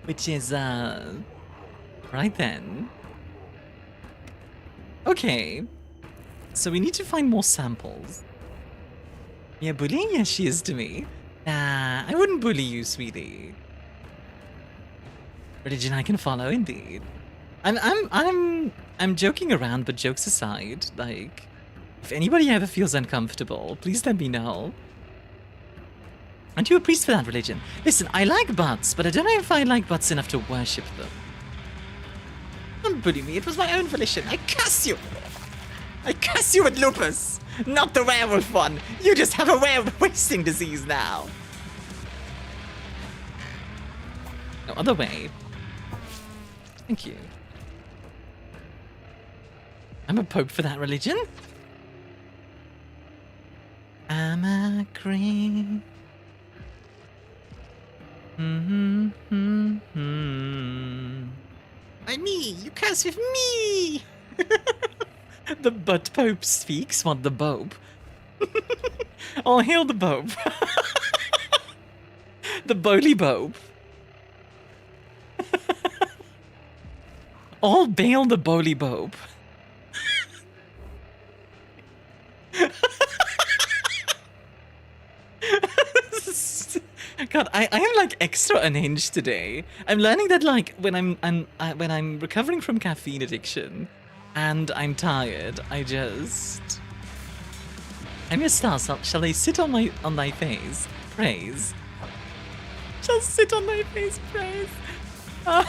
Which is, right then. Okay. So we need to find more samples. Yeah, bullying? Yes, she is to me. Nah, I wouldn't bully you, sweetie. Religion I can follow, indeed. I'm joking around, but jokes aside, like, if anybody ever feels uncomfortable, please let me know. Aren't you a priest for that religion? Listen, I like butts, but I don't know if I like butts enough to worship them. Don't bully me, it was my own volition. I curse you! I curse you with lupus! Not the werewolf one! You just have a wasting disease now! No other way. Thank you. I'm a pope for that religion. I'm a queen. By me! You curse with me! The butt pope speaks, what the bope? Oh, hail the bope. The bowly bope. All bail the bowly bope. God, I am like extra unhinged today. I'm learning that like when I'm recovering from caffeine addiction and I'm tired, ArmiaStars, shall they sit on thy face? Praise. Shall sit on thy face, praise. Oh.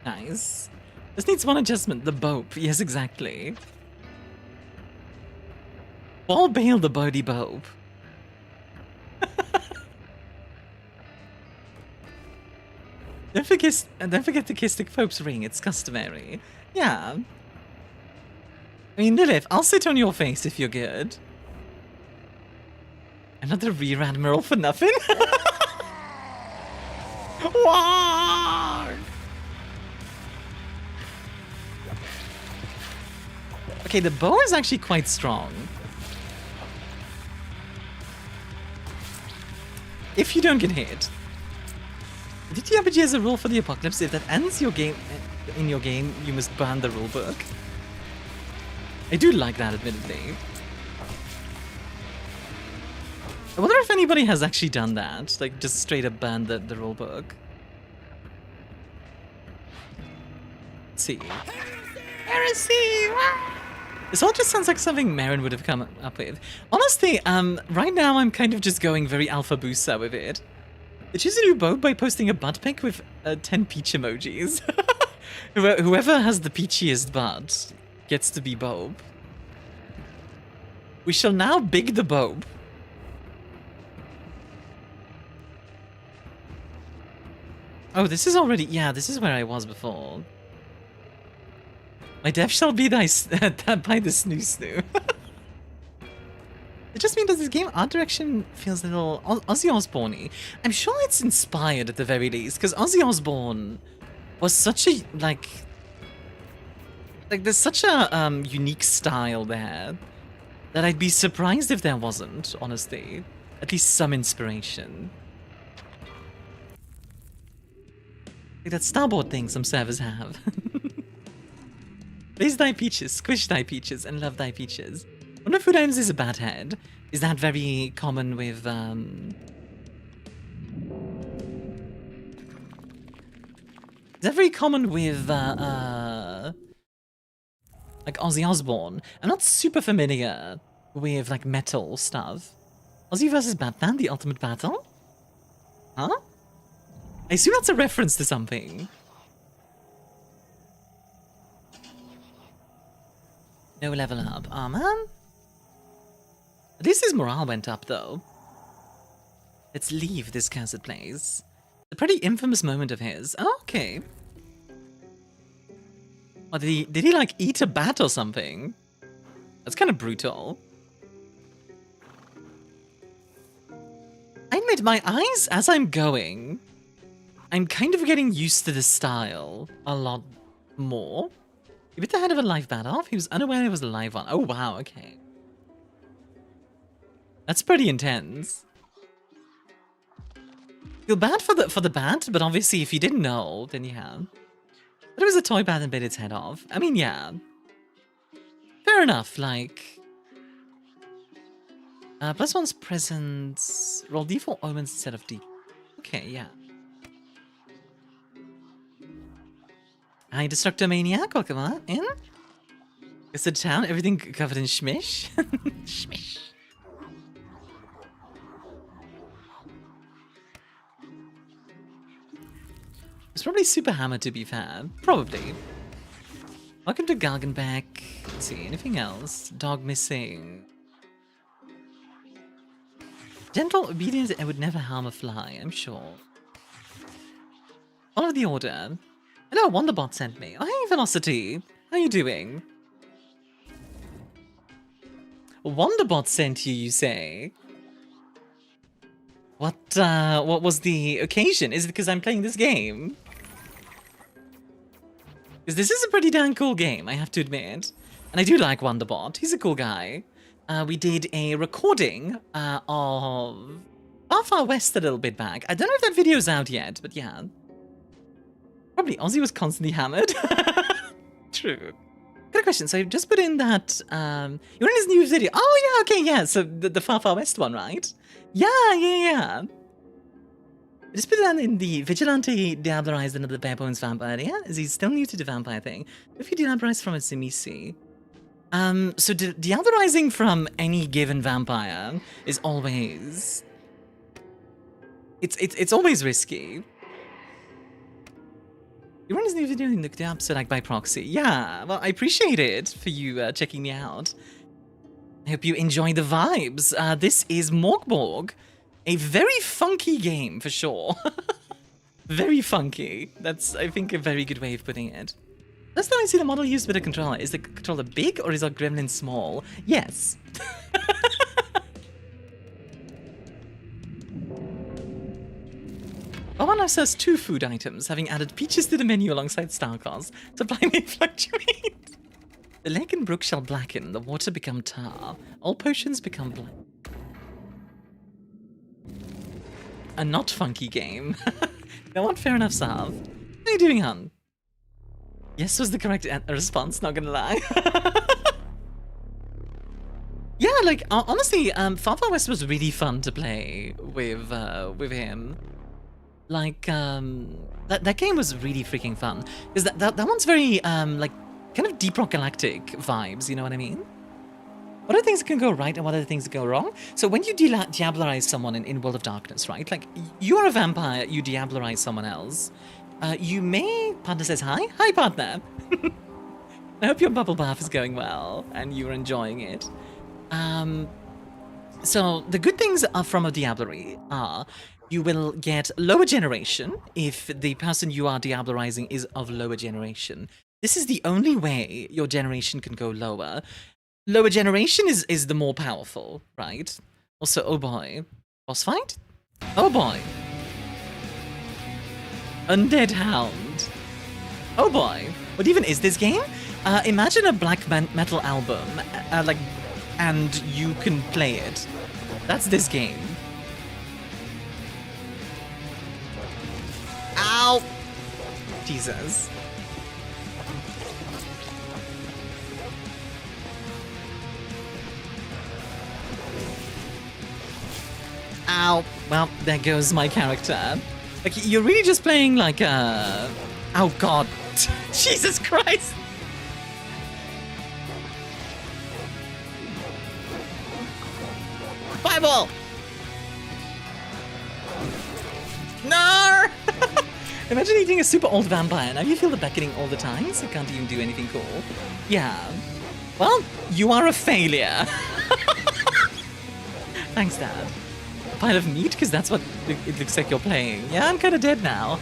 Nice. This needs one adjustment. The bope. Yes, exactly. All bail the body bope. Don't forget to kiss the Pope's ring. It's customary. Yeah. I mean, Lilith, I'll sit on your face if you're good. Another Rear Admiral for nothing? Wow! Okay, the bow is actually quite strong. If you don't get hit. DTRPG has a rule for the apocalypse. If that ends your game, in your game, you must burn the rulebook. I do like that, admittedly. I wonder if anybody has actually done that. Like, just straight up burn the rulebook. Let's see. Heresy! This all just sounds like something Marin would have come up with. Honestly, right now I'm kind of just going very alpha booster with it. They choose a new bow by posting a butt pic with 10 peach emojis. Whoever has the peachiest butt gets to be Bob. We shall now big the Bob. Oh, this is already... Yeah, this is where I was before. My death shall be thy by the snoo snoo. It just means that this game art direction feels a little Ozzy Osbourne-y. I'm sure it's inspired at the very least, because Ozzy Osbourne was such a like there's such a unique style there that I'd be surprised if there wasn't, honestly. At least some inspiration. Like that starboard thing some servers have. Raise thy peaches, squish thy peaches, and love thy peaches. Wonder if Food Items is a bad head. Is that very common with, Is that very common with, like Ozzy Osbourne? I'm not super familiar with, like, metal stuff. Ozzy vs. Batman, the ultimate battle? Huh? I assume that's a reference to something. No level up. Aw, man. At least his morale went up, though. Let's leave this cursed place. A pretty infamous moment of his. Oh, okay. Oh, did he like eat a bat or something? That's kind of brutal. I admit, my eyes, as I'm going, I'm kind of getting used to this style a lot more. He bit the head of a live bat off. He was unaware it was a live one. Oh, wow, okay. That's pretty intense. Feel bad for the bat, but obviously if you didn't know, then you have. But it was a toy bat and bit its head off. I mean, yeah. Fair enough, like... +1's presence... Roll D4 omens instead of D. Okay, yeah. Hi, Destructor Maniac, welcome on in. It's the town, everything covered in schmish. Schmish. It's probably super hammered to be fair. Probably. Welcome to Garganbeck. Let's see, anything else? Dog missing. Gentle obedience, I would never harm a fly, I'm sure. Follow the order. Hello, Wonderbot sent me. Oh, hey, Velocity. How you doing? Wonderbot sent you, you say? What was the occasion? Is it because I'm playing this game? Because this is a pretty damn cool game, I have to admit. And I do like Wonderbot. He's a cool guy. We did a recording of Far West a little bit back. I don't know if that video's out yet, but yeah. Probably Ozzy was constantly hammered. True. Got a question. So you just put in that you're in his new video. Oh yeah, okay, yeah. So the Far West one, right? Yeah. Just put that in the Vigilante Diablerized another Bare Bones Vampire. Yeah, is he still new to the vampire thing? If you Diablerize from a Simisi. So Diablerizing from any given vampire is always... It's always risky. You run his new video in the episode like by proxy. Yeah, well, I appreciate it for you checking me out. I hope you enjoy the vibes. This is Mork, a very funky game for sure. Very funky. That's, I think, a very good way of putting it. Last time I see the model used with a controller, is the controller big or is our gremlin small? Yes. Baba now serves 2 food items, having added peaches to the menu alongside Starkos. Supply may fluctuate. The lake and brook shall blacken, the water become tar. All potions become black. A not funky game. No one, fair enough, Sav. How are you doing, hun? Yes was the correct response, not gonna lie. Yeah, like, honestly, Far West was really fun to play with him. Like, that game was really freaking fun. Because that one's very, like, kind of Deep Rock Galactic vibes, you know what I mean? What are things that can go right and what are the things that go wrong? So when you diablerize someone in World of Darkness, right? Like, you are a vampire, you diablerize someone else. You may... Partner says hi? Hi, partner! I hope your bubble bath is going well and you're enjoying it. So the good things from a diablery are you will get lower generation if the person you are diablerizing is of lower generation. This is the only way your generation can go lower. Lower generation is the more powerful, right? Also, oh boy. Boss fight? Oh boy. Undead Hound. Oh boy. What even is this game? Imagine a black metal album, like, and you can play it. That's this game. Ow! Jesus. Ow. Well, there goes my character. Like, you're really just playing like a... Oh god. Jesus Christ. Fireball! No! Imagine eating a super old vampire. Now you feel the beckoning all the time, so can't even do anything cool. Yeah. Well, you are a failure. Thanks, Dad. A pile of meat? Because that's what it looks like you're playing. Yeah, I'm kind of dead now.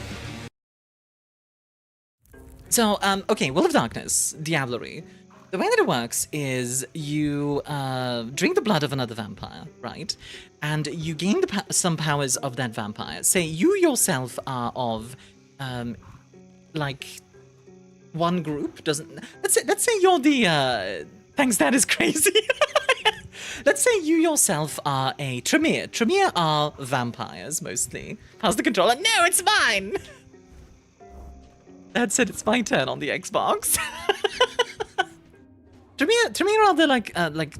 So, okay, World of Darkness, Diablerie. The way that it works is you drink the blood of another vampire, right? And you gain some powers of that vampire. Say you yourself are of, like, one group. Let's say you're the. Thanks, that is crazy. let's say you yourself are a Tremere. Tremere are vampires, mostly. How's the controller? No, it's mine! That said, it's my turn on the Xbox. Tremere are the, like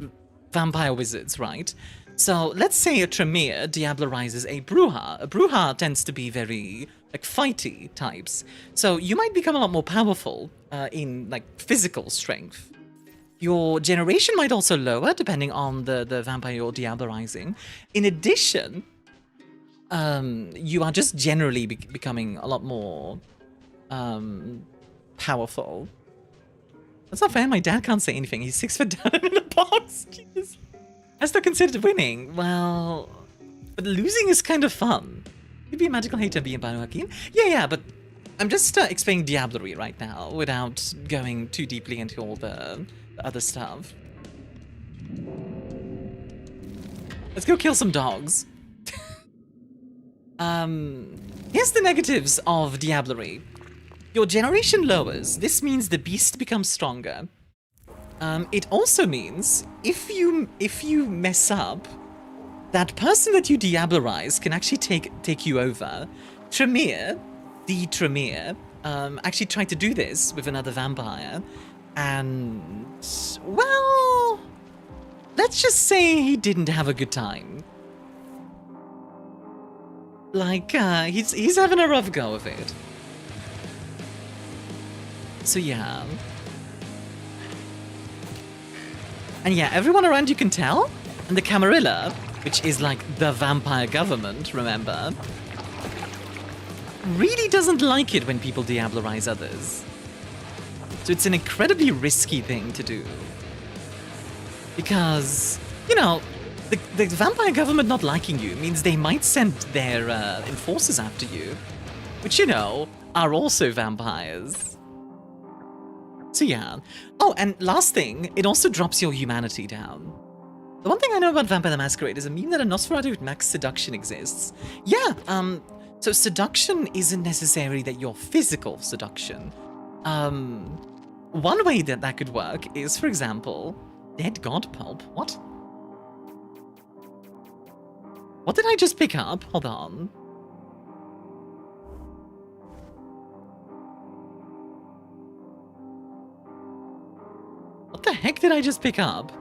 vampire wizards, right? So, let's say a Tremere diablerizes a Bruja. A Bruja tends to be very, like, fighty types. So, you might become a lot more powerful in, like, physical strength. Your generation might also lower, depending on the vampire you're diablerizing. In addition, you are just generally becoming a lot more powerful. That's not fair, my dad can't say anything. He's 6 foot down in the box. Jesus. I still considered winning. Well, but losing is kind of fun. You'd be a magical hater being Banu Hakim. Yeah, but I'm just explaining Diablerie right now without going too deeply into all the other stuff. Let's go kill some dogs. Here's the negatives of Diablerie. Your generation lowers. This means the beast becomes stronger. It also means if you mess up, that person that you diablerize can actually take you over. Tremere, the Tremere, actually tried to do this with another vampire, and well, let's just say he didn't have a good time. Like he's having a rough go of it. So yeah. And yeah, everyone around you can tell. And the Camarilla, which is like the vampire government, remember, really doesn't like it when people diablerize others. So it's an incredibly risky thing to do. Because, you know, the vampire government not liking you means they might send their enforcers after you, which, you know, are also vampires. So yeah. Oh, and last thing, it also drops your humanity down. The one thing I know about Vampire the Masquerade is a meme that a Nosferatu with max seduction exists. Yeah, so seduction isn't necessarily that you're physical seduction. One way that could work is, for example, Dead God Pulp. What? What did I just pick up? Hold on. What the heck did I just pick up?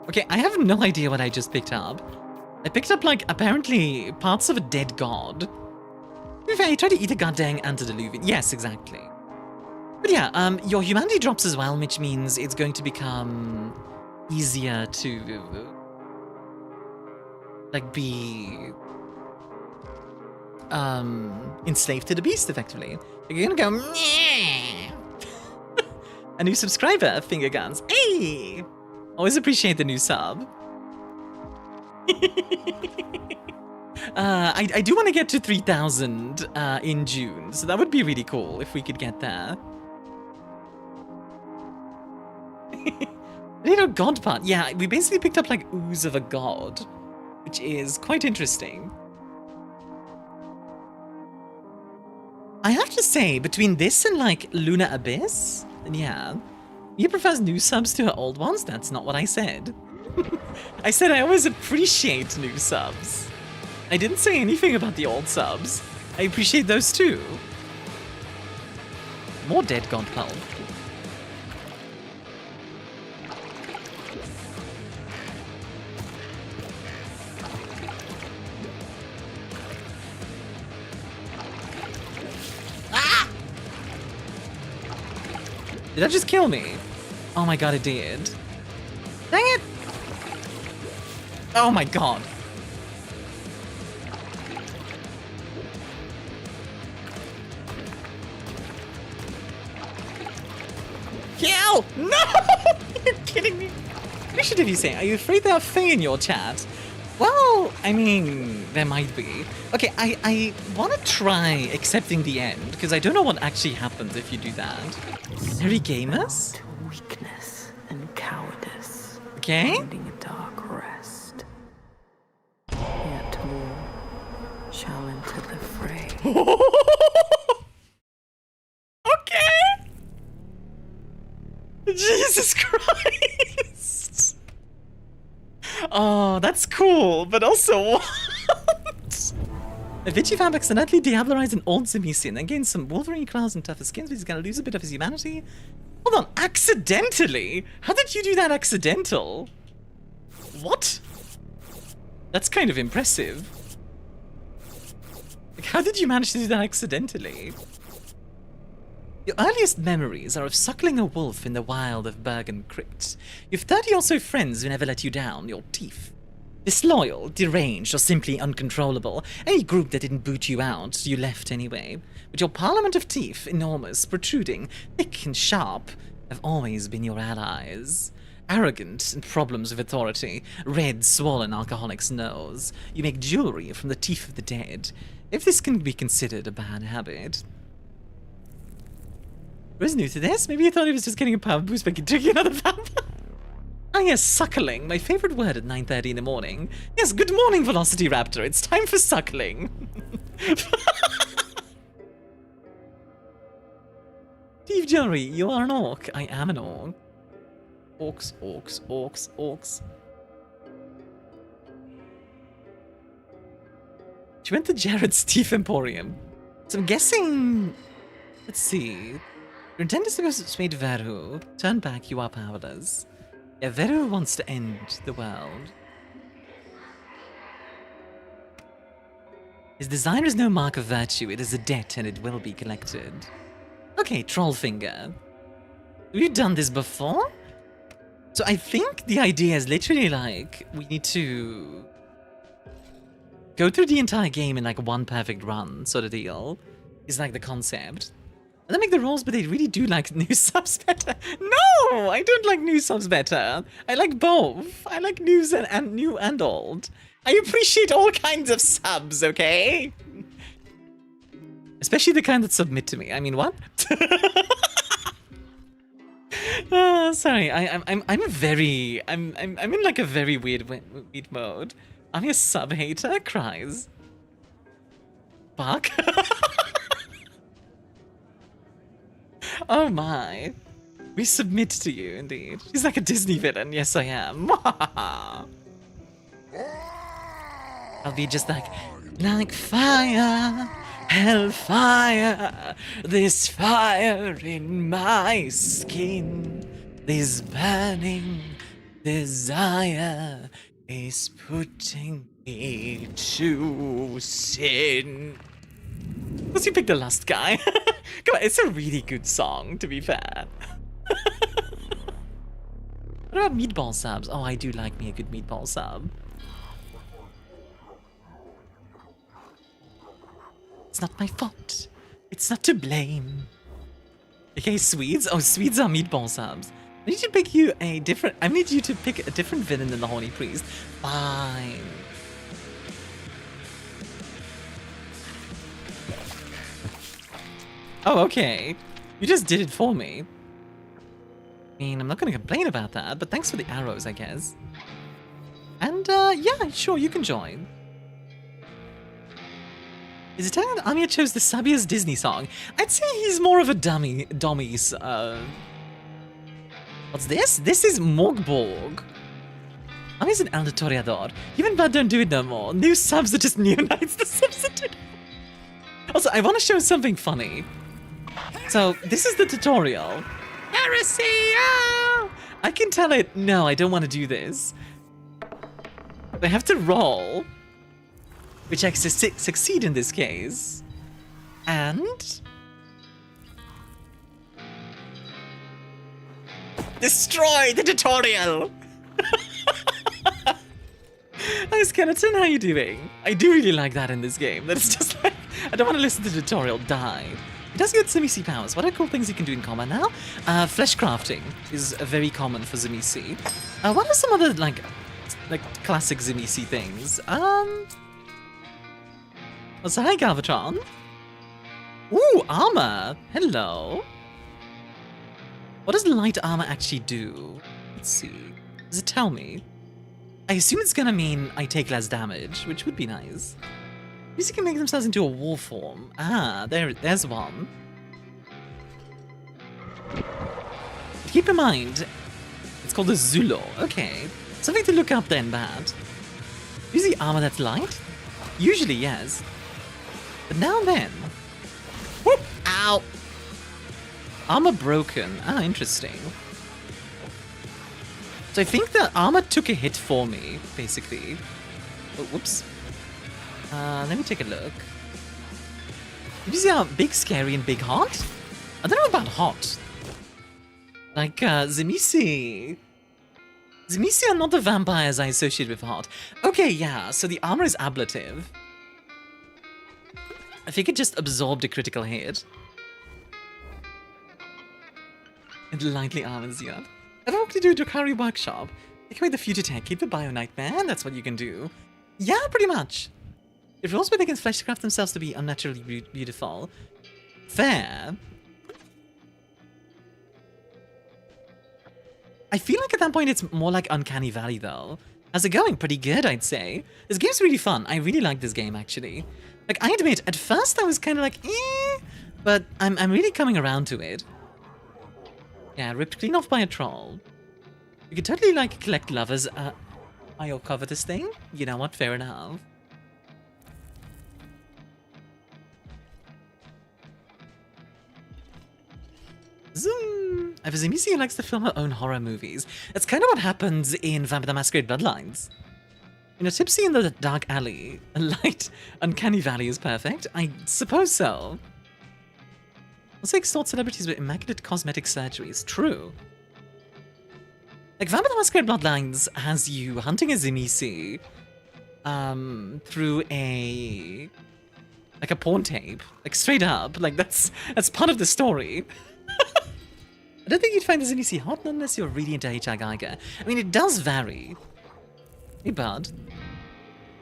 Okay, I have no idea what I just picked up. I picked up, like, apparently parts of a dead god. To be fair, he tried to eat a goddamn antediluvian. Yes, exactly. But yeah, your humanity drops as well, which means it's going to become easier to, like, be enslaved to the beast, effectively. You're gonna go, meh. A new subscriber, finger guns. Hey! Always appreciate the new sub. I do want to get to 3,000 in June, so that would be really cool if we could get there. Little god part. Yeah, we basically picked up like ooze of a god, which is quite interesting. I have to say, between this and like Luna Abyss, yeah, Mia prefers new subs to her old ones. That's not what I said. I said I always appreciate new subs. I didn't say anything about the old subs. I appreciate those too. More dead god pulp. Ah! Did that just kill me? Oh my god, it did. Dang it! Oh my god. Kill! No! You're kidding me. Appreciative, you say. Are you afraid there are Fae in your chat? Well, I mean, there might be. Okay, I want to try accepting the end, because I don't know what actually happens if you do that. Very gamers? Weakness and cowardice. Okay. Finding a dark rest. Yet more shall enter the fray. Okay. Jesus Christ! Oh, that's cool, but also what? I bet you found accidentally diablerized an old Zemisi and then gained some Wolverine claws and tougher skins, but he's gonna lose a bit of his humanity. Hold on, accidentally? How did you do that accidental? What? That's kind of impressive. Like, how did you manage to do that accidentally? Your earliest memories are of suckling a wolf in the wild of Bergen Crypt. You've 30 or so friends who never let you down, your teeth. Disloyal, deranged, or simply uncontrollable. Any group that didn't boot you out, you left anyway. But your parliament of teeth, enormous, protruding, thick and sharp, have always been your allies. Arrogant and problems with authority, red, swollen alcoholic's nose. You make jewelry from the teeth of the dead. If this can be considered a bad habit. Was new to this? Maybe you thought he was just getting a power boost by drinking another vampire. Ah yes, suckling, my favorite word at 9:30 in the morning. Yes, good morning, Velocity Raptor. It's time for suckling. Steve Jewelry, you are an orc. I am an orc. Orcs, orcs, orcs, orcs. She went to Jared's Teeth Emporium. So I'm guessing... Let's see... Your intent is to persuade Veru. Turn back, you are powerless. Yeah, Veru wants to end the world. His desire is no mark of virtue, it is a debt and it will be collected. Okay, Trollfinger. Have you done this before? So I think the idea is literally like, we need to go through the entire game in like one perfect run sort of deal. Is like the concept. And they make the rules, but they really do like new subs better. No, I don't like new subs better. I like both. I like news and new and old. I appreciate all kinds of subs, okay? Especially the kind that submit to me. I mean, what? Sorry, I'm in like a very weird mode. I'm a sub hater. Cries. Fuck. Oh my. We submit to you, indeed. He's like a Disney villain. Yes, I am. I'll be just like fire, hellfire, this fire in my skin, this burning desire is putting me to sin. Because you picked the last guy. Come on, it's a really good song, to be fair. What about meatball subs? Oh, I do like me a good meatball sub. It's not my fault. It's not to blame. Okay, Swedes? Oh, Swedes are meatball subs. I need to pick you a different... I need you to pick a different villain than the Horny Priest. Fine. Oh, okay. You just did it for me. I mean, I'm not going to complain about that, but thanks for the arrows, I guess. And, yeah, sure, you can join. Is it telling that Armia chose the subbiest Disney song? I'd say he's more of a dummies, What's this? This is Mork Borg. Armia's an El Toreador. Even Blood don't do it no more. New subs are just neonites the substitute. Also, I want to show something funny. So, this is the tutorial. Heresy! Oh! I can tell it, no, I don't want to do this. I have to roll, which I succeed in this case. And... destroy the tutorial! Hi, Skeleton, how you doing? I do really like that in this game. That it's just like, I don't want to listen to the tutorial, die. It does get Zemisi powers. What are cool things you can do in combat now? Flesh crafting is very common for Zemisi. What are some other, like classic Zemisi things? What's hi, Galvatron? Ooh, armor! Hello! What does light armor actually do? Let's see. Does it tell me? I assume it's gonna mean I take less damage, which would be nice. These can make themselves into a war form. Ah, there's one. keep in mind, it's called the Zulo. Okay, something to look up then, bad. Usually armor that's light? Usually, yes. But now and then... Whoop! Ow! Armor broken. Ah, interesting. So I think the armor took a hit for me, basically. Oh, whoops. Let me take a look. Did you see how big, scary, and big hot? I don't know about hot. Like, Zemisi. Zemisi are not the vampires I associate with hot. Okay, yeah, so the armor is ablative. I think it just absorbed a critical hit. It lightly armors you up. Ever want to do a Dokari workshop? Take away the future tech, keep the bio nightmare, that's what you can do. Yeah, pretty much. It rules where they can fleshcraft themselves to be unnaturally beautiful. Fair. I feel like at that point it's more like Uncanny Valley though. How's it going? Pretty good, I'd say. This game's really fun. I really like this game actually. Like, I admit, at first I was kind of like, eh, but I'm really coming around to it. Yeah, ripped clean off by a troll. You could totally, like, collect lovers. I'll cover this thing. You know what? Fair enough. Zoom! I presume Missy likes to film her own horror movies. That's kind of what happens in Vampire the Masquerade Bloodlines. You know, tipsy in the dark alley, a light, uncanny valley is perfect. I suppose so. Also extort celebrities with immaculate cosmetic surgeries. True. Like, Vampire the Masquerade Bloodlines has you hunting a Zemisi through a... like a porn tape. Like, straight up. Like, that's part of the story. I don't think you'd find the Zemisi hot unless you're really into H.R. Geiger. I mean, it does vary. Hey, bud.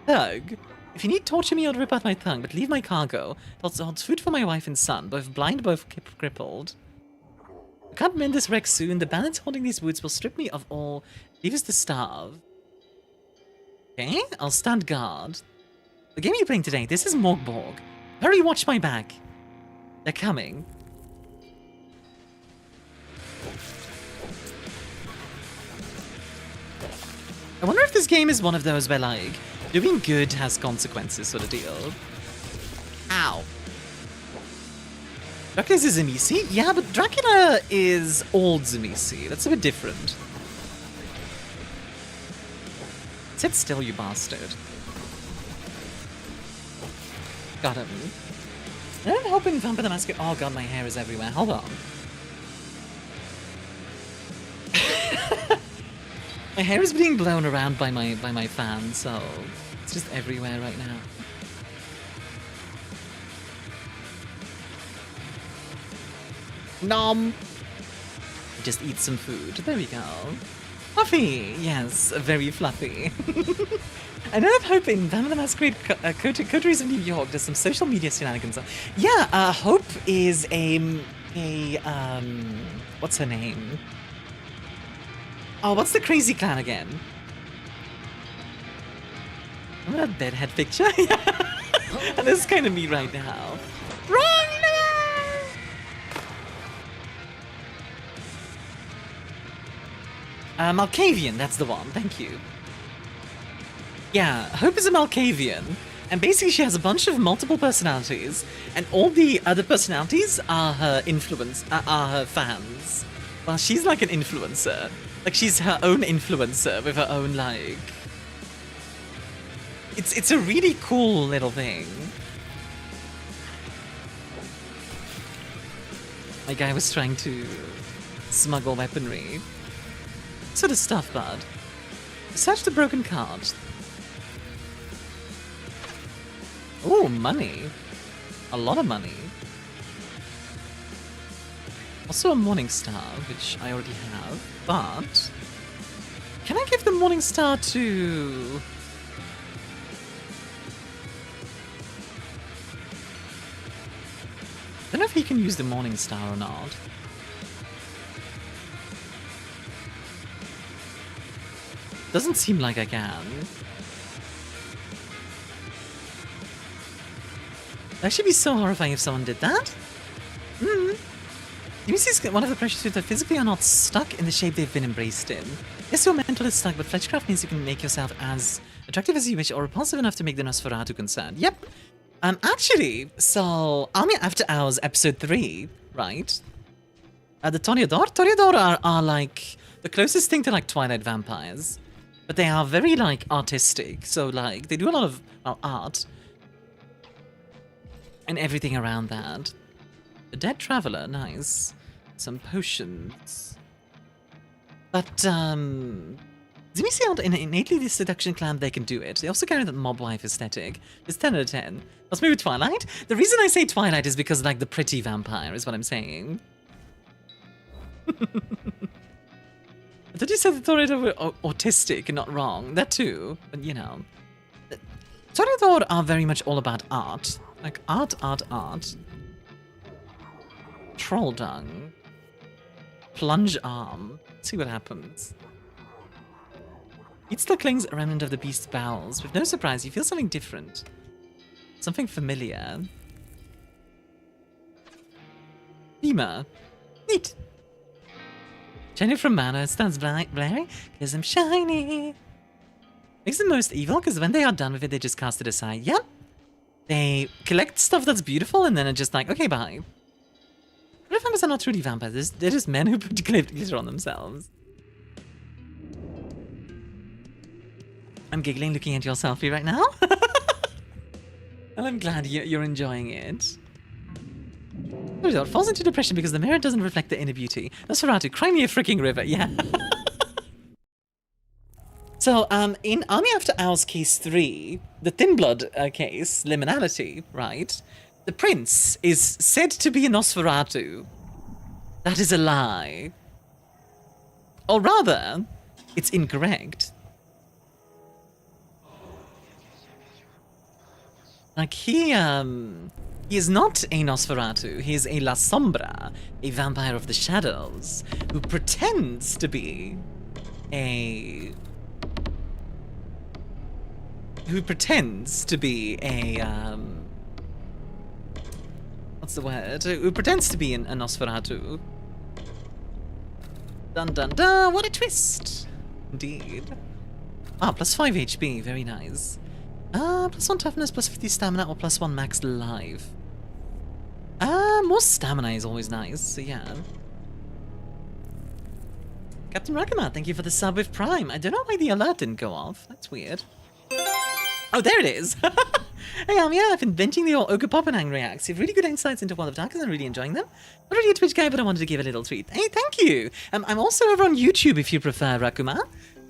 Thug. If you need, torture me or rip out my tongue, but leave my cargo. Holds food for my wife and son, both blind, both crippled. I can't mend this wreck soon. The bandits haunting these woods will strip me of all. Leave us to starve. Okay, I'll stand guard. The game you're playing today, this is Mork Borg. Hurry, watch my back. They're coming. I wonder if this game is one of those where, like, doing good has consequences sort of deal. Ow. Dracula's a Zemisi? Yeah, but Dracula is old Zemisi. That's a bit different. Sit still, you bastard. Got him. I don't hope in Vampire the Masquerade... Oh god, my hair is everywhere. Hold on. My hair is being blown around by my fan, so it's just everywhere right now. Nom! Just eat some food. There we go. Fluffy! Yes, very fluffy. I know that Hope in Vampire the Masquerade Coteries of New York does some social media shenanigans. Yeah, Hope is what's her name? Oh, what's the crazy clan again? Remember that bedhead picture? Yeah. And this is kind of me right now. Run! Malkavian, that's the one. Thank you. Yeah, Hope is a Malkavian. And basically she has a bunch of multiple personalities. And all the other personalities are her are her fans. Well, she's like an influencer. Like, she's her own influencer with her own, like... It's a really cool little thing. My guy was trying to smuggle weaponry. What sort of stuff, bud? Search the broken card. Ooh, money. A lot of money. Also a Morning Star, which I already have, but... Can I give the Morning Star to... I don't know if he can use the Morning Star or not. Doesn't seem like I can. That should be so horrifying if someone did that. Hmm. This is one of the pressure suits that physically are not stuck in the shape they've been embraced in. Yes, your mental is stuck, but Fletchcraft means you can make yourself as attractive as you wish or repulsive enough to make the Nosferatu concerned. Yep. Actually, so Army After Hours episode 3, right? The Toreador are like the closest thing to like Twilight vampires. But they are very like artistic. So like they do a lot of art. And everything around that. The Dead Traveler, nice. Some potions. But Zimiseon, in innately the seduction clan, they can do it. They also carry that mob wife aesthetic. It's 10 out of 10. Let's move to Twilight. The reason I say Twilight is because like the pretty vampire is what I'm saying. I thought you said the Toreador were autistic and not wrong. That too, but you know. Toreador are very much all about art. Like art. Troll dung. Plunge arm. Let's see what happens. It still clings a remnant of the beast's bowels. With no surprise, you feel something different. Something familiar. Beamer. Neat. Shiny from mana, stands blurry, because I'm shiny. Makes them most evil, because when they are done with it, they just cast it aside. Yep. They collect stuff that's beautiful, and then are just like, okay, bye. But vampires are not truly vampires. They're just men who put glitter on themselves. I'm giggling looking at your selfie right now. Well, I'm glad you're enjoying it. Toreador falls into depression because the mirror doesn't reflect the inner beauty. Nosferatu, cry me a freaking river, yeah. So, in Army After Hours case 3, the Thin Blood case, Liminality, right? The prince is said to be a Nosferatu. That is a lie. Or rather, it's incorrect. Like, he is not a Nosferatu. He is a La Sombra, a vampire of the shadows, who pretends to be a... what's the word? Who pretends to be a Nosferatu. Dun dun dun, what a twist! Indeed. Ah, plus 5 HP, very nice. Plus 1 toughness, plus 50 stamina, or plus 1 max life. More stamina is always nice, so yeah. Captain Rakama, thank you for the sub with Prime. I don't know why the alert didn't go off. That's weird. Oh, there it is! Hey, yeah, I've been benching the old Ogre Poppenhang reacts. You have really good insights into World of Darkness and I'm really enjoying them. Not really a Twitch guy, but I wanted to give a little treat. Hey, thank you! I'm also over on YouTube if you prefer, Rakuma.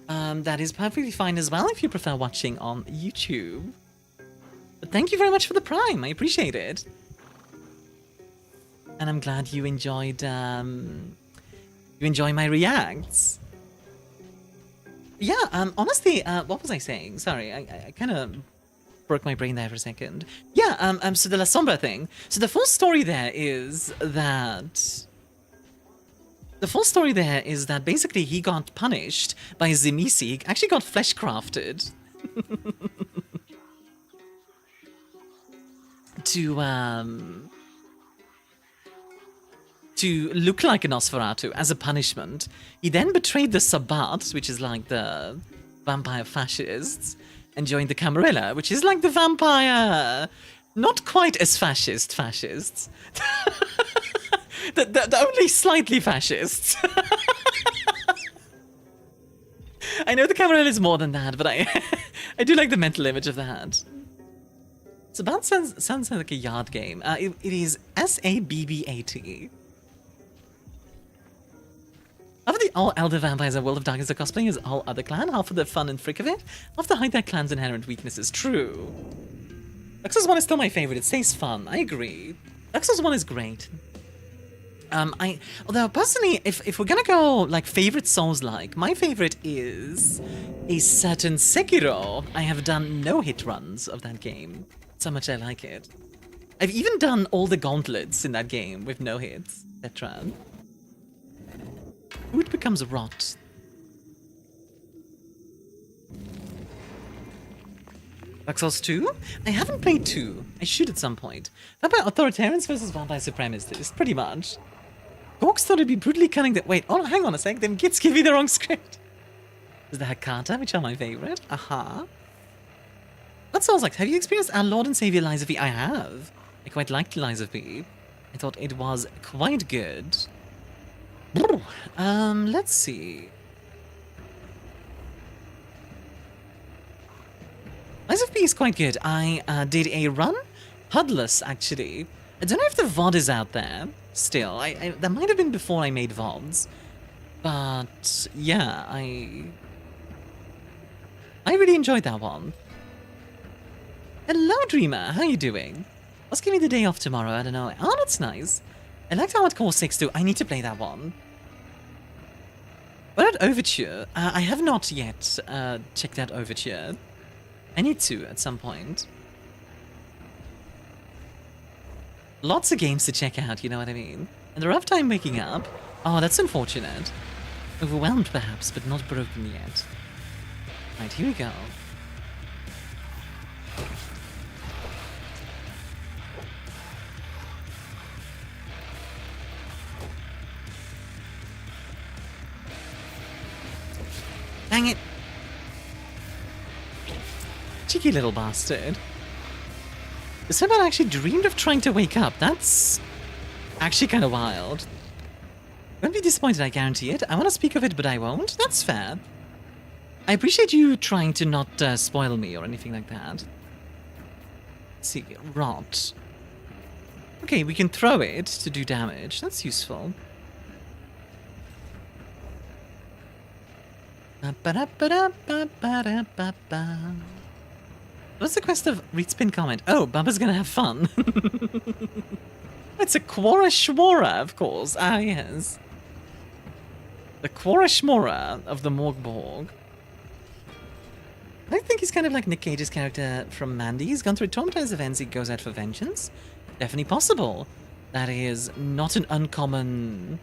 That is perfectly fine as well if you prefer watching on YouTube. But thank you very much for the Prime. I appreciate it. And I'm glad you enjoyed, you enjoy my reacts. Yeah, honestly, what was I saying? Sorry, I kind of broke my brain there for a second. Yeah, so the La Sombra thing. So the full story there is that... basically he got punished by Tzimisce. He actually got flesh crafted. to look like a Nosferatu as a punishment. He then betrayed the Sabbat, which is like the vampire fascists, and joined the Camarilla, which is like the vampire, not quite as fascists. the only slightly fascists. I know the Camarilla is more than that, but I do like the mental image of that. Sabbat sounds like a yard game. It is SABBAT. Half of the all elder vampires in World of Darkness are cosplaying as all other clan, half for the fun and frick of it, half to hide their clan's inherent weaknesses. True. Luxus 1 is still my favorite. It stays fun. I agree. Luxus 1 is great. Although personally, if we're gonna go like favorite Souls-like, my favorite is a certain Sekiro. I have done no hit runs of that game. That's how much I like it. I've even done all the gauntlets in that game with no hits, etc. Food becomes rot. Dark Souls 2? I haven't played 2. I should at some point. Vampire Authoritarians versus Vampire Supremacists, pretty much. Gorks thought it'd be brutally cunning that. Wait, oh, hang on a sec. Them kids give you the wrong script. There's the Hakata, which are my favorite. Aha. What sounds like? Have you experienced our Lord and Savior Lies of P? I have. I quite liked Lies of P. I thought it was quite good. Let's see. Lies of P is quite good. I did a run, HUDless actually. I don't know if the VOD is out there still. That might have been before I made VODs, but yeah, I really enjoyed that one. Hello, Dreamer. How you doing? Let's give me the day off tomorrow. I don't know. Oh, that's nice. I liked Hardcore 6 too. I need to play that one. But at Overture, I have not yet checked out Overture. I need to at some point. Lots of games to check out, you know what I mean? And a rough time waking up. Oh, that's unfortunate. Overwhelmed perhaps, but not broken yet. Right, here we go. Dang it! Cheeky little bastard. The Simba actually dreamed of trying to wake up. That's actually kind of wild. Won't be disappointed, I guarantee it. I want to speak of it, but I won't. That's fair. I appreciate you trying to not spoil me or anything like that. Let's see. Rot. Okay, we can throw it to do damage. That's useful. What's the quest of Reedspin comment? Oh, Bubba's gonna have fun. It's a Quora Shmora, of course. Ah, yes. The Quora Shmora of the Mork Borg. I think he's kind of like Nick Cage's character from Mandy. He's gone through traumatized events, he goes out for vengeance. Definitely possible. That is not an uncommon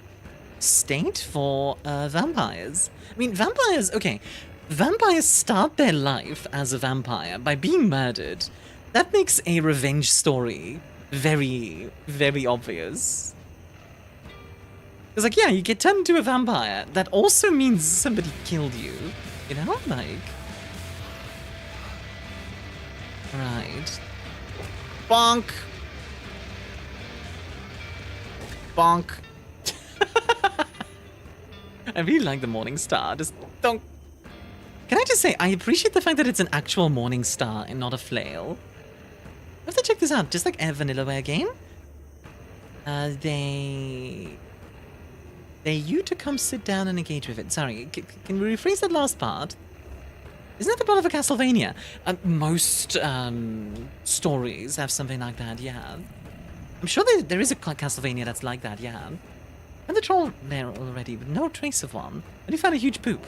state for vampires. I mean, vampires, okay. Vampires start their life as a vampire by being murdered. That makes a revenge story very, very obvious. It's like, yeah, you get turned into a vampire. That also means somebody killed you. You know? Like... Right. Bonk! Bonk. I really like the Morning Star. Just don't... Can I just say, I appreciate the fact that it's an actual Morning Star and not a flail. I have to check this out, just like a Vanillaware game. They you to come sit down and engage with it. Sorry, can we rephrase that last part? Isn't that the plot of a Castlevania? Most stories have something like that, yeah. I'm sure there is a Castlevania that's like that, yeah. And the troll there already, but no trace of one. And he found a huge poop.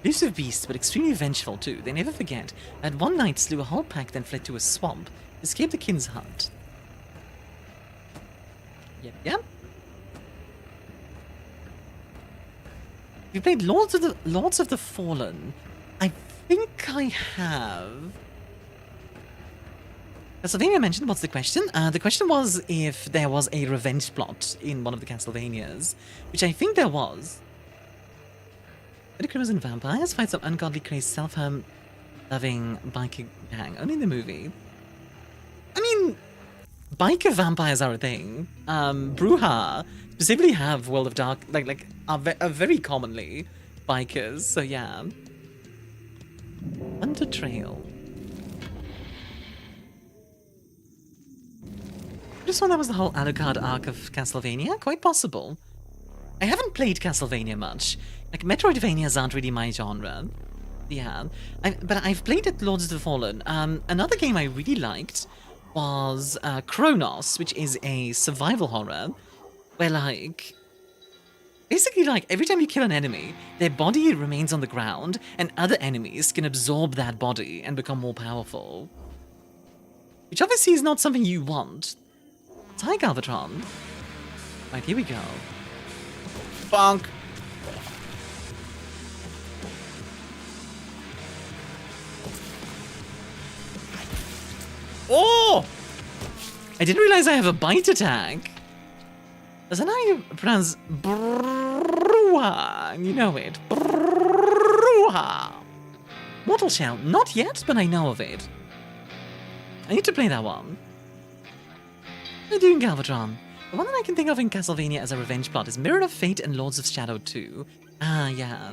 Elusive beast, but extremely vengeful too. They never forget. At one night slew a whole pack, then fled to a swamp. Escaped the kin's hut. Yep. You played Lords of the Fallen. I think I have. Castlevania mentioned, what's the question? The question was if there was a revenge plot in one of the Castlevanias, which I think there was. Criminals and vampires fight some ungodly crazed self-harm loving biker gang. Only in the movie. I mean, biker vampires are a thing. Bruja specifically have World of Dark, are very commonly bikers, so yeah. Hunter Trail. Just thought that was the whole Alucard arc of Castlevania. Quite possible. I haven't played Castlevania much. Like, Metroidvanias aren't really my genre. Yeah. But I've played at Lords of the Fallen. Another game I really liked was Chronos, which is a survival horror, where, like... Basically, like, every time you kill an enemy, their body remains on the ground, and other enemies can absorb that body and become more powerful. Which obviously is not something you want. Hi, Galvatron. Right, here we go. Bonk! Oh! I didn't realize I have a bite attack. Is that how you pronounce Bruha? You know it. Bruha. Mortal Shell. Not yet, but I know of it. I need to play that one. What are you doing, Galvatron? The one that I can think of in Castlevania as a revenge plot is Mirror of Fate and Lords of Shadow 2. Ah, yeah.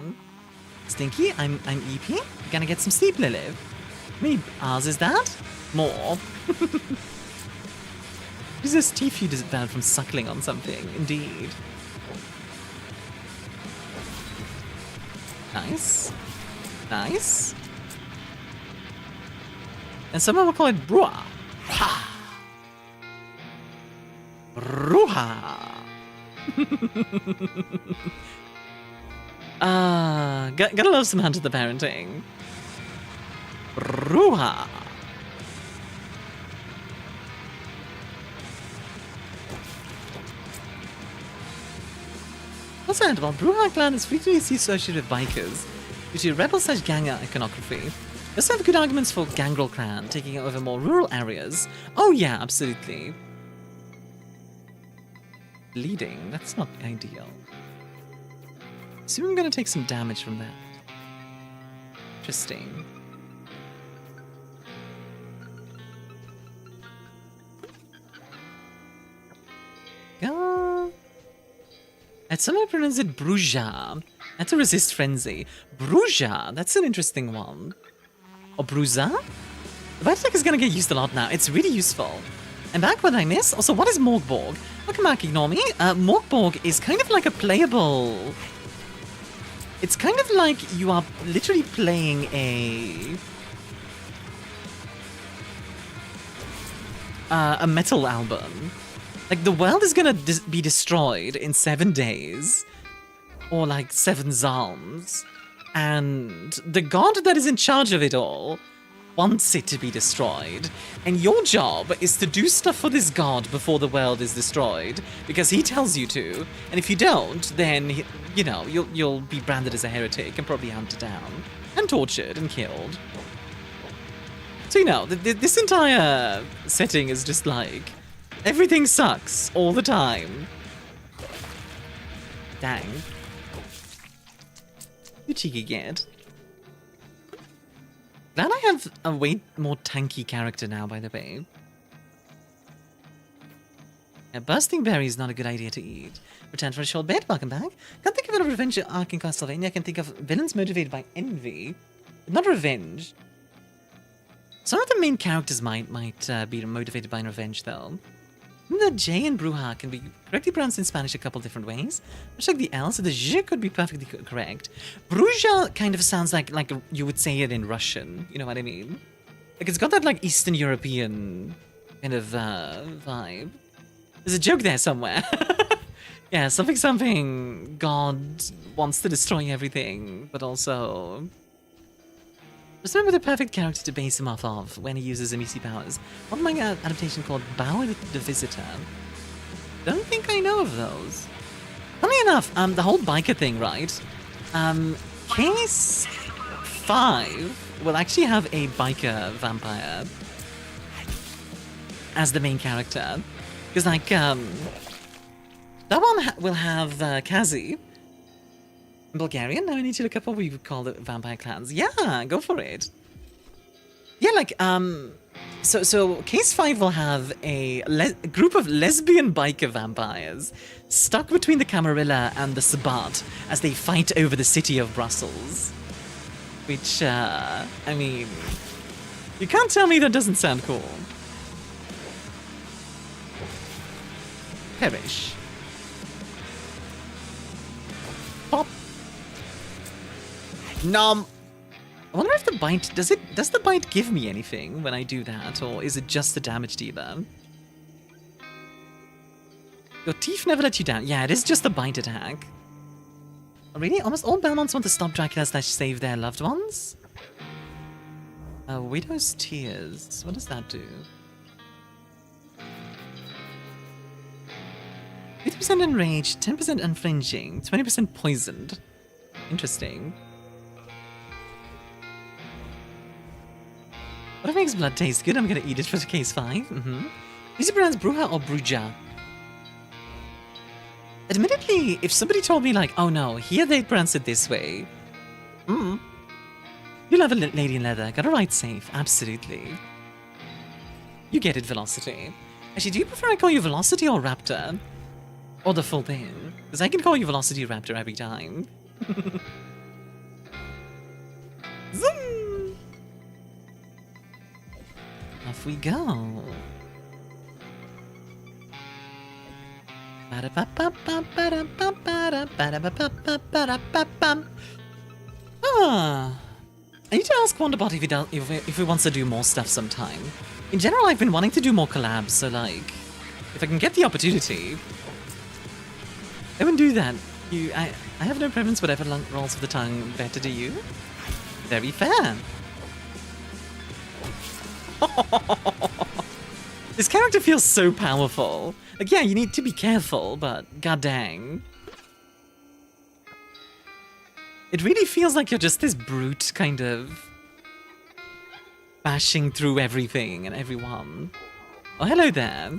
Stinky, I'm EP. Gonna get some sleep, Lilith. How many R's is that? More. Is this teeth you developed from suckling on something? Indeed. Nice. Nice. And someone will call it Bruha. Bruha. Gotta love some Hunter the Parenting. Bruha. What's that? While Bruha clan is frequently associated with bikers due to rebel/gang iconography, they also have good arguments for Gangrel clan taking over more rural areas. Oh yeah, absolutely. Bleeding, that's not ideal. So I'm gonna take some damage from that. Interesting. At some I pronounce it Bruja. That's a resist frenzy. Bruja, that's an interesting one. Or Bruza? The Battletech is gonna get used a lot now. It's really useful. And back what I miss. Also, what is Mork Borg? Welcome back, ignore me. Mork Borg is kind of like a playable. It's kind of like you are literally playing a metal album. Like, the world is gonna be destroyed in 7 days. Or, like, 7 Zalms. And the god that is in charge of it all wants it to be destroyed. And your job is to do stuff for this god before the world is destroyed. Because he tells you to. And if you don't, then, you know, you'll be branded as a heretic and probably hunted down. And tortured and killed. So, you know, this entire setting is just like... everything sucks all the time. Dang. You cheeky git. Glad I have a way more tanky character now, by the way. Bursting berry is not a good idea to eat. Return for a short bit, welcome back. Can't think of a revenge arc in Castlevania. I can think of villains motivated by envy. But not revenge. Some of the main characters might be motivated by revenge, though. The J in Bruja can be correctly pronounced in Spanish a couple different ways. Much like the L, so the J could be perfectly correct. Bruja kind of sounds like you would say it in Russian. You know what I mean? Like, it's got that, like, Eastern European kind of vibe. There's a joke there somewhere. Yeah, something, God wants to destroy everything, but also... just remember the perfect character to base him off of when he uses Emisi powers. One manga adaptation called Bow the Visitor. Don't think I know of those. Funnily enough, the whole biker thing, right? Case 5 will actually have a biker vampire as the main character. Because, like, that one will have Kazi. Bulgarian? Now I need to look up what we would call the vampire clans. Yeah, go for it. Yeah, like, so Case 5 will have a group of lesbian biker vampires stuck between the Camarilla and the Sabbat as they fight over the city of Brussels. Which, I mean, you can't tell me that doesn't sound cool. Perish. Pop. Nom. I wonder if the bite does the bite give me anything when I do that, or is it just the damage dealer? Your teeth never let you down. Yeah, it is just the bite attack. Oh, really? Almost all Belmonts want to stop Dracula / save their loved ones? Widow's Tears. What does that do? 50% enraged, 10% unflinching, 20% poisoned. Interesting. What makes blood taste good? I'm gonna eat it for case 5. Is it pronounced Bruja or Bruja? Admittedly, if somebody told me like, oh no, here they pronounce it this way. You love a lady in leather. Gotta ride safe. Absolutely. You get it, Velocity. Actually, do you prefer I call you Velocity or Raptor? Or the full thing? Because I can call you Velocity Raptor every time. Zoom! Off we go. Ah. I need to ask Wonderbot if he wants to do more stuff sometime. In general, I've been wanting to do more collabs, so like, if I can get the opportunity, I wouldn't do that. I have no preference, whatever rolls of the tongue better to you. Very fair. This character feels so powerful. Like, yeah, you need to be careful, but god dang. It really feels like you're just this brute kind of bashing through everything and everyone. Oh, hello there.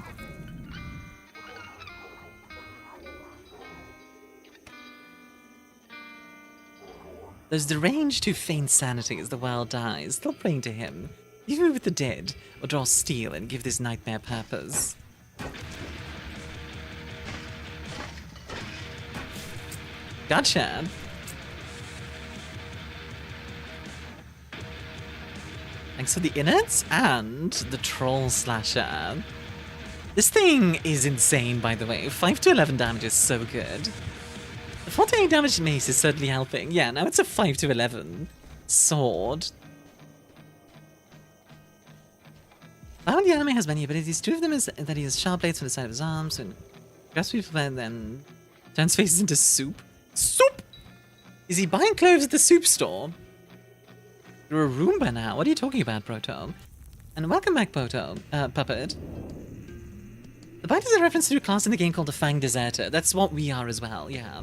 There's the range to feign sanity as the world dies, still praying to him. Leave me with the dead, or draw steel and give this nightmare purpose. Gotcha. Thanks for the innards and the troll slasher. This thing is insane, by the way. 5 to 11 damage is so good. The 4 to 8 damage mace is certainly helping. Yeah, now it's a 5 to 11 sword. Found the anime has many abilities. 2 of them is that he has sharp blades on the side of his arms and grabs people and then turns faces into soup. Soup! Is he buying clothes at the soup store? You're a Roomba now. What are you talking about, Broto? And welcome back, Broto. Puppet. The bite is a reference to a class in the game called the Fang Deserter. That's what we are as well, yeah.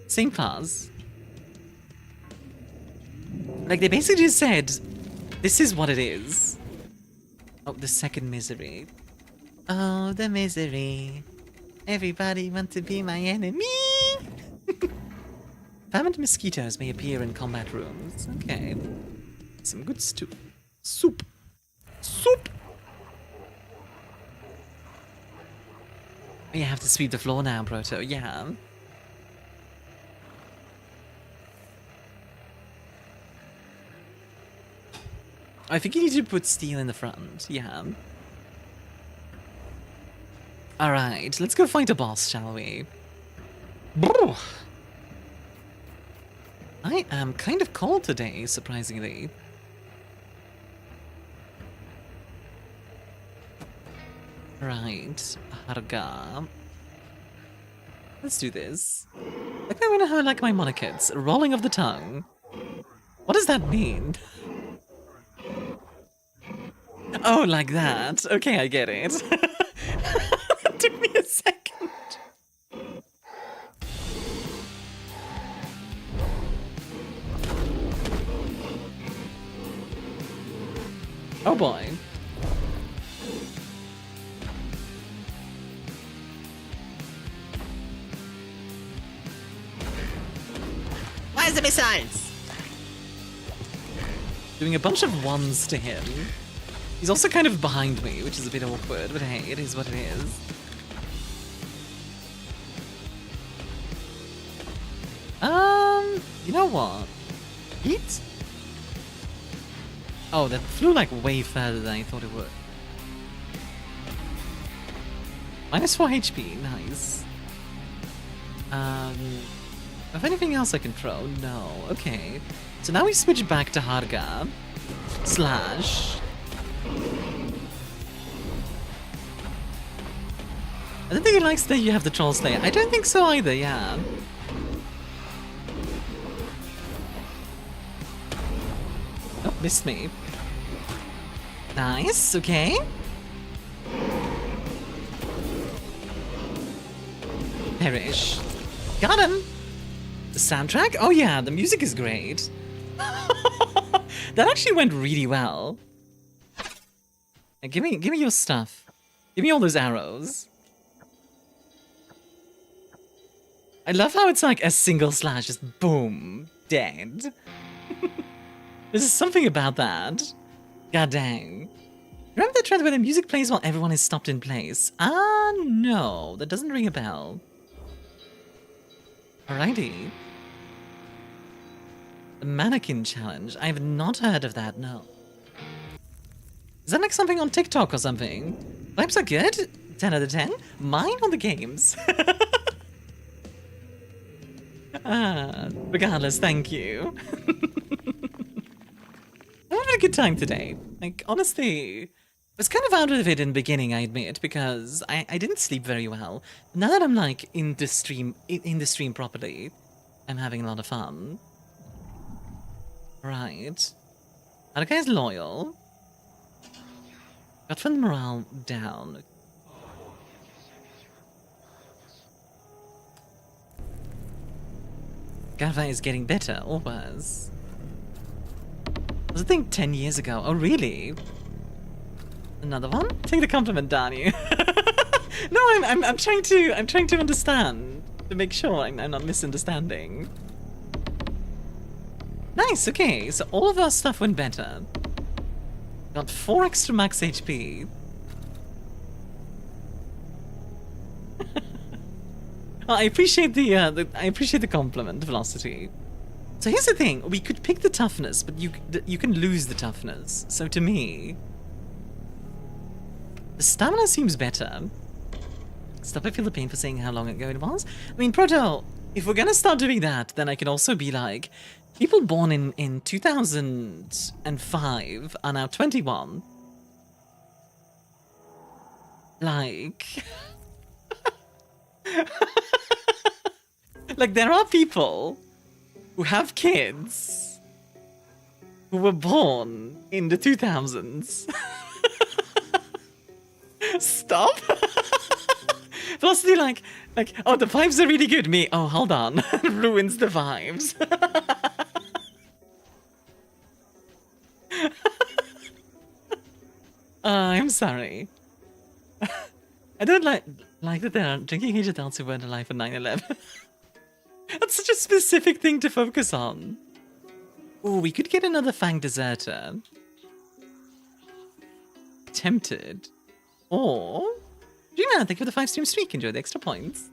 Same class. Like, they basically just said, this is what it is. Oh, the second misery. Oh, the misery. Everybody wants to be my enemy. Famine mosquitoes may appear in combat rooms. Okay. Some good stew. Soup. Soup! You have to sweep the floor now, Proto. Yeah. I think you need to put steel in the front. Yeah. Alright, let's go fight a boss, shall we? Brr. I am kind of cold today, surprisingly. Right, Harga. Let's do this. I don't know how I like my monikets. Rolling of the tongue. What does that mean? Oh, like that. Okay, I get it. It took me a second. Oh boy. Where's the missiles? Doing a bunch of ones to him. He's also kind of behind me, which is a bit awkward, but hey, it is what it is. You know what? Eat? Oh, that flew like way further than I thought it would. -4 HP, nice. If anything else I can throw? No, okay. So now we switch back to Harga. Slash. I don't think he likes that you have the Troll Slayer. I don't think so either, yeah. Oh, missed me. Nice, okay. Perish. Got him! The soundtrack? Oh yeah, the music is great. That actually went really well. Now, give me your stuff. Give me all those arrows. I love how it's like a single slash, just boom, dead. There's something about that. God dang. Remember the trend where the music plays while everyone is stopped in place? No, that doesn't ring a bell. Alrighty. The mannequin challenge. I have not heard of that, no. Is that like something on TikTok or something? Vibes are good. 10 out of 10. Mine on the games. Regardless, thank you. I'm having a good time today. Like, honestly, I was kind of out of it in the beginning, I admit, because I didn't sleep very well. Now that I'm like in the stream properly, I'm having a lot of fun. Right. Are the guys loyal? Got fun morale down. Galva is getting better, or worse. Was I think 10 years ago? Oh, really? Another one? Take the compliment, Dani. No, I'm trying to understand to make sure I'm not misunderstanding. Nice. Okay, so all of our stuff went better. Got 4 extra max HP. Well, I appreciate the compliment, Velocity. So here's the thing: we could pick the toughness, but you can lose the toughness. So to me, the stamina seems better. Stop! I feel the pain for saying how long ago it was. I mean, Proto, if we're gonna start doing that, then I can also be like, people born in 2005 are now 21. Like. Like, there are people who have kids who were born in the 2000s. Stop. Velocity, like, oh, the vibes are really good. Me, oh, hold on. Ruins the vibes. I'm sorry. I don't like that there are drinking age adults who weren't alive for 9/11. That's such a specific thing to focus on. Oh, we could get another Fang Deserter. Tempted. Or... Gina, thank you for the 5-stream streak. Enjoy the extra points.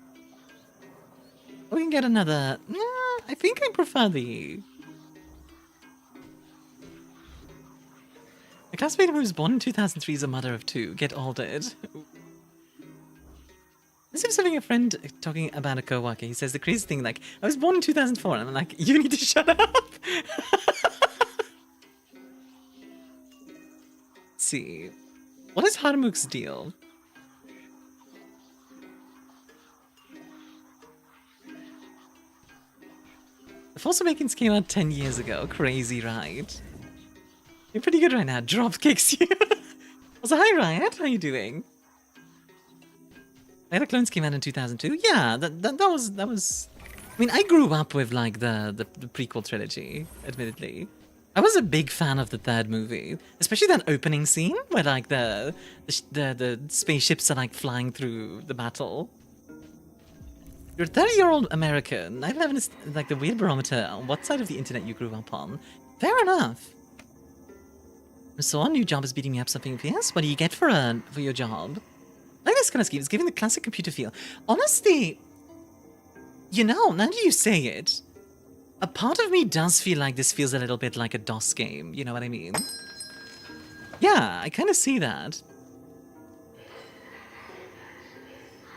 Or we can get another... I think I prefer the... A classmate who was born in 2003 is a mother of 2. Get altered. This is having a friend talking about a co-worker. He says the crazy thing, like, I was born in 2004, and I'm like, you need to shut up. Let's see. What is Harmuk's deal? The Force Awakens came out 10 years ago. Crazy, right? You're pretty good right now. Drop kicks you. Also, hi, Riot. How you doing? Attack of the Clones came out in 2002. Yeah, that was. I mean, I grew up with like the prequel trilogy. Admittedly, I was a big fan of the third movie, especially that opening scene where like the spaceships are like flying through the battle. You're a 30-year-old American. I have like the weird barometer on what side of the internet you grew up on. Fair enough. So, a new job is beating me up something fierce. What do you get for your job? I like this kind of scheme. It's giving the classic computer feel. Honestly, you know, now that you say it, a part of me does feel like this feels a little bit like a DOS game. You know what I mean? Yeah, I kind of see that.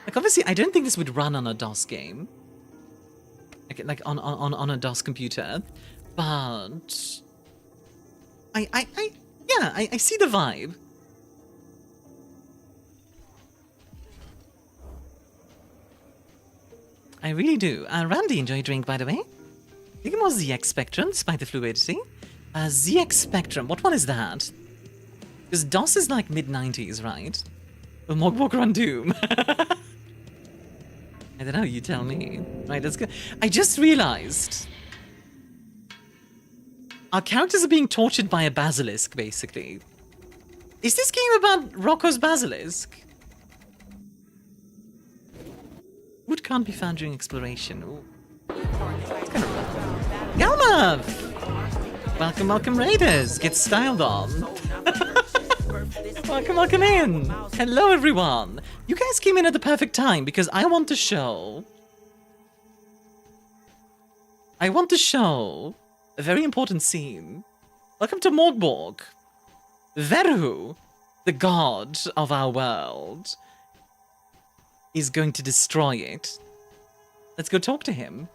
Like, obviously, I don't think this would run on a DOS game. Like on a DOS computer. But... I see the vibe. I really do. Randy, enjoy your drink, by the way. I think it was ZX Spectrum, despite the fluidity. ZX Spectrum, what one is that? Because DOS is like mid-90s, right? The Mork Walker on Doom. I don't know, you tell me. Right, let's go. I just realized... Our characters are being tortured by a basilisk, basically. Is this game about Rocco's basilisk? Food can't be found during exploration. Ooh. That's kind of rough. Galmav! Welcome, welcome, Raiders! Get styled on. Welcome, welcome in! Hello, everyone! You guys came in at the perfect time because I want to show a very important scene. Welcome to Mork. Veru, the god of our world, is going to destroy it. Let's go talk to him.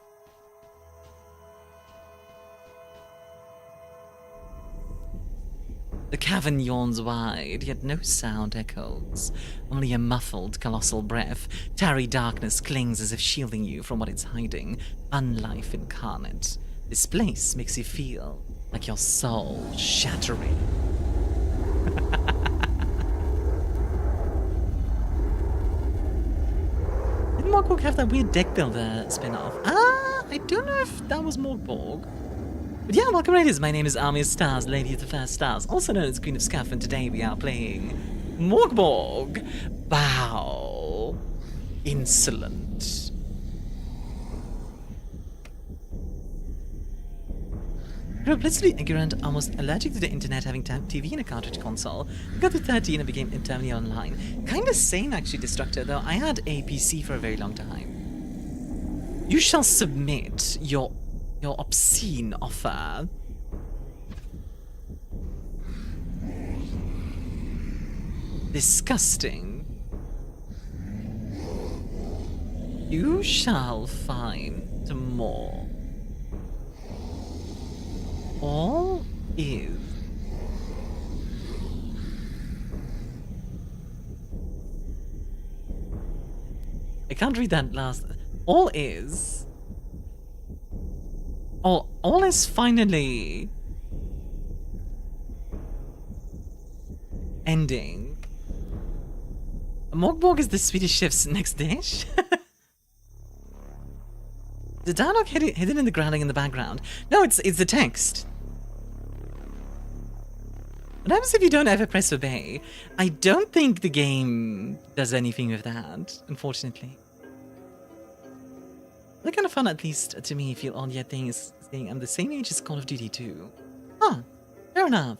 The cavern yawns wide, yet no sound echoes. Only a muffled, colossal breath. Tarry darkness clings as if shielding you from what it's hiding. Unlife incarnate. This place makes you feel like your soul shattering. Didn't Mork have that weird deck builder spin-off? I don't know if that was Mork. But yeah, welcome Raiders, my name is ArmiaStars, Lady of the First Stars, also known as Queen of Scuff, and today we are playing Mork. Bow. Insolent. Hopelessly ignorant, almost allergic to the internet, having TV in a cartridge console. I got to 13 and became entirely online. Kinda same actually, Destructor, though I had a PC for a very long time. You shall submit your obscene offer. Disgusting. You shall find more. All is I can't read that last. All is finally ending. Mork is the Swedish chef's next dish. The dialogue hidden in the growling in the background. No, it's the text. What happens if you don't ever press obey? I don't think the game does anything with that, unfortunately. That kind of fun, at least to me, feel odd yet saying I'm the same age as Call of Duty 2. Huh, fair enough.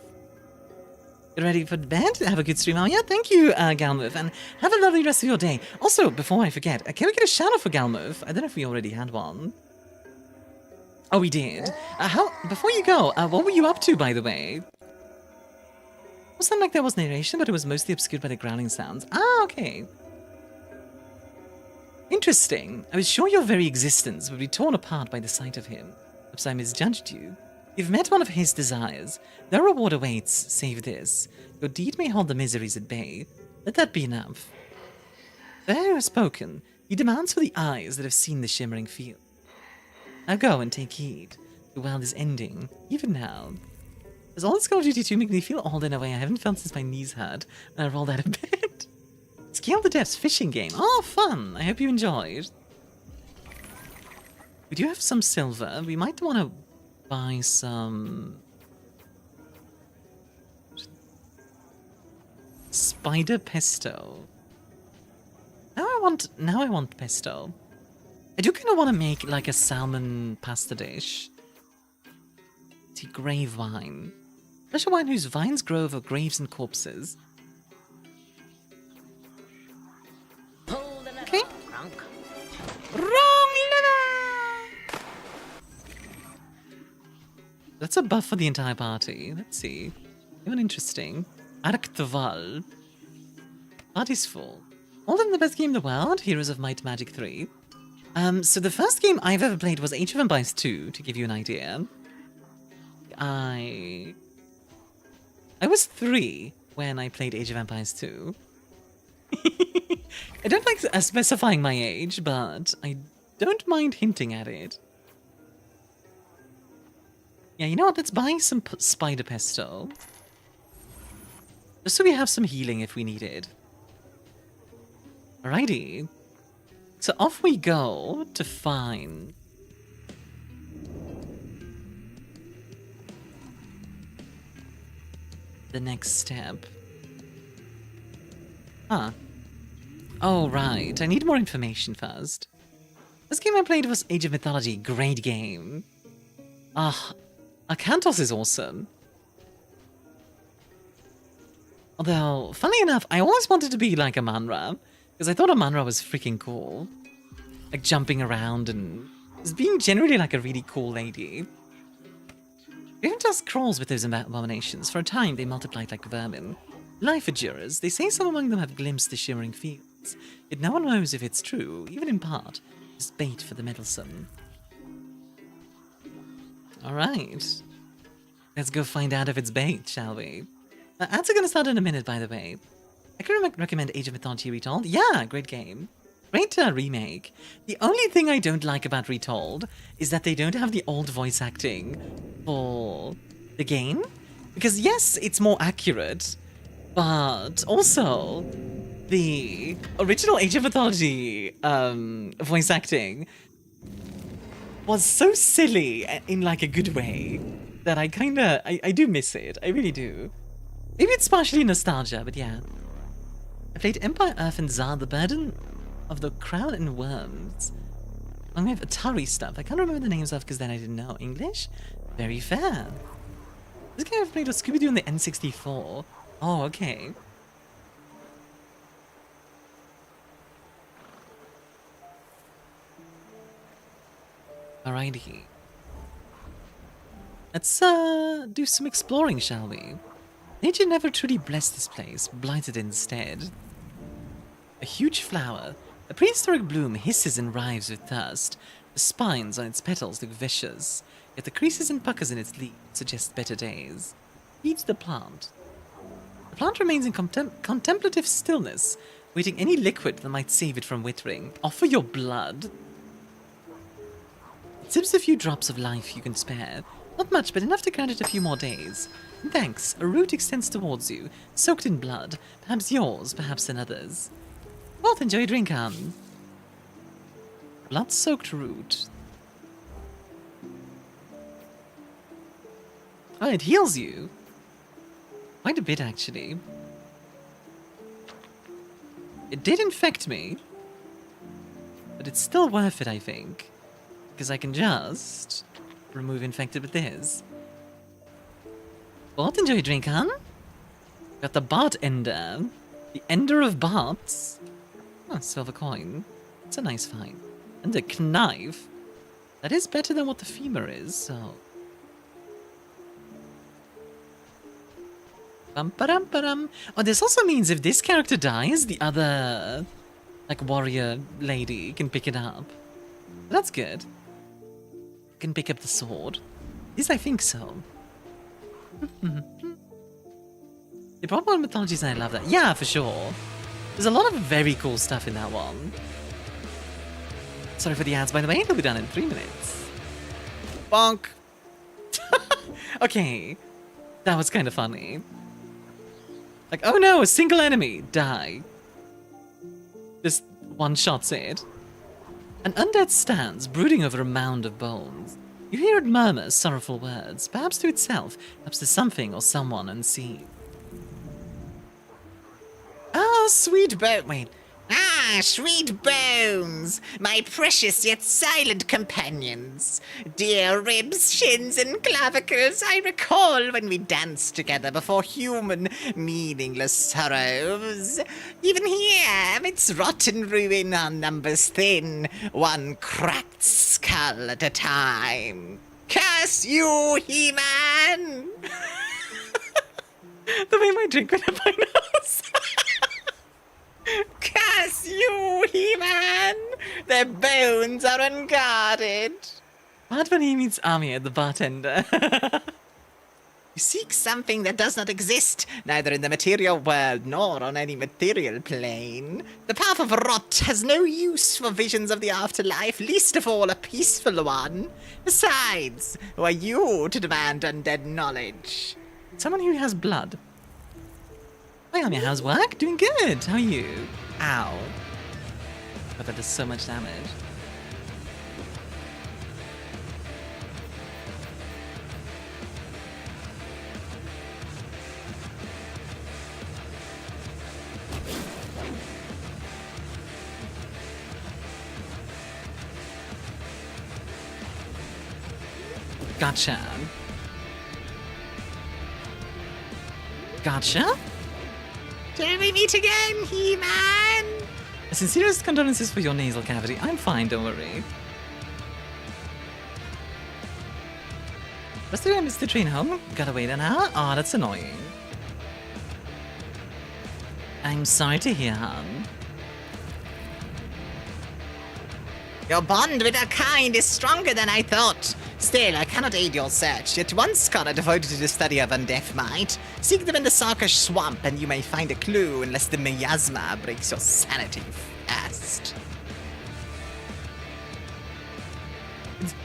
You ready for bed? Have a good stream. Oh yeah, thank you, Galmov, and have a lovely rest of your day. Also, before I forget, can we get a shout out for Galmov? I don't know if we already had one. Oh, we did. Before you go, what were you up to, by the way? It wasn't like there was narration, but it was mostly obscured by the growling sounds. Ah, okay. Interesting. I was sure your very existence would be torn apart by the sight of him. Perhaps I misjudged you. You've met one of his desires. No reward awaits, save this. Your deed may hold the miseries at bay. Let that be enough. Fair spoken. He demands for the eyes that have seen the shimmering field. Now go and take heed. The world is ending, even now. Does all this Call of Duty 2 make me feel old in a way I haven't felt since my knees hurt when I rolled out of bed? Scale the Depths fishing game. Oh, fun. I hope you enjoyed. We do have some silver. We might want to buy some spider pesto. Now I want pesto. I do kind of want to make like a salmon pasta dish. See, grave wine. Special wine whose vines grow over graves and corpses. Okay. Wrong lever! That's a buff for the entire party. Let's see. Anyone interesting? Arktval. Party's full. Older than the best game in the world, Heroes of Might Magic 3. So the first game I've ever played was Age of Empires 2, to give you an idea. I was 3 when I played Age of Empires 2. I don't like specifying my age, but I don't mind hinting at it. Yeah, you know what? Let's buy some spider pesto. Just so we have some healing if we need it. Alrighty. So off we go to find the next step. Huh. Oh, right. I need more information first. This game I played was Age of Mythology. Great game. Akantos is awesome. Although, funnily enough, I always wanted to be like a Manra, because I thought a Manra was freaking cool. Like jumping around and just being generally like a really cool lady. Even just crawls with those abominations. For a time, they multiplied like vermin. Life adjurers, they say some among them have glimpsed the shimmering fields. Yet no one knows if it's true, even in part. Just bait for the meddlesome. Alright. Let's go find out if it's bait, shall we? Ads are gonna start in a minute, by the way. I can recommend Age of Mythology Retold. Yeah, great game. Great remake. The only thing I don't like about Retold is that they don't have the old voice acting for the game. Because yes, it's more accurate, but also the original Age of Mythology voice acting was so silly in like a good way that I do miss it. I really do. Maybe it's partially nostalgia, but yeah. I played Empire, Earth, and Zar, the Burden of the Crown and Worms. And we have Atari stuff. I can't remember the names of because then I didn't know. English? Very fair. This game I've played with Scooby-Doo on the N64. Oh, okay. Alrighty. Let's do some exploring, shall we? Nature never truly blessed this place, blighted instead. A huge flower. A prehistoric bloom hisses and writhes with thirst. The spines on its petals look vicious, yet the creases and puckers in its leaves suggest better days. Feeds the plant. The plant remains in contemplative stillness, waiting any liquid that might save it from withering. Offer your blood. It sips a few drops of life you can spare. Not much, but enough to grant it a few more days. And thanks, a root extends towards you, soaked in blood. Perhaps yours, perhaps another's. Both enjoy a drink, hon. Blood-soaked root. Oh, it heals you. Quite a bit, actually. It did infect me. But it's still worth it, I think. Because I can just remove infected with this. Both enjoy a drink, hon. Got the Bart Ender. The Ender of Barts. Oh, silver coin. It's a nice find. And a knife. That is better than what the femur is, so... Bum-ba-dum-ba-dum. Oh, this also means if this character dies, the other, like, warrior lady can pick it up. That's good. Can pick up the sword. At least I think so. The proper mythologies, and I love that. Yeah, for sure. There's a lot of very cool stuff in that one. Sorry for the ads, by the way. They'll be done in 3 minutes. Bonk. Okay. That was kind of funny. Like, oh no, a single enemy. Die. Just one-shots it. An undead stands, brooding over a mound of bones. You hear it murmur sorrowful words, perhaps to itself, perhaps to something or someone unseen. Oh, sweet wait. Ah, sweet bones, my precious yet silent companions. Dear ribs, shins, and clavicles, I recall when we danced together before human, meaningless sorrows. Even here, amidst rotten ruin, our numbers thin, one cracked skull at a time. Curse you, He-Man! The way my drink went up my nose. Curse you, He-Man! Their bones are unguarded. What when he meets Armia, the bartender? You seek something that does not exist, neither in the material world nor on any material plane. The path of rot has no use for visions of the afterlife, least of all a peaceful one. Besides, who are you to demand undead knowledge? Someone who has blood. Hi, Armia, how's work? Doing good. How are you? Ow. But that does so much damage. Gotcha. Gotcha? Till we meet again, He-Man! Sincerest condolences for your nasal cavity. I'm fine, don't worry. Was there I missed the train home? Gotta wait an hour? Aw, that's annoying. I'm sorry to hear, hon. Your bond with our kind is stronger than I thought. Still, I cannot aid your search, yet one scholar devoted to the study of undeath might. Seek them in the Starkos swamp, and you may find a clue, unless the miasma breaks your sanity fast.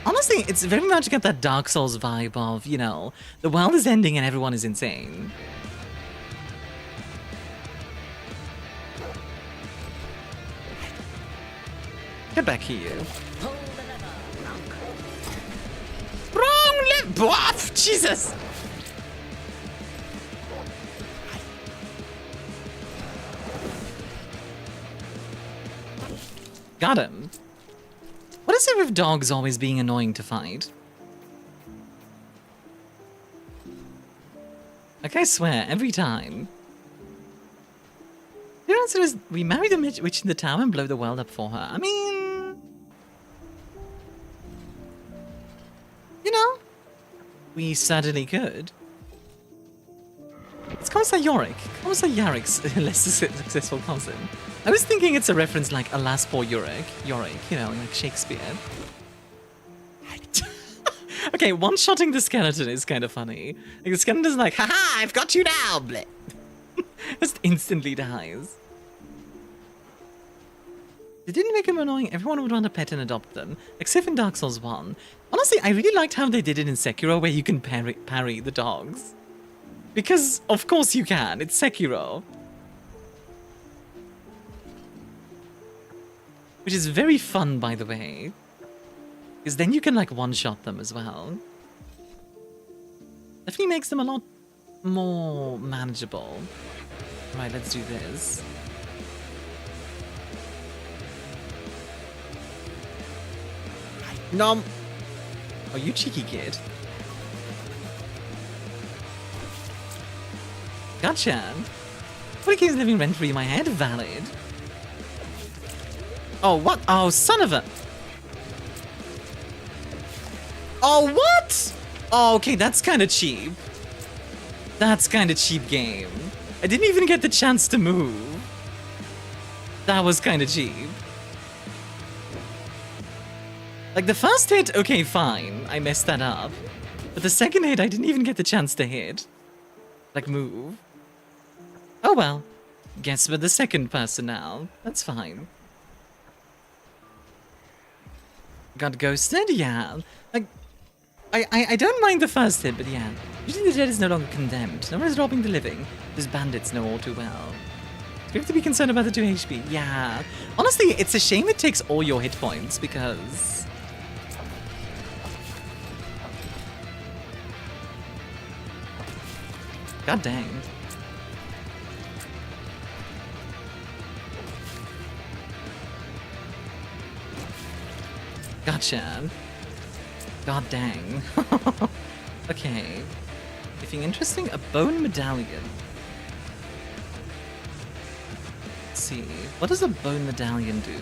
Honestly, it's very much got that Dark Souls vibe of, you know, the world is ending and everyone is insane. Get back here. Wrong lip! Bwaff! Jesus! Got him. What is it with dogs always being annoying to fight? Like, I swear, every time. Your answer is, we marry the witch in the tower and blow the world up for her. I mean... You know, we certainly could. It's Commissar Yorick. Commissar Yarrick's less successful cousin. I was thinking it's a reference like Alas poor Yorick, you know, like Shakespeare. Okay, one-shotting the skeleton is kind of funny. Like, the skeleton's like, Haha, I've got you now, blip! just instantly dies. They didn't make him annoying. Everyone would want a pet and adopt them, except in Dark Souls 1. Honestly, I really liked how they did it in Sekiro, where you can parry the dogs. Because, of course you can. It's Sekiro. Which is very fun, by the way. Because then you can, like, one-shot them as well. Definitely makes them a lot more manageable. Right, let's do this. Nom. Oh, you cheeky kid. Gotcha. What keeps living rent-free in my head? Valid. Oh, what? Oh, son of a... Oh, what? Oh, okay, that's kind of cheap. That's kind of cheap game. I didn't even get the chance to move. That was kind of cheap. Like, the first hit, okay, fine. I messed that up. But the second hit, I didn't even get the chance to hit. Like, move. Oh, well. Guess we're the second person now. That's fine. Got ghosted? Yeah. Like, I don't mind the first hit, but yeah. Usually the dead is no longer condemned. No one is robbing the living. Those bandits know all too well. Do you have to be concerned about the 2 HP? Yeah. Honestly, it's a shame it takes all your hit points, because... God dang. Gotcha. God dang. Okay. Anything interesting? A bone medallion. Let's see. What does a bone medallion do?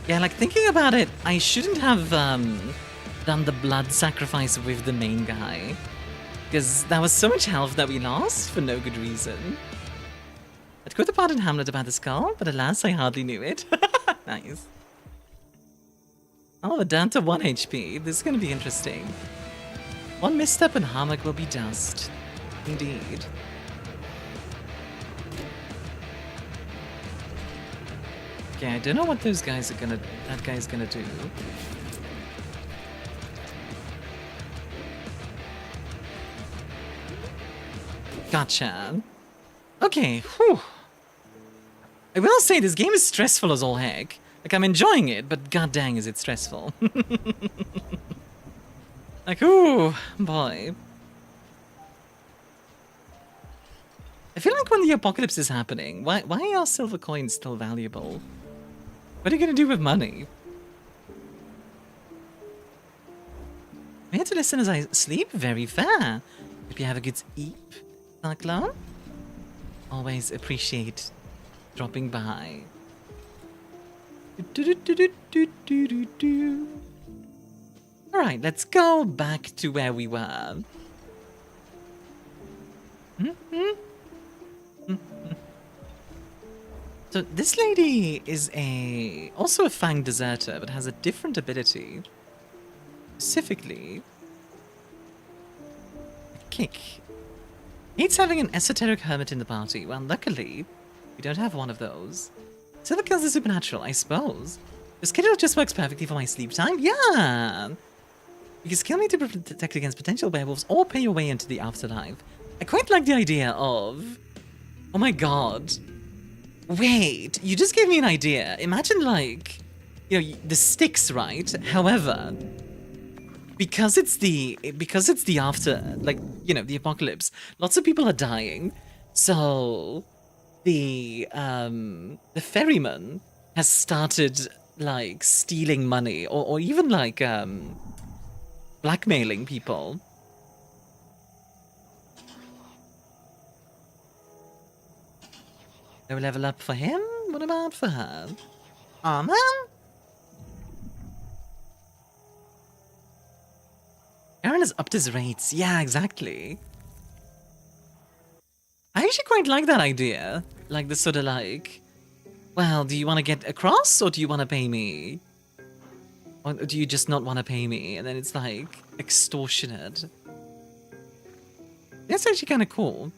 Yeah, like, thinking about it, I shouldn't have done the blood sacrifice with the main guy. Because that was so much health that we lost for no good reason. I'd quote the part in Hamlet about the skull, but alas, I hardly knew it. Nice. Oh, we're down to 1 HP. This is going to be interesting. One misstep and Harmach will be dust. Indeed. Okay, I don't know what those guys are gonna... that guy's gonna do. Gotcha. Okay, whew. I will say this game is stressful as all heck. Like, I'm enjoying it, but god dang is it stressful. Like, ooh, boy. I feel like when the apocalypse is happening, why are silver coins still valuable? What are you gonna do with money? I'm here to listen as I sleep? Very fair. Hope you have a good sleep, Cyclone. Always appreciate dropping by. Alright, let's go back to where we were. So this lady is also a Fang deserter, but has a different ability. Specifically, kick. Hates having an esoteric hermit in the party. Well, luckily, we don't have one of those. So that kills the supernatural, I suppose. The schedule just works perfectly for my sleep time. Yeah! You can skill me to protect against potential werewolves or pay your way into the afterlife. I quite like the idea of... Oh my god. Wait, you just gave me an idea. Imagine, like, you know, the sticks, right? However, because it's the after, like, you know, the apocalypse, lots of people are dying. So the ferryman has started, like, stealing money or even, like, blackmailing people. No level up for him? What about for her? Aw, man! Aaron has upped his rates. Yeah, exactly. I actually quite like that idea. Like, this sort of like... Well, do you want to get across, or do you want to pay me? Or do you just not want to pay me? And then it's like, extortionate. That's actually kind of cool.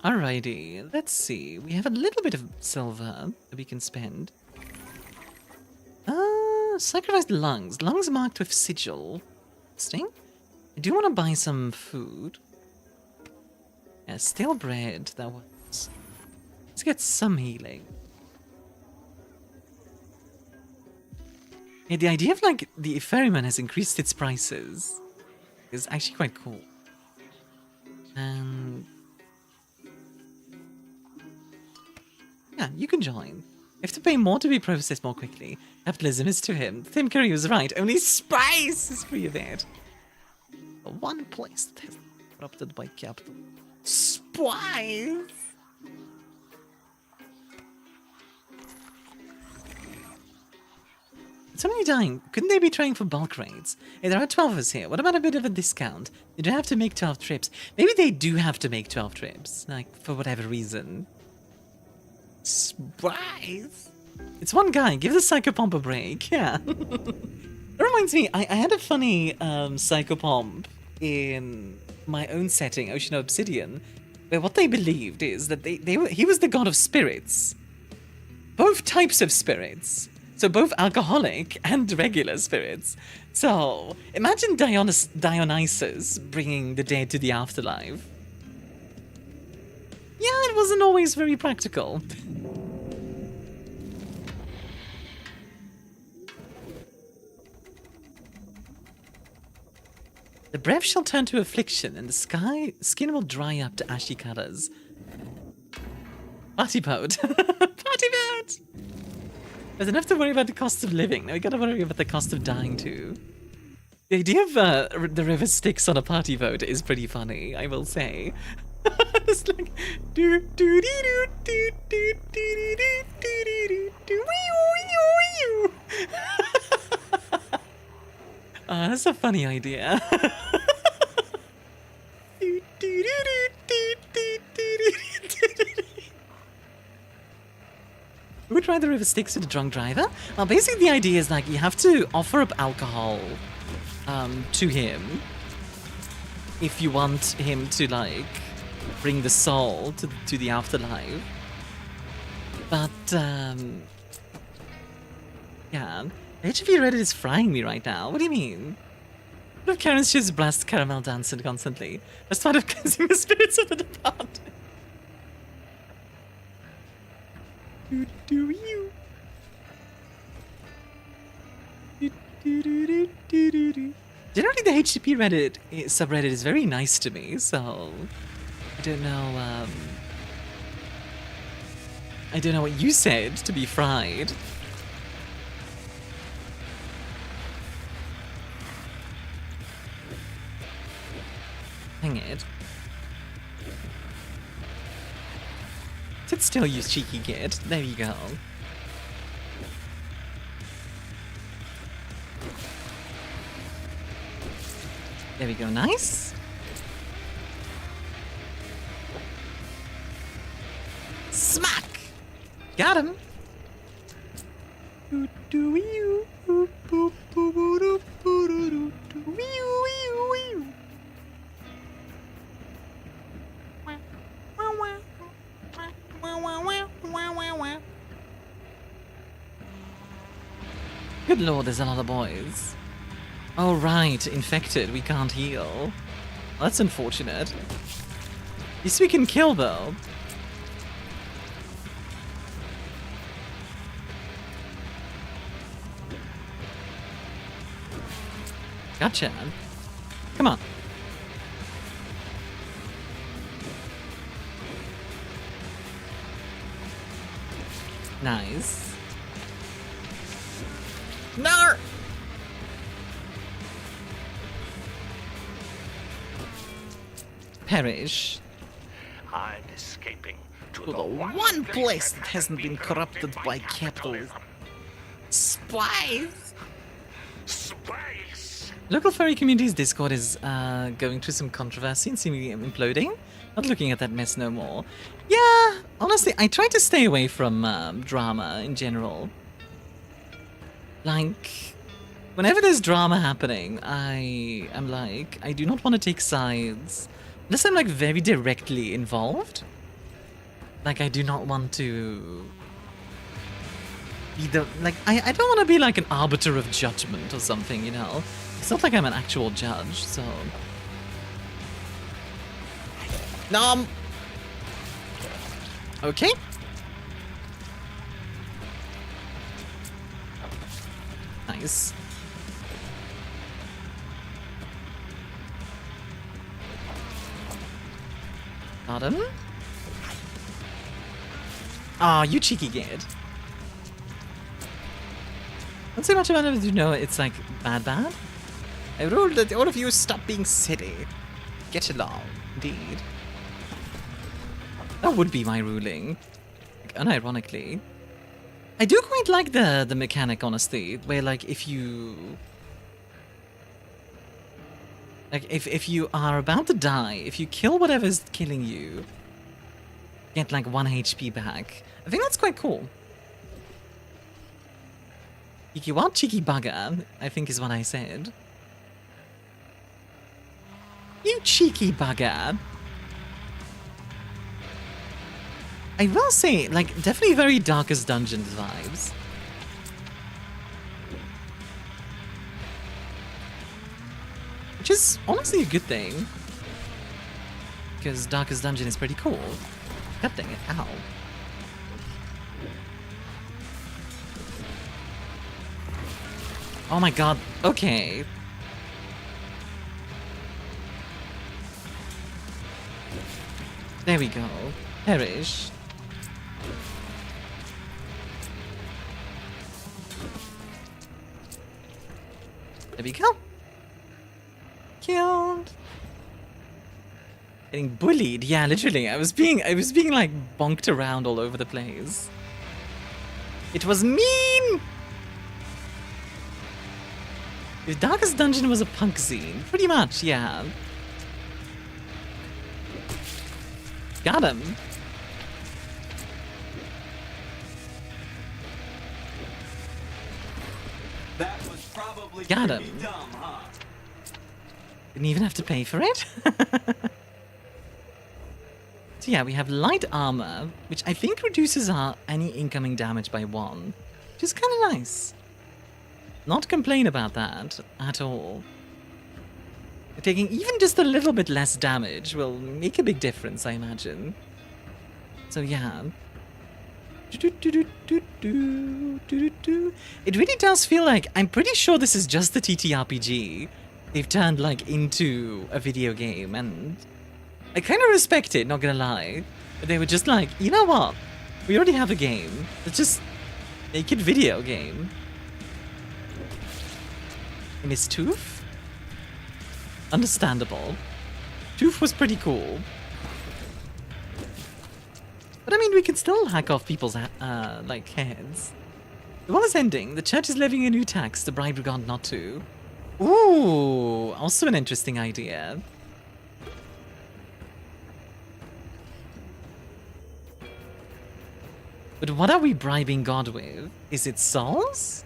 Alrighty, let's see. We have a little bit of silver that we can spend. Sacrificed lungs. Lungs marked with sigil. Interesting. I do want to buy some food. Yeah, stale bread. That was. Let's get some healing. Yeah, the idea of, like, the ferryman has increased its prices is actually quite cool. And... yeah, you can join. You have to pay more to be processed more quickly. Capitalism is to him. Tim Curry was right. Only spice is free of it. The one place that has been corrupted by capital. Spice! Somebody dying. Couldn't they be trying for bulk raids? Hey, there are 12 of us here. What about a bit of a discount? You don't have to make 12 trips. Maybe they do have to make 12 trips. Like, for whatever reason. Spice! It's one guy. Give the Psychopomp a break. Yeah. That reminds me, I had a funny Psychopomp in my own setting, Ocean Obsidian, where what they believed is that he was the god of spirits. Both types of spirits. So both alcoholic and regular spirits. So imagine Dionysus bringing the dead to the afterlife. Yeah, it wasn't always very practical. The breath shall turn to affliction, and the skin will dry up to ashy colors. Party boat. Party boat! There's enough to worry about the cost of living. Now we gotta worry about the cost of dying too. The idea of the river Styx on a party boat is pretty funny, I will say. It's like do do do do do do do do do do do. That's a funny idea. Who would ride the river Styx with a drunk driver? Well, basically the idea is like you have to offer up alcohol to him if you want him to like bring the soul to the afterlife. But yeah, HV Reddit is frying me right now. What do you mean? What if Karen's just blast caramel dancing constantly? That's part of cleansing the spirits of the departed. Generally, the HTTP Reddit subreddit is very nice to me, so I don't know. I don't know what you said to be fried. Hang it. Sit still, you cheeky kid. There you go. There we go, nice. Smack! Got him. Good lord, there's a lot of boys. Oh right, infected, we can't heal. That's unfortunate. At least we can kill though. Gotcha. Come on. Nice. No! Perish. I'm escaping to To the one place that hasn't been corrupted by capitalism. Spies! Space! Local furry community's Discord is going through some controversy and seemingly imploding. Not looking at that mess no more. Yeah, honestly, I try to stay away from drama in general. Like, whenever there's drama happening, I am like, I do not want to take sides. Unless I'm like very directly involved. Like, I do not want to be the, like, I don't want to be like an arbiter of judgment or something, you know? It's not like I'm an actual judge, so... Nom! Okay. Nice. Got him. Aw, you cheeky kid. Don't say much about it, you know it's like bad. I ruled that all of you stop being silly. Get along, indeed. That would be my ruling. Like, unironically. I do quite like the mechanic, honestly, where like if you... Like if you are about to die, if you kill whatever's killing you, get like 1 HP back. I think that's quite cool. Cheeky what? Cheeky bugger, I think is what I said. You cheeky bugger. I will say, like, definitely very Darkest Dungeons vibes. Which is honestly a good thing. Because Darkest Dungeon is pretty cool. God dang it, ow. Oh my god, okay. There we go. Perish. There we go. Killed. Getting bullied. Yeah, literally. I was being like bonked around all over the place. It was mean. The Darkest Dungeon was a punk scene. Pretty much, yeah. Got him. That was probably Got pretty him. dumb, huh? Didn't even have to pay for it. So yeah, we have light armor, which I think reduces our any incoming damage by 1, which is kind of nice. Not complain about that at all. Taking even just a little bit less damage will make a big difference, I imagine. So yeah. It really does feel like, I'm pretty sure this is just the TTRPG they've turned like into a video game, and I kind of respect it, not gonna lie. But they were just like, you know what? We already have a game. Let's just make it video game. Miss Tooth? Understandable. Tooth was pretty cool. But I mean, we can still hack off people's, like, heads. The one is ending. The church is levying a new tax. The bribe regard not to. Ooh, also an interesting idea. But what are we bribing God with? Is it souls?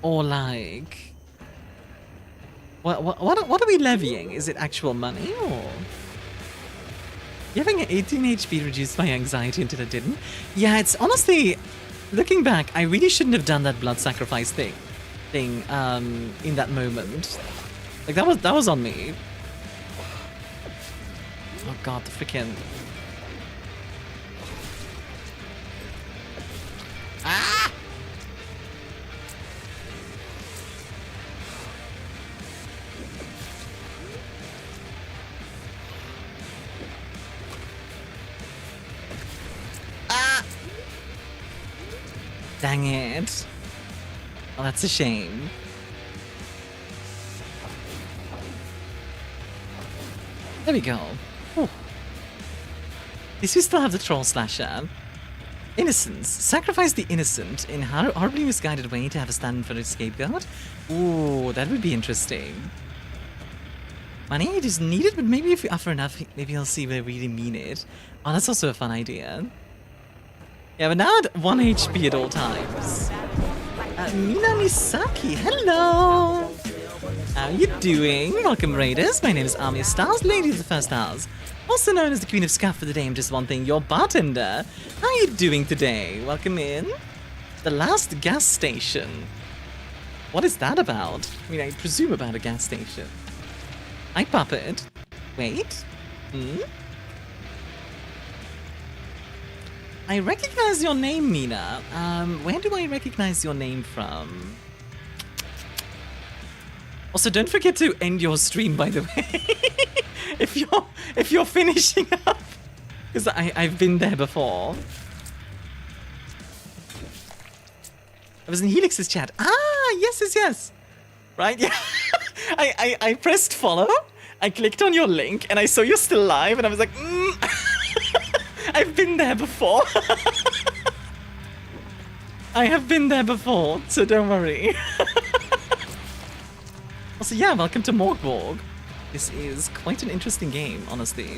Or like... What are we levying? Is it actual money or... Having 18 HP reduced my anxiety until it didn't? Yeah, it's honestly... Looking back, I really shouldn't have done that blood sacrifice thing in that moment. Like, that was on me. Oh god, the freaking... Ah! Ah! Dang it. Oh, that's a shame. There we go. Whew. At least we still have the troll slasher. Innocence. Sacrifice the innocent in a horribly misguided way to have a stand for a scapegoat. Ooh, that would be interesting. Money, it is needed, but maybe if we offer enough, maybe he'll see we really mean it. Oh, that's also a fun idea. Yeah, but now at 1 HP at all times. Mina Misaki, hello! How you doing? Welcome, Raiders. My name is ArmiaStars, Lady of the First House. Also known as the Queen of Scuff for the day. I'm just one thing, your bartender. How are you doing today? Welcome in. The last gas station. What is that about? I mean, I presume about a gas station. Hi, Puppet. Wait. I recognize your name, Mina. Where do I recognize your name from? Also, don't forget to end your stream, by the way. if you're finishing up, because I've been there before. I was in Helix's chat. Ah, yes. Right, yeah. I pressed follow. I clicked on your link, and I saw you're still live, and I was like, I've been there before. I have been there before, so don't worry. Also, yeah, welcome to Mork Borg. This is quite an interesting game, honestly.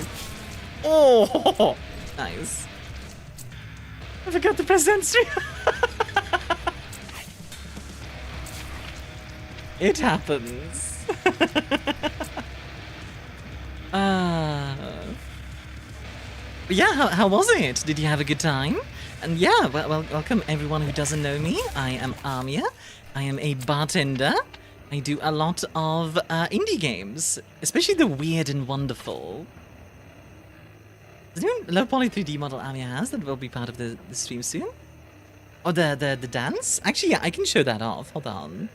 Oh, nice. I forgot to press entry. It happens. But yeah, how was it? Did you have a good time? And yeah, well, welcome everyone who doesn't know me. I am Armia. I am a bartender. I do a lot of indie games, especially the weird and wonderful. Does anyone love Poly 3D model Armia has that will be part of the stream soon? Oh, the dance? Actually, yeah, I can show that off. Hold on.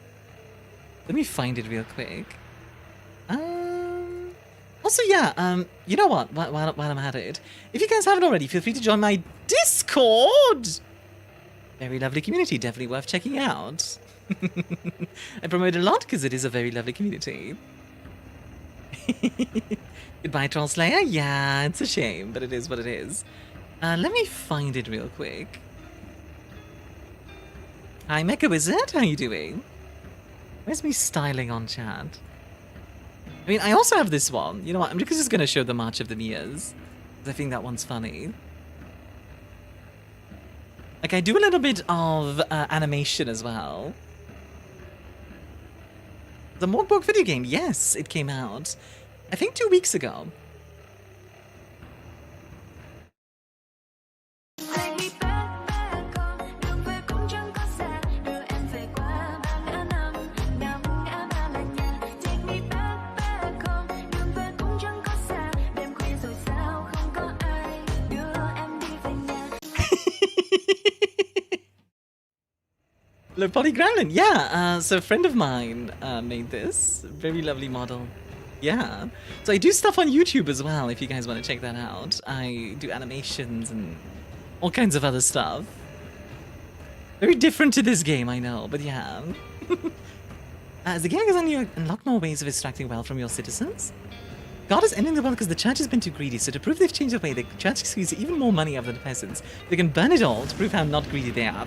Let me find it real quick. Also, yeah, you know what? While I'm at it, if you guys haven't already, feel free to join my Discord. Very lovely community, definitely worth checking out. I promote it a lot because it is a very lovely community. Goodbye, Troll Slayer. Yeah, it's a shame, but it is what it is. Let me find it real quick. Hi, Mecha Wizard. How you doing? Where's me styling on chat? I mean, I also have this one. You know what? I'm just going to show the March of the Mias. Because I think that one's funny. Like, I do a little bit of animation as well. The Mork Borg video game, yes, it came out, I think 2 weeks ago. Low Poly Gremlin, yeah, so a friend of mine made this. Very lovely model. Yeah. So I do stuff on YouTube as well, if you guys want to check that out. I do animations and all kinds of other stuff. Very different to this game, I know, but yeah. As the game goes on, you unlock more ways of extracting wealth from your citizens. God is ending the world because the church has been too greedy, so to prove they've changed their way, the church squeezes even more money out of the peasants. They can burn it all to prove how not greedy they are.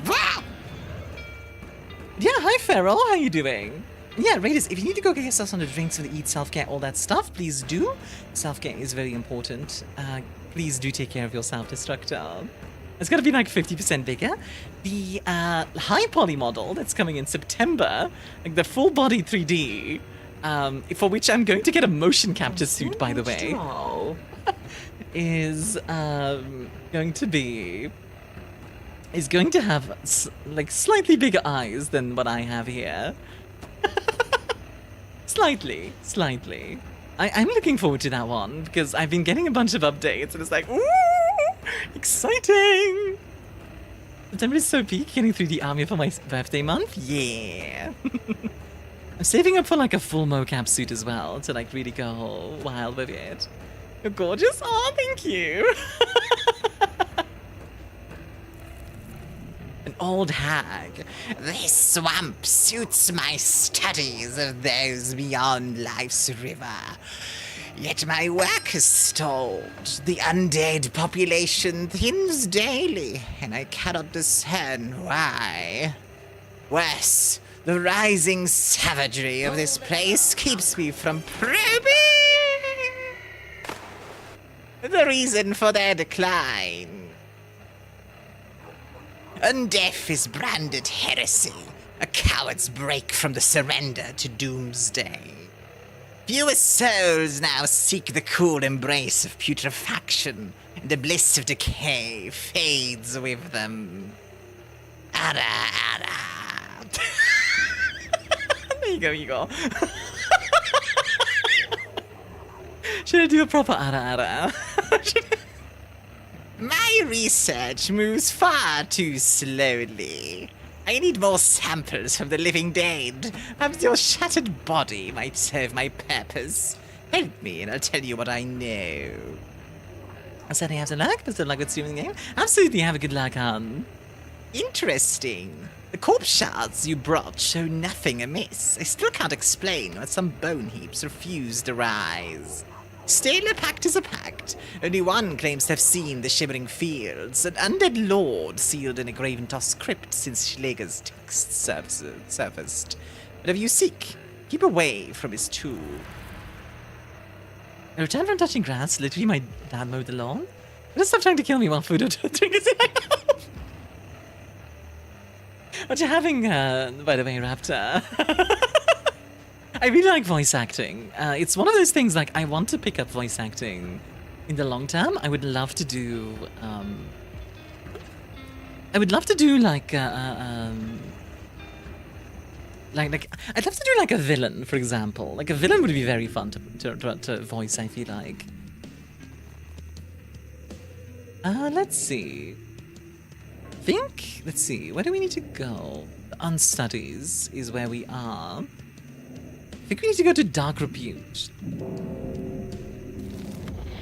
Yeah, hi Feral, how you doing? Yeah, Raiders, if you need to go get yourself some drinks and eat, self-care, all that stuff, please do. Self-care is very important. Please do take care of your self-destructor. It's gonna be like 50% bigger. The high poly model that's coming in September, like the full body 3D, for which I'm going to get a motion capture suit, by the way, is going to have like slightly bigger eyes than what I have here. Slightly. I'm looking forward to that one because I've been getting a bunch of updates and it's like, ooh, exciting! September is so peak, getting through the Armia for my birthday month. Yeah. I'm saving up for like a full mocap suit as well to like really go wild with it. You're gorgeous. Oh, thank you. An old hag. This swamp suits my studies of those beyond life's river. Yet my work is stalled. The undead population thins daily, and I cannot discern why. Worse, the rising savagery of this place keeps me from probing the reason for their decline. Undeath is branded heresy, a coward's break from the surrender to doomsday. Fewer souls now seek the cool embrace of putrefaction, and the bliss of decay fades with them. Ada, ada. There you go. Should I do a proper ada? My research moves far too slowly. I need more samples from the living dead. Perhaps your shattered body might serve my purpose. Help me and I'll tell you what I know. I certainly have to luck. Best of luck with streaming the game. Absolutely have a good luck, hon. Interesting. The corpse shards you brought show nothing amiss. I still can't explain why some bone heaps refuse to rise. Still, a pact is a pact. Only one claims to have seen the shimmering fields, an undead lord sealed in a graven-tossed crypt since Schlegel's text surfaced. Whatever you seek, keep away from his tomb. I returned from touching grass. Literally, my dad mowed the lawn. Just stop trying to kill me while food or drink is in my mouth. What you having, by the way, Raptor? I really like voice acting. It's one of those things, like, I want to pick up voice acting in the long term. I would love to do, like, I'd love to do, like, a villain, for example. Like, a villain would be very fun to voice, I feel like. Let's see. Let's see, where do we need to go? Unstudies is where we are. I think we need to go to Dark Repute.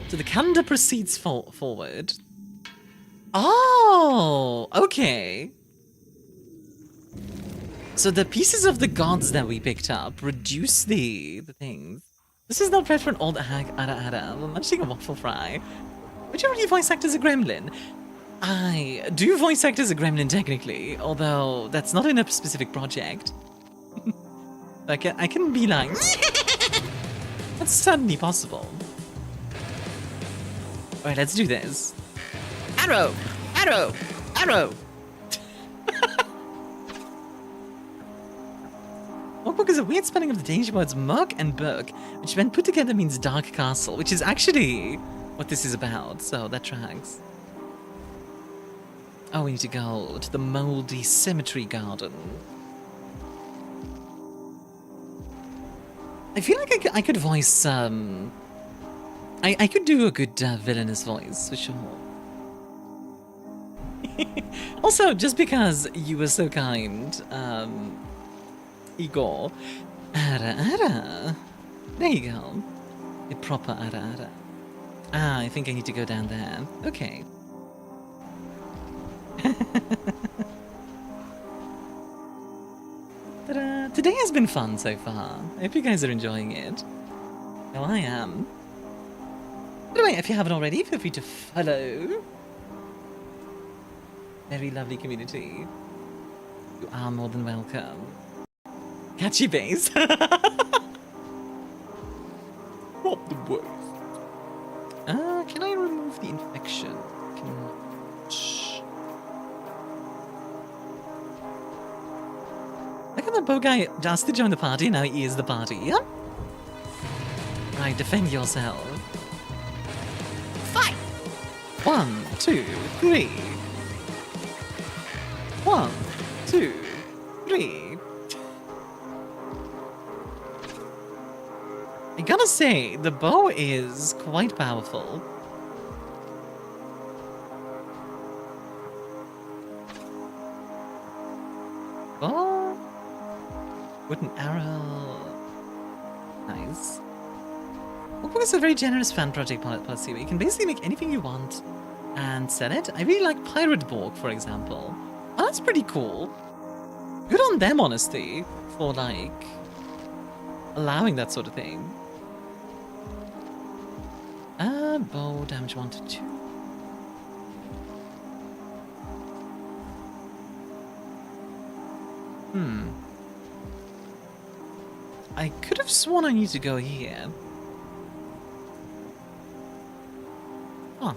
So the calendar proceeds forward. Oh, okay. So the pieces of the gods that we picked up reduce the things. This is not bad for an old hag. I'm munching a waffle fry. Would you really voice act as a gremlin? I do voice act as a gremlin technically, although that's not in a specific project. I can be like... That's certainly possible. Alright, let's do this. Arrow! Arrow! Arrow! Mork is a weird spelling of the Danish words Mork and Berg, which when put together means dark castle, which is actually what this is about, so that tracks. Oh, we need to go to the moldy cemetery garden. I feel like I could voice, I could do a good villainous voice, for sure. Also, just because you were so kind, Igor. Ara. There you go. A proper ara. Ah, I think I need to go down there. Okay. Ta-da. Today has been fun so far. I hope you guys are enjoying it. Oh, I am. By the way, if you haven't already, feel free to follow. Very lovely community. You are more than welcome. Catchy base. Not the worst. Can I remove the infection? Shh. Look at the bow guy just to join the party, now he is the party, yeah? Right, defend yourself. Fight! 1, 2, 3. 1, 2, 3. I gotta say, the bow is quite powerful. Oh, wooden arrow. Nice. Borg is a very generous fan project policy where you can basically make anything you want and sell it. I really like Pirate Borg, for example. Oh, that's pretty cool. Good on them, honestly, for like allowing that sort of thing. Bow damage 1 to 2. I could have sworn I need to go here. Huh.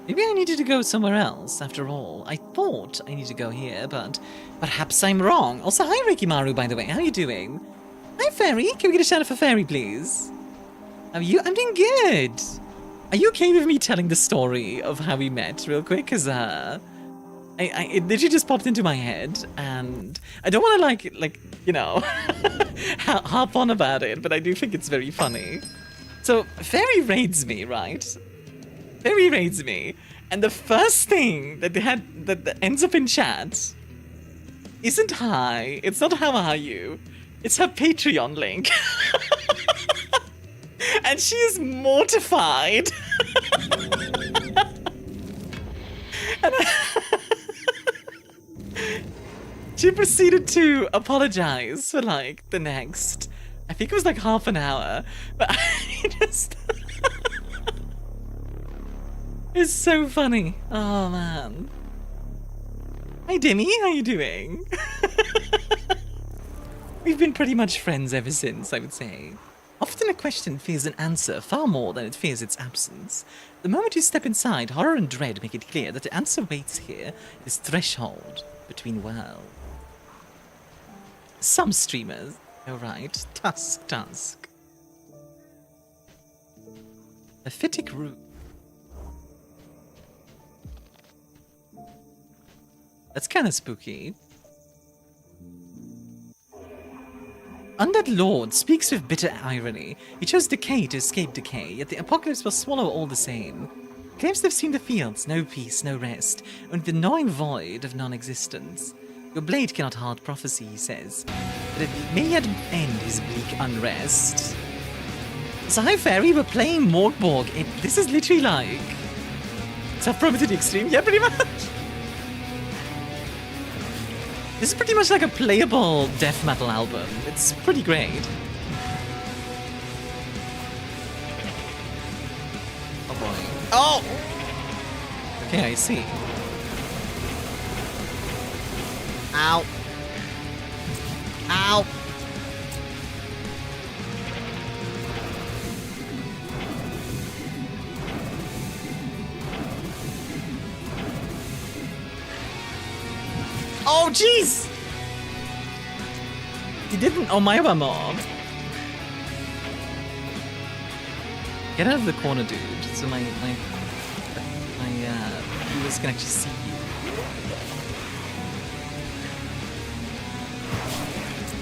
Maybe I needed to go somewhere else, after all. I thought I needed to go here, but perhaps I'm wrong. Also, hi Rikimaru, by the way. How are you doing? Hi, Fairy. Can we get a shout out for Fairy, please? How are you? I'm doing good. Are you okay with me telling the story of how we met real quick? Because, it literally just popped into my head, and I don't want to, like, you know, harp on about it, but I do think it's very funny. So, Fairy raids me, right? Fairy raids me, and the first thing that that ends up in chat isn't hi, it's not how are you, it's her Patreon link. And she is mortified. And she proceeded to apologize for like the next, I think it was like half an hour, but I just it's so funny. Oh man. Hi Demi, how you doing? We've been pretty much friends ever since, I would say. Often a question fears an answer far more than it fears its absence. The moment you step inside, horror and dread make it clear that the answer waits here, this threshold between worlds. Some streamers, oh right, Tusk. A Phytic root. That's kind of spooky. Undead Lord speaks with bitter irony. He chose decay to escape decay, yet the apocalypse will swallow all the same. Claims they've seen the fields, no peace, no rest, only the gnawing void of non-existence. Your blade cannot halt prophecy, he says, but it may yet end his bleak unrest. So hi Fairy, we're playing Mork Borg. This is literally like... Self-promo to the extreme? Yeah, pretty much. This is pretty much like a playable death metal album. It's pretty great. Oh boy. Oh! Okay, I see. Ow. Ow. Oh, jeez! He didn't. Oh, my mob. Get out of the corner, dude. So my viewers can actually see you.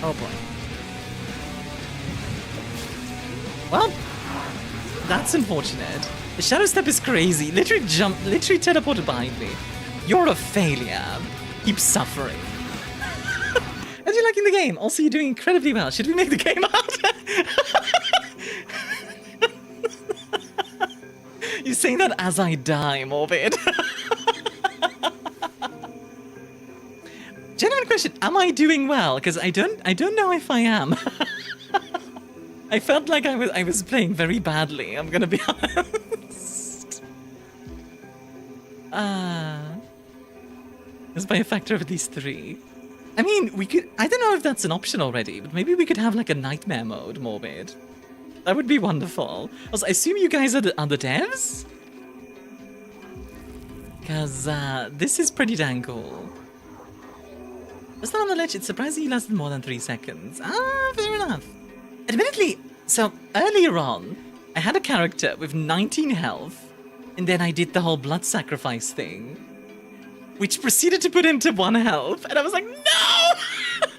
Oh boy. Well, that's unfortunate. The shadow step is crazy. Literally teleported behind me. You're a failure. Keep suffering. How do you liking the game? Also, you're doing incredibly well. Should we make the game out? You say that as I die, Morbid. Genuine question, am I doing well? Because I don't know if I am. I felt like I was playing very badly, I'm gonna be honest. It's by a factor of at least 3. I mean, we could, I don't know if that's an option already, but maybe we could have like a nightmare mode, Morbid. That would be wonderful. Also, I assume you guys are the devs? Because this is pretty dang cool. Just not on the ledge, it's surprising you lasted more than 3 seconds. Ah, fair enough. Admittedly, so earlier on, I had a character with 19 health, and then I did the whole blood sacrifice thing, which proceeded to put him to 1 health, and I was like, no!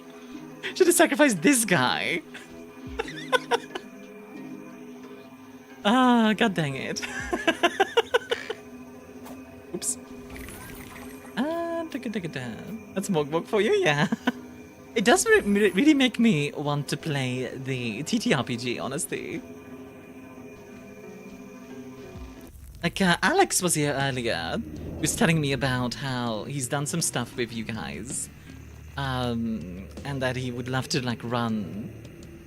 Should have sacrificed this guy. Ah, god dang it. Oops. That's Mork for you, yeah. It does really make me want to play the TTRPG, honestly. Like, Alex was here earlier. He was telling me about how he's done some stuff with you guys. And that he would love to, like, run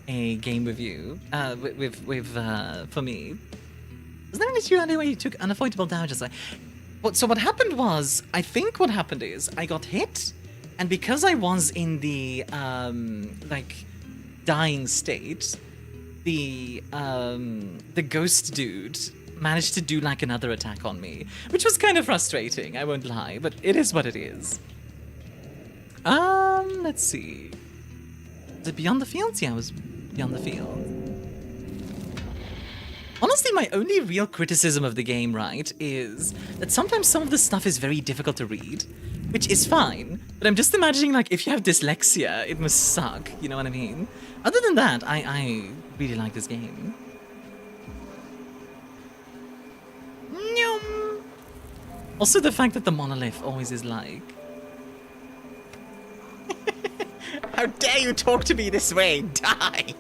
a game with you. For me. Was there an issue earlier where you took unavoidable damages? So what happened was, I think what happened is, I got hit, and because I was in the, like, dying state, the ghost dude managed to do, like, another attack on me, which was kind of frustrating, I won't lie, but it is what it is. Let's see. Was it Beyond the Fields? Yeah, it was Beyond the Field. Honestly, my only real criticism of the game, right, is that sometimes some of the stuff is very difficult to read, which is fine, but I'm just imagining, like, if you have dyslexia, it must suck, you know what I mean? Other than that, I really like this game. Also, the fact that the monolith always is like... How dare you talk to me this way? Die!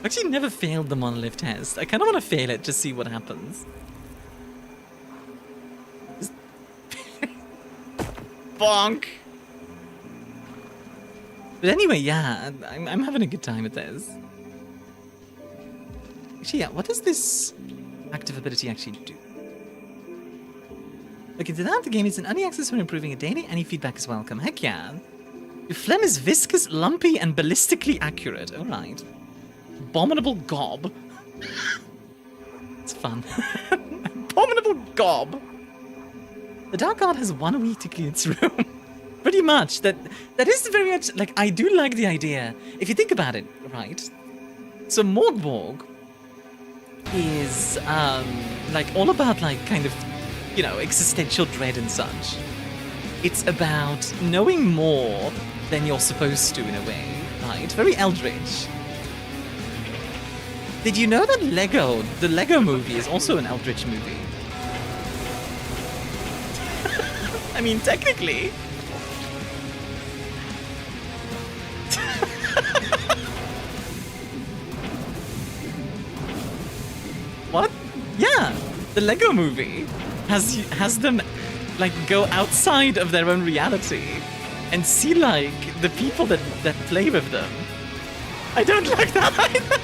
I actually never failed the monolith test. I kind of want to fail it to see what happens. Bonk! But anyway, yeah, I'm having a good time with this. Actually, yeah, what does this active ability actually do? Look into that. The game is an early access for improving it daily. Any feedback is welcome. Heck yeah. Your phlegm is viscous, lumpy, and ballistically accurate. All right. Abominable gob. It's fun. Abominable gob. The Dark God has 1 week to clean its room. Pretty much. That is very much, like, I do like the idea. If you think about it, right? So Borg is, like, all about, like, kind of, you know, existential dread and such. It's about knowing more than you're supposed to, in a way, right? Very eldritch. Did you know that the Lego movie is also an eldritch movie? I mean, technically. What? Yeah, the Lego movie has them, like, go outside of their own reality and see, like, the people that play with them. I don't like that either.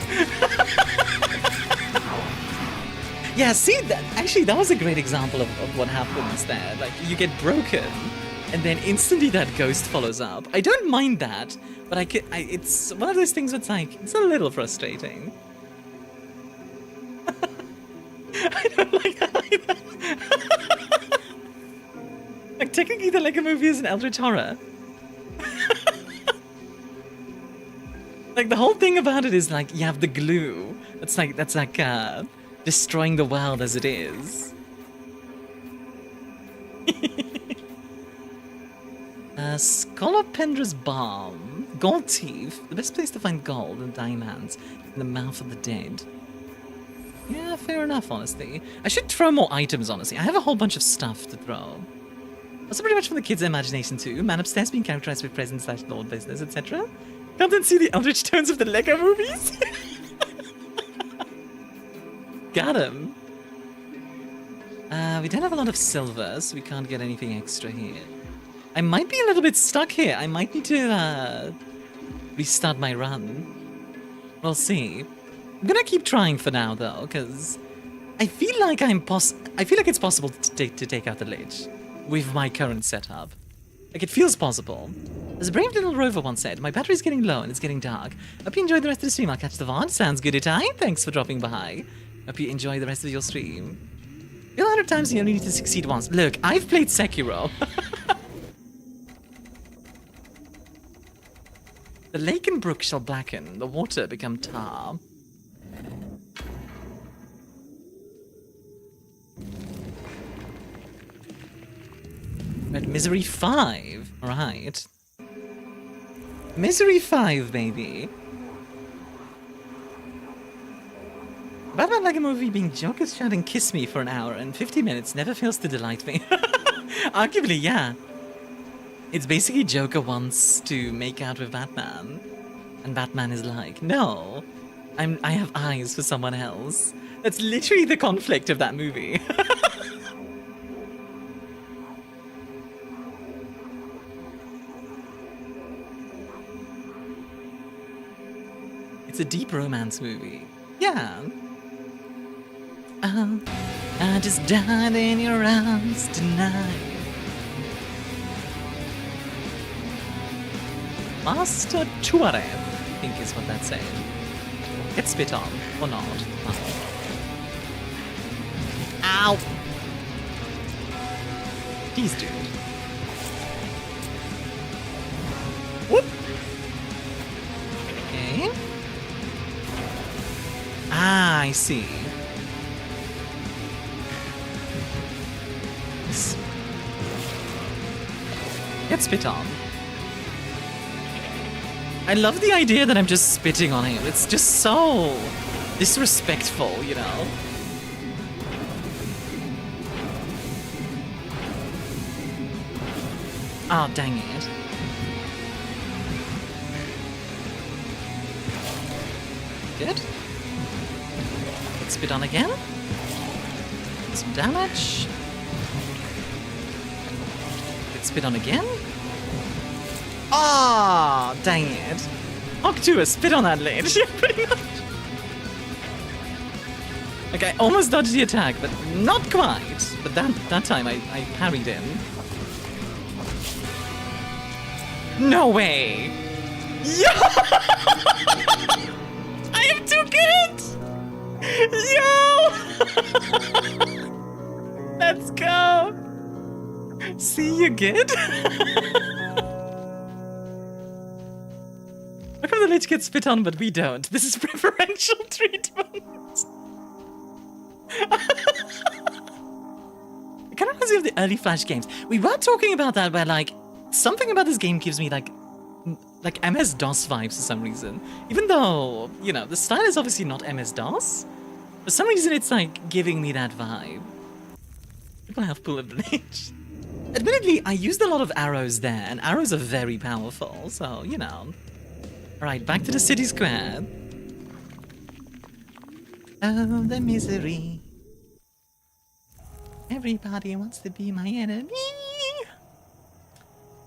Yeah, see, that was a great example of what happens there. Like, you get broken, and then instantly that ghost follows up. I don't mind that, but it's one of those things that's like, it's a little frustrating. I don't like that either. Like, technically the Lego movie is an eldritch horror. Like, the whole thing about it is, like, you have the glue. That's like destroying the world as it is. Scolopendra's Balm. Gold Teeth. The best place to find gold and diamonds in the mouth of the dead. Yeah, fair enough, honestly. I should throw more items, honestly. I have a whole bunch of stuff to throw. Also pretty much from the kids' imagination, too. Man upstairs being characterized with present/lord business, etc. Come and see the eldritch tones of the Lego movies. Got him. We don't have a lot of silver, so we can't get anything extra here. I might be a little bit stuck here. I might need to restart my run. We'll see. I'm gonna keep trying for now, though, because I feel like it's possible to take out the lich with my current setup. Like, it feels possible. As a brave little rover once said, my battery's getting low and it's getting dark. Hope you enjoyed the rest of the stream. I'll catch the VOD. Sounds good, Itai. Thanks for dropping by. Hope you enjoy the rest of your stream. 100 times you only need to succeed once. Look, I've played Sekiro. The lake and brook shall blacken, the water become tar. Red Misery 5. Alright. Misery 5, baby. Batman like a movie being Joker's shouting kiss me for an hour and 50 minutes never fails to delight me. Arguably, yeah. It's basically Joker wants to make out with Batman. And Batman is like, no, I have eyes for someone else. That's literally the conflict of that movie. It's a deep romance movie. Yeah. I just died in your arms tonight. Master Tuareg, I think is what that's saying. Get spit on, or not. Oh. Ow! Please, dude. Whoop! Okay. Ah, I see. Get spit on. I love the idea that I'm just spitting on him. It's just so disrespectful, you know? Oh, dang it. Good. Get spit on again. Some damage. Get spit on again. Ah, oh, dang it. Octua, spit on that lich. Yeah, pretty much. Okay, almost dodged the attack, but not quite. But that time I parried him. No way. Yo! I am too good. Yo! Let's go. See, you good? How come the lich gets spit on, but we don't? This is preferential treatment. It kind of reminds me of the early Flash games. We were talking about that, where like something about this game gives me like MS-DOS vibes for some reason. Even though, you know, the style is obviously not MS-DOS. For some reason, it's like giving me that vibe. People have bullet lich. Admittedly, I used a lot of arrows there, and arrows are very powerful, so, you know. Alright, back to the city square. Oh, the misery. Everybody wants to be my enemy.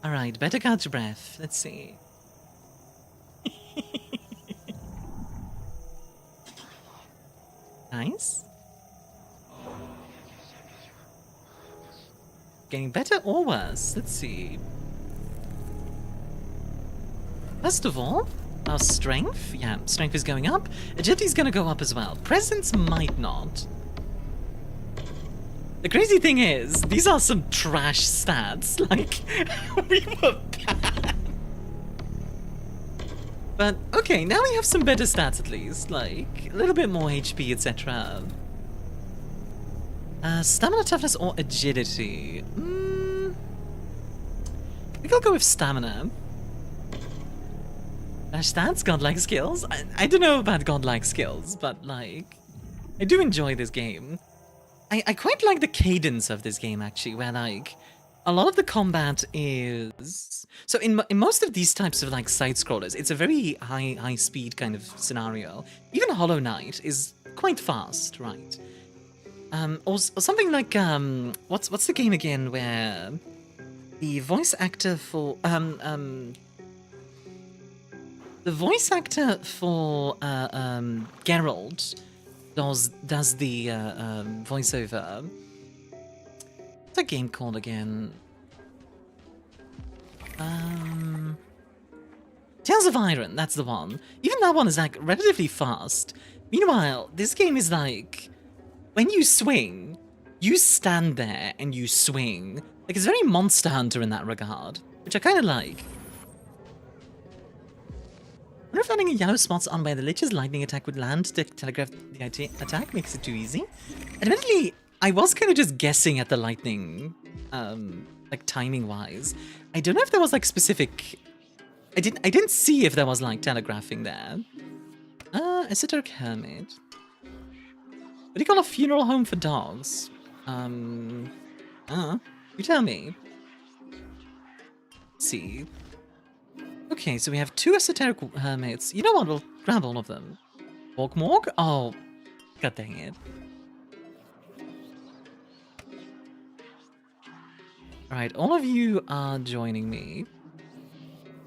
Alright, better catch your breath. Let's see. Nice. Getting better or worse? Let's see. First of all, our strength. Yeah, strength is going up. Agility's gonna go up as well. Presence might not. The crazy thing is, these are some trash stats. Like, we were bad. But, okay, now we have some better stats at least. Like, a little bit more HP, etc. Stamina, toughness, or agility? I think I'll go with stamina. Stats, godlike skills? I don't know about godlike skills, but, like, I do enjoy this game. I quite like the cadence of this game, actually, where, like, a lot of the combat is... So in most of these types of, like, side-scrollers, it's a very high-speed kind of scenario. Even Hollow Knight is quite fast, right? Or something like, what's the game again where the voice actor for, Geralt does the, voiceover. What's that game called again? Tales of Iron, that's the one. Even that one is, like, relatively fast. Meanwhile, this game is like, when you swing, you stand there and you swing. Like, it's very Monster Hunter in that regard, which I kind of like. I wonder if landing a yellow spots on where the Lich's lightning attack would land to telegraph the attack makes it too easy. Admittedly, I was kind of just guessing at the lightning, like timing-wise. I don't know if there was like specific. I didn't see if there was like telegraphing there. Esoteric Hermit. What do you call a funeral home for dogs? You tell me. Let's see. Okay, so we have 2 esoteric hermits. You know what? We'll grab all of them. Mork? Oh, god dang it. Alright, all of you are joining me.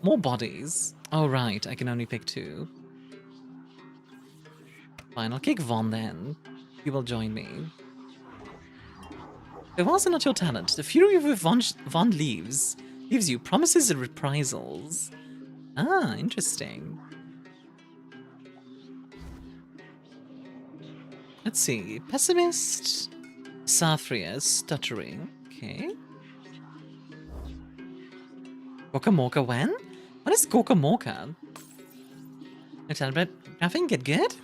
More bodies. Oh, right, I can only pick 2. Fine, I'll kick Von then. You will join me. If also not your talent, the fury with Von leaves you promises and reprisals. Ah, interesting. Let's see. Pessimist, Sathria, stuttering. Okay. Gorkamorka when? What is Gorkamorka? No telegraphing, get good?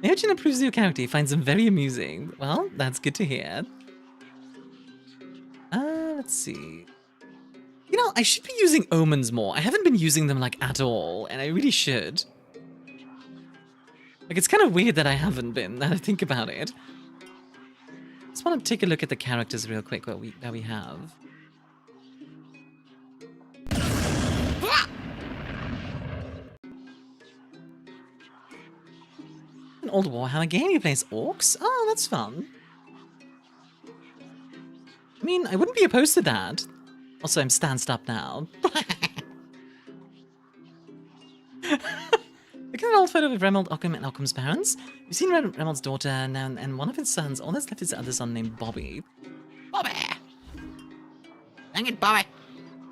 Myun approves of your character, he finds them very amusing. Well, that's good to hear. Let's see. You know, I should be using omens more. I haven't been using them, like, at all, and I really should. Like, it's kind of weird that I haven't been, now that I think about it. Just want to take a look at the characters real quick that we have. An old Warhammer game, you plays orcs? Oh, that's fun. I mean, I wouldn't be opposed to that. Also, I'm stanced up now. Look at an old photo of Remold, Occam, and Occam's parents. We've seen Remold's daughter now, and one of his sons. All that's left is the other son named Bobby. Bobby! Dang it, Bobby!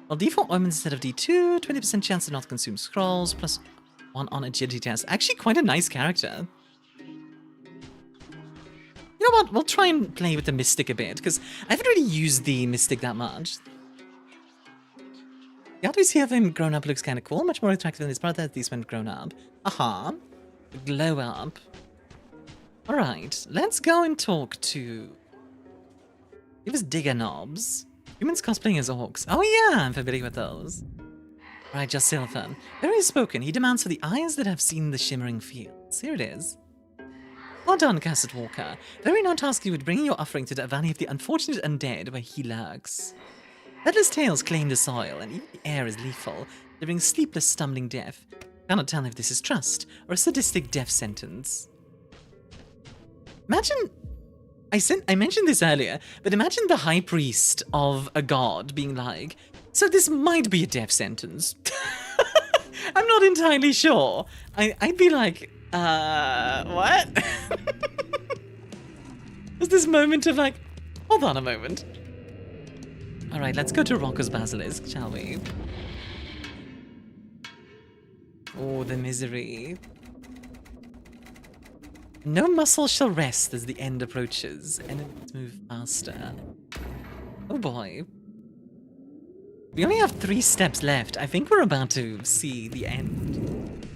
Well, default omens instead of D2, 20% chance to not consume scrolls, plus 1 on agility test. Actually, quite a nice character. You know what? We'll try and play with the Mystic a bit, because I haven't really used the Mystic that much. The art we see of him grown up looks kind of cool, much more attractive than his brother, at least when grown up. Aha. Glow up. Alright, let's go and talk to... Give us Digger Knobs. Humans cosplaying as orcs. Oh yeah, I'm familiar with those. Right, just Silver. Very spoken, he demands for the eyes that have seen the shimmering fields. Here it is. Well done, Casset Walker. Very non-taskly with bringing your offering to the valley of the unfortunate undead where he lurks. Headless tails claim the soil, and even the air is lethal, delivering sleepless, stumbling death. Cannot tell if this is trust or a sadistic death sentence. Imagine... I mentioned this earlier, but imagine the high priest of a god being like, so this might be a death sentence. I'm not entirely sure. I'd be like, what? There's this moment of like, hold on a moment. Alright, let's go to Rocco's Basilisk, shall we? Oh, the misery. No muscle shall rest as the end approaches. Enemies move faster. Oh boy. We only have 3 steps left. I think we're about to see the end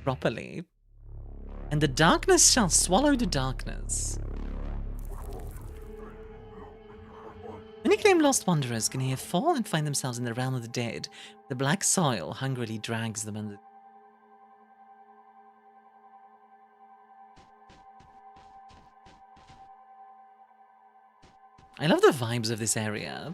properly. And the darkness shall swallow the darkness. Many claim lost wanderers can here fall and find themselves in the realm of the dead. The black soil hungrily drags them under. I love the vibes of this area.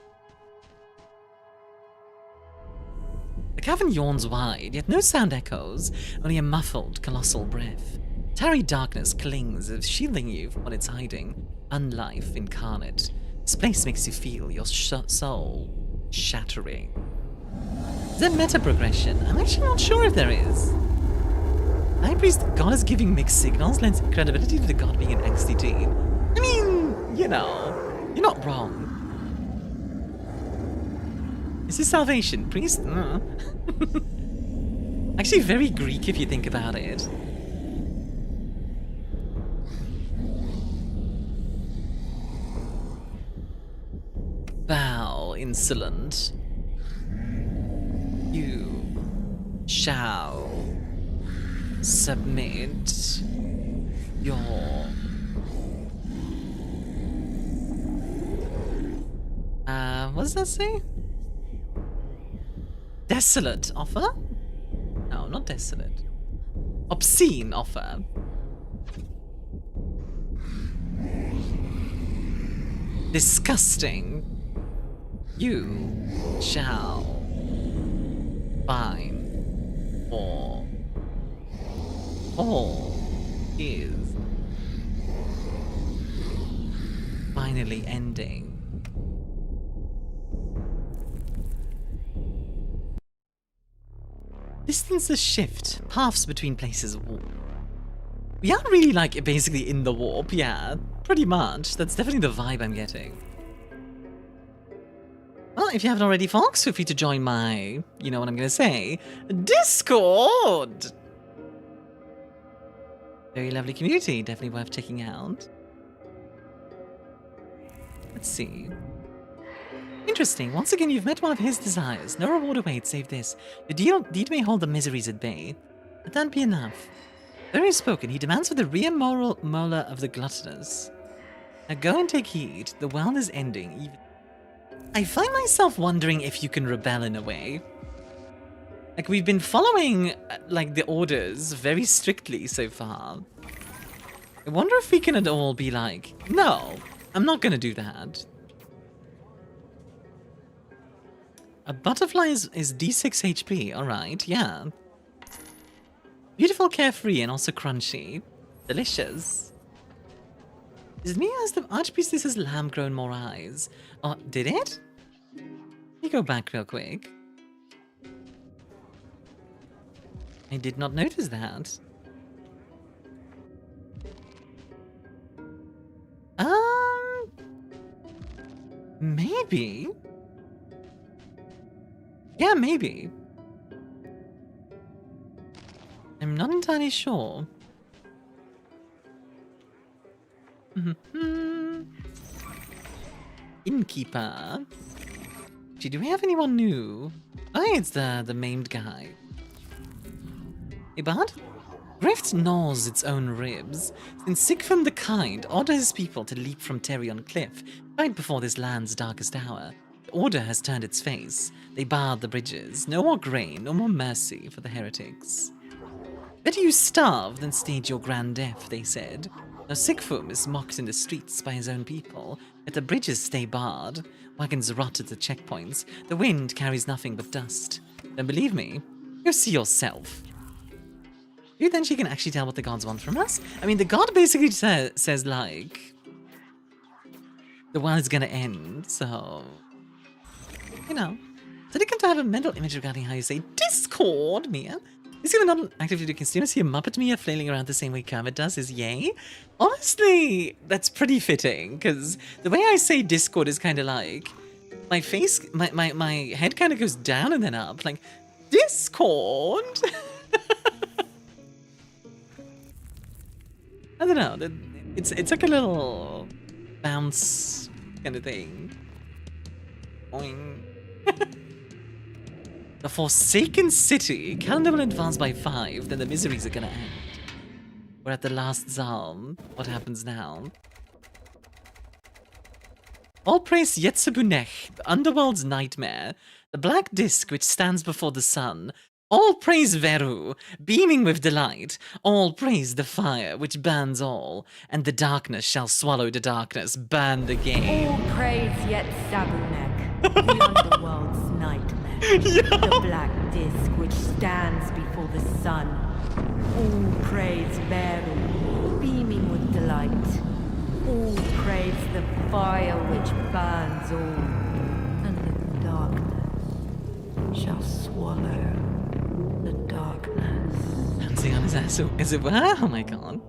The cavern yawns wide, yet no sound echoes, only a muffled, colossal breath. Tarry darkness clings, shielding you from what it's hiding. Unlife incarnate. This place makes you feel your soul shattering. Is there meta progression? I'm actually not sure if there is. High Priest, the god is giving mixed signals, lends credibility to the god being an angsty teen. I mean, you know, you're not wrong. Is this salvation? Priest? Actually very Greek if you think about it. Bow, insolent. You shall submit your what does that say? Desolate offer? No, not desolate. Obscene offer. Disgusting. You shall bind for all is finally ending. Distances shift, paths between places warp. We are really like basically in the warp, yeah, pretty much. That's definitely the vibe I'm getting. Well, if you haven't already, folks, feel free to join my, you know what I'm gonna say, Discord! Very lovely community, definitely worth checking out. Let's see. Interesting, once again you've met one of his desires. No reward awaits save this. Your deed may hold the miseries at bay, but that'd be enough. Very spoken, he demands for the rear molar of the gluttonous. Now go and take heed, the world is ending, even... I find myself wondering if you can rebel in a way. Like, we've been following, like, the orders very strictly so far. I wonder if we can at all be like, no, I'm not gonna do that. A butterfly is D6 HP, alright, yeah. Beautiful, carefree, and also crunchy. Delicious. Is it me as the Archpriestess's lamb grown more eyes? Oh, did it? Let me go back real quick. I did not notice that. Maybe. Yeah, maybe. I'm not entirely sure. Innkeeper. Gee, do we have anyone new? Oh, it's the maimed guy. Hey, bud? Grift gnaws its own ribs. Since Sigfrim the Kind orders his people to leap from Terion Cliff right before this land's darkest hour, the Order has turned its face. They barred the bridges. No more grain, no more mercy for the heretics. Better you starve than stage your grand death, they said. Now Sigfrim is mocked in the streets by his own people, yet the bridges stay barred. Wagons rot at the checkpoints. The wind carries nothing but dust. Don't believe me? Go see yourself. Do you think she can actually tell what the gods want from us? I mean, the god basically says like, the world is gonna end, so, you know. So they come to have a mental image regarding how you say Discord, Mia. Is he not actively consumer? See a Muppet Mia flailing around the same way Kermit does is yay? Honestly, that's pretty fitting, because the way I say Discord is kind of like, my face, my head kind of goes down and then up, like, Discord? I don't know, it's like a little bounce kind of thing. Boing. The Forsaken City. Calendar will advance by 5, then the miseries are gonna end. We're at the last Zalm. What happens now? All praise Yetzebunech, the underworld's nightmare, the black disk which stands before the sun. All praise Veru, beaming with delight. All praise the fire which burns all, and the darkness shall swallow the darkness, burn the game. All praise Yetzebunech, the underworld's nightmare. The black disk which stands before the sun. All praise Beru, beaming with delight. All praise the fire which burns all, and the darkness shall swallow the darkness. Dancing on his ass, as it were? Oh my god.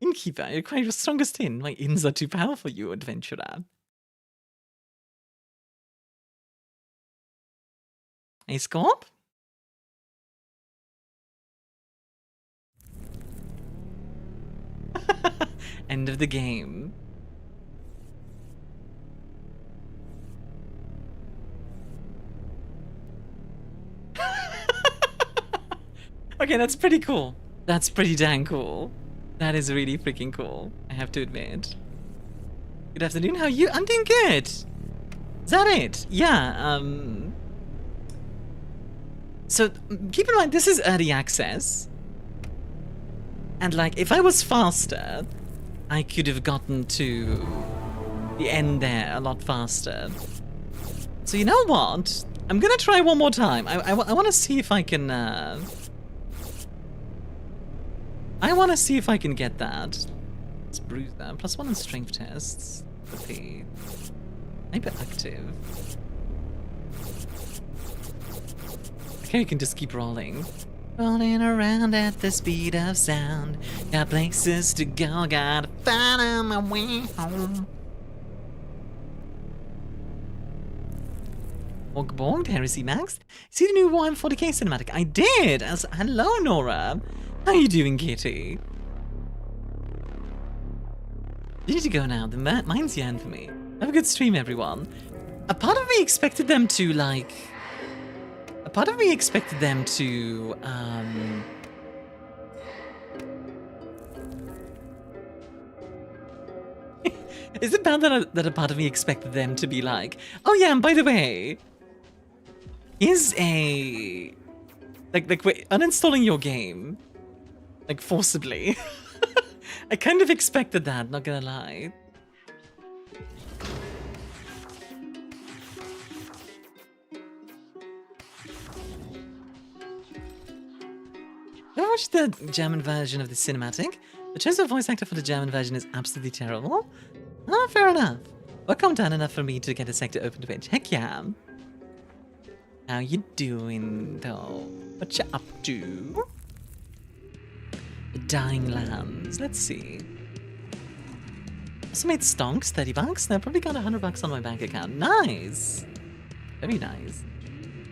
Innkeeper, you're quite the strongest in. My inns are too powerful, you adventurer. Hey, Scorp? End of the game. Okay, that's pretty cool. That's pretty dang cool. That is really freaking cool, I have to admit. Good afternoon, how are you? I'm doing good. Is that it? Yeah, so, keep in mind, this is early access. And, like, if I was faster, I could have gotten to the end there a lot faster. So, you know what? I'm gonna try one more time. I want to see if I can, I want to see if I can get that. Let's bruise that. +1 on strength tests. Okay. Hyperactive. Okay, we can just keep rolling. Rolling around at the speed of sound. Got places to go, gotta find my way home. Borg, Heresy Max. See the new 140k cinematic? I did! Hello, Nora. How you doing, kitty? You need to go now. The mine's yearn for me. Have a good stream, everyone. A part of me expected them to, like... Is it bad that a part of me expected them to be like, oh yeah, and by the way, is a... Like, we're uninstalling your game. Like, forcibly. I kind of expected that, not gonna lie. I watched the German version of the cinematic. The choice of voice actor for the German version is absolutely terrible. Ah, fair enough. Well, calm down enough for me to get a sector open to pitch. Heck yeah. How you doing, though? What you up to? The Dying Lands. Let's see. Also made stonks, $30. Now probably got $100 on my bank account. Nice. Very nice.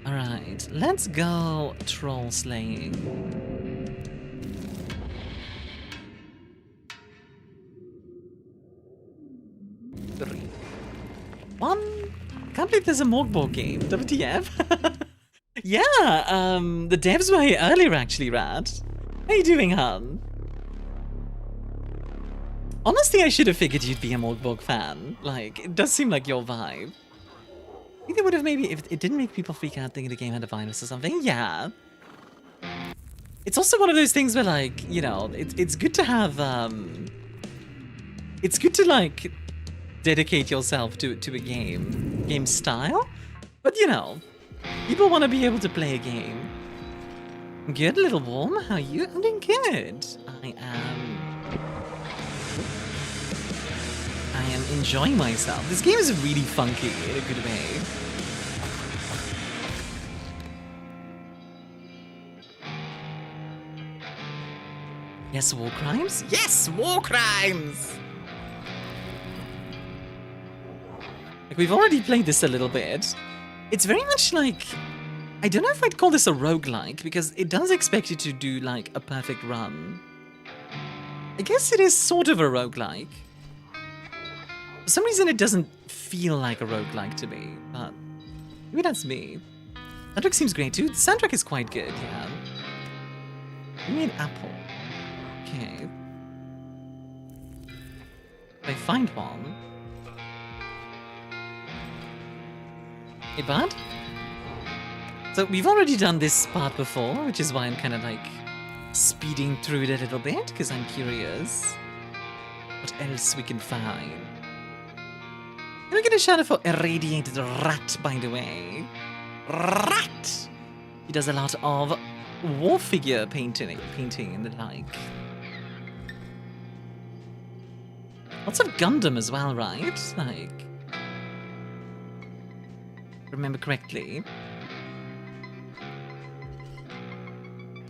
Alright, let's go troll slaying. Three. One. I can't believe there's a Mork game. WTF? Yeah, the devs were here earlier actually, Rad. How you doing, hun? Honestly, I should have figured you'd be a Mork fan. Like, it does seem like your vibe. I think they would have maybe, if it didn't make people freak out thinking the game had a virus or something, yeah. It's also one of those things where, like, you know, it's good to have, it's good to, like, dedicate yourself to a game style. But, you know, people want to be able to play a game. Good, little warm. How are you? I'm doing good. I am enjoying myself. This game is really funky in a good way. Yes, war crimes? Yes, war crimes! Like, we've already played this a little bit. It's very much like... I don't know if I'd call this a roguelike, because it does expect you to do, like, a perfect run. I guess it is sort of a roguelike. For some reason, it doesn't feel like a roguelike to me, but maybe that's me. Soundtrack seems great, too. The soundtrack is quite good, yeah. Give me an apple. Okay. If I find one... Hey, bud? So we've already done this part before, which is why I'm kind of like speeding through it a little bit, because I'm curious what else we can find. Can we get a shout out for Irradiated Rat, by the way? Rat! He does a lot of war figure painting and the like. Lots of Gundam as well, right? Like, remember correctly.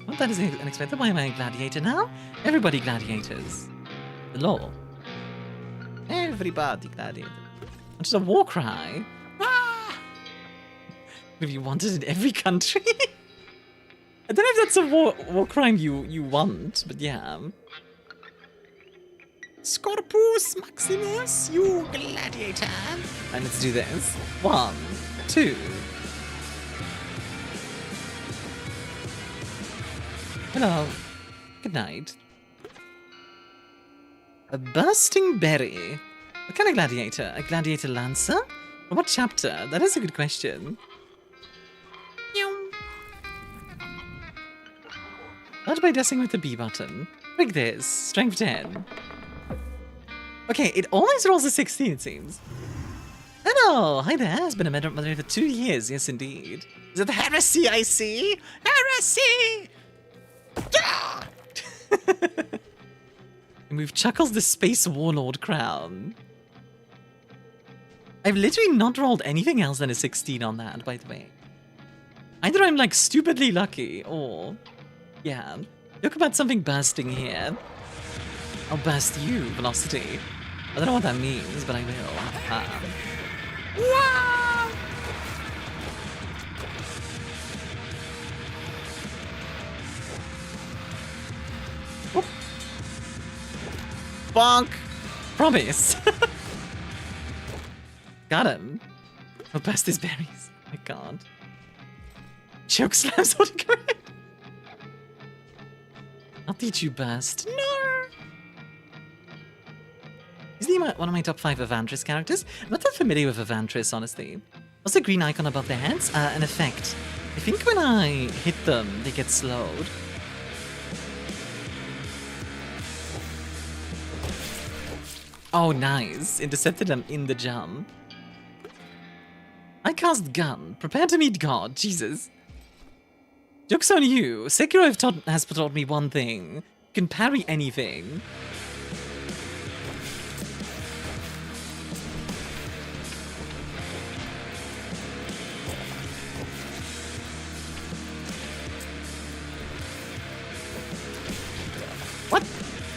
Well, that is unexpected. Why am I a gladiator now? Everybody gladiators. The law. Everybody gladiator. It's just a war cry. Ah! If you want it in every country? I don't know if that's a war crime you want, but yeah. Scorpus Maximus, you gladiator. And let's do this. 1, 2. Hello. Good night. A bursting berry. What kind of gladiator? A gladiator lancer? From what chapter? That is a good question. Not by dashing with the B button. Rig this. Strength 10. Okay, it always rolls a 16, it seems. Hello! Hi there. It's been a mother for 2 years. Yes, indeed. Is it the Heresy I see? Heresy! Ah! And we've Chuckles the Space Warlord crown. I've literally not rolled anything else than a 16 on that, by the way. Either I'm like stupidly lucky, or... yeah. Look about something bursting here. I'll burst you, velocity. I don't know what that means, but I will. Wow! Oh. Bonk! Promise! Got him. I'll burst his berries. I can't. Choke slams autocorrect. I'll teach you burst. No! Is he one of my top 5 Evantris characters? I'm not that familiar with Evantris, honestly. What's the green icon above their heads? An effect. I think when I hit them, they get slowed. Oh, nice. Intercepted them in the jump. I cast gun. Prepare to meet God. Jesus. Joke's on you. Sekiro has taught me one thing. You can parry anything. What?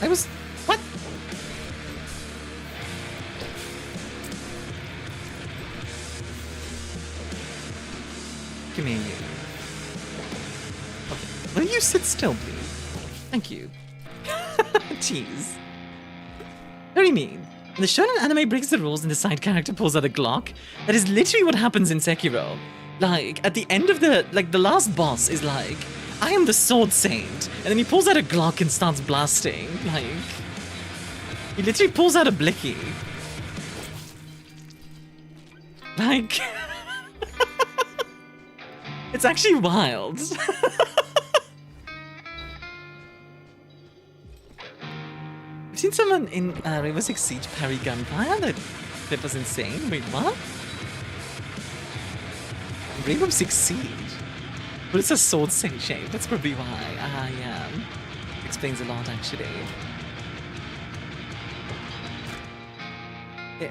I was... what? Give me a you. Okay. Will you sit still, please? Thank you. Jeez. Very mean. When the shonen anime breaks the rules and the side character pulls out a Glock, that is literally what happens in Sekiro. Like, at the end of the last boss is like, I am the sword saint, and then he pulls out a Glock and starts blasting. Like, he literally pulls out a blicky. Like, it's actually wild. I've seen someone in Rainbow Six Siege parry gunfire. That clip was insane. Wait, what? Rainbow Six Siege? But it's a sword saint shape. That's probably why. Ah, yeah. Explains a lot, actually.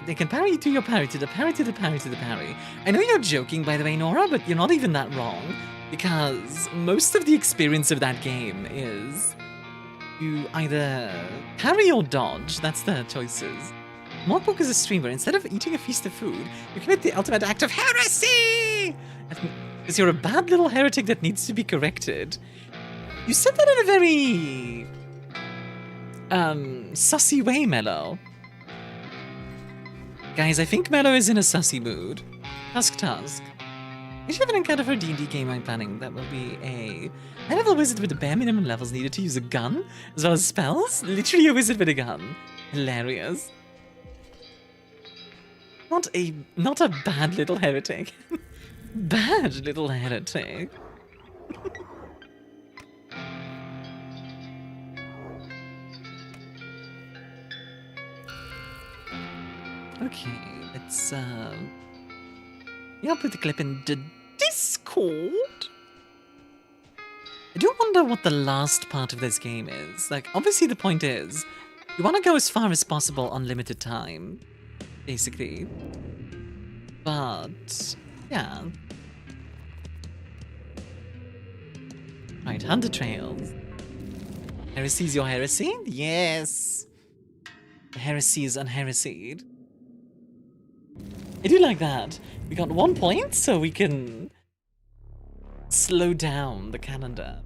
They can parry to your parry, to the parry, to the parry, to the parry. I know you're joking, by the way, Nora, but you're not even that wrong. Because most of the experience of that game is... you either parry or dodge. That's the choices. Mork is a streamer. Instead of eating a feast of food, you commit the ultimate act of heresy! Because you're a bad little heretic that needs to be corrected. You said that in a very... sussy way, Mello. Guys, I think Mello is in a sussy mood. Tusk. I should have an encounter for a D&D game I'm planning. That will be a high-level wizard with the bare minimum levels needed to use a gun, as well as spells. Literally a wizard with a gun. Hilarious. Not a bad little heretic. Bad little heretic. Okay, let's yeah, I'll put the clip in the Discord. I do wonder what the last part of this game is. Like, obviously the point is, you want to go as far as possible on limited time, basically. But, yeah. Right, Hunter Trails. Heresy's your heresy? Yes. The heresy is unheresied. I do like that. We got 1 point, so we can slow down the calendar.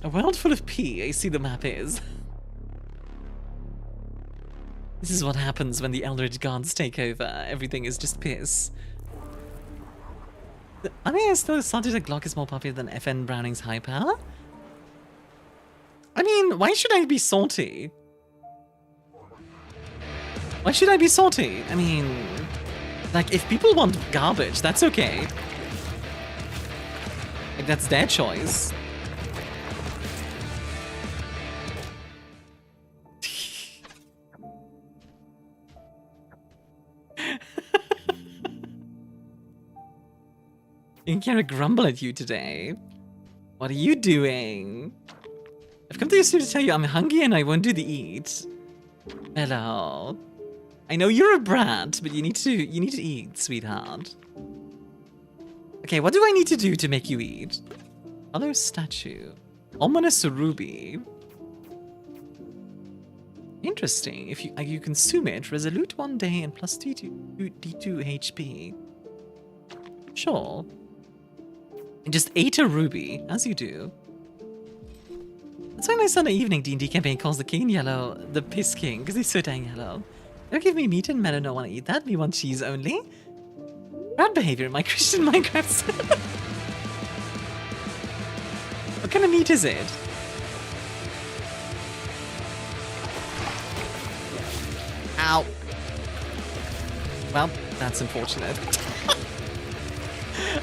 A world full of pee, I see the map is. This is what happens when the Eldritch Gods take over. Everything is just piss. I mean, I still started that Glock is more popular than FN Browning's high power. I mean, why should I be salty? Why should I be salty? I mean, like, if people want garbage, that's okay. Like, that's their choice. I can't grumble at you today. What are you doing? I've come to your studio to tell you I'm hungry and I won't do the eat. Hello. I know you're a brat, but you need to eat, sweetheart. Okay, what do I need to do to make you eat? Other statue. Ominous ruby. Interesting. If you consume it, resolute 1 day and plus D2 HP. Sure. And just ate a ruby, as you do. That's why my Sunday evening D&D campaign calls the king in yellow the piss king, because he's so dang yellow. Don't give me meat and men don't want to eat that. We want cheese only. Bad behavior in my Christian Minecraft. What kind of meat is it? Ow. Well, that's unfortunate.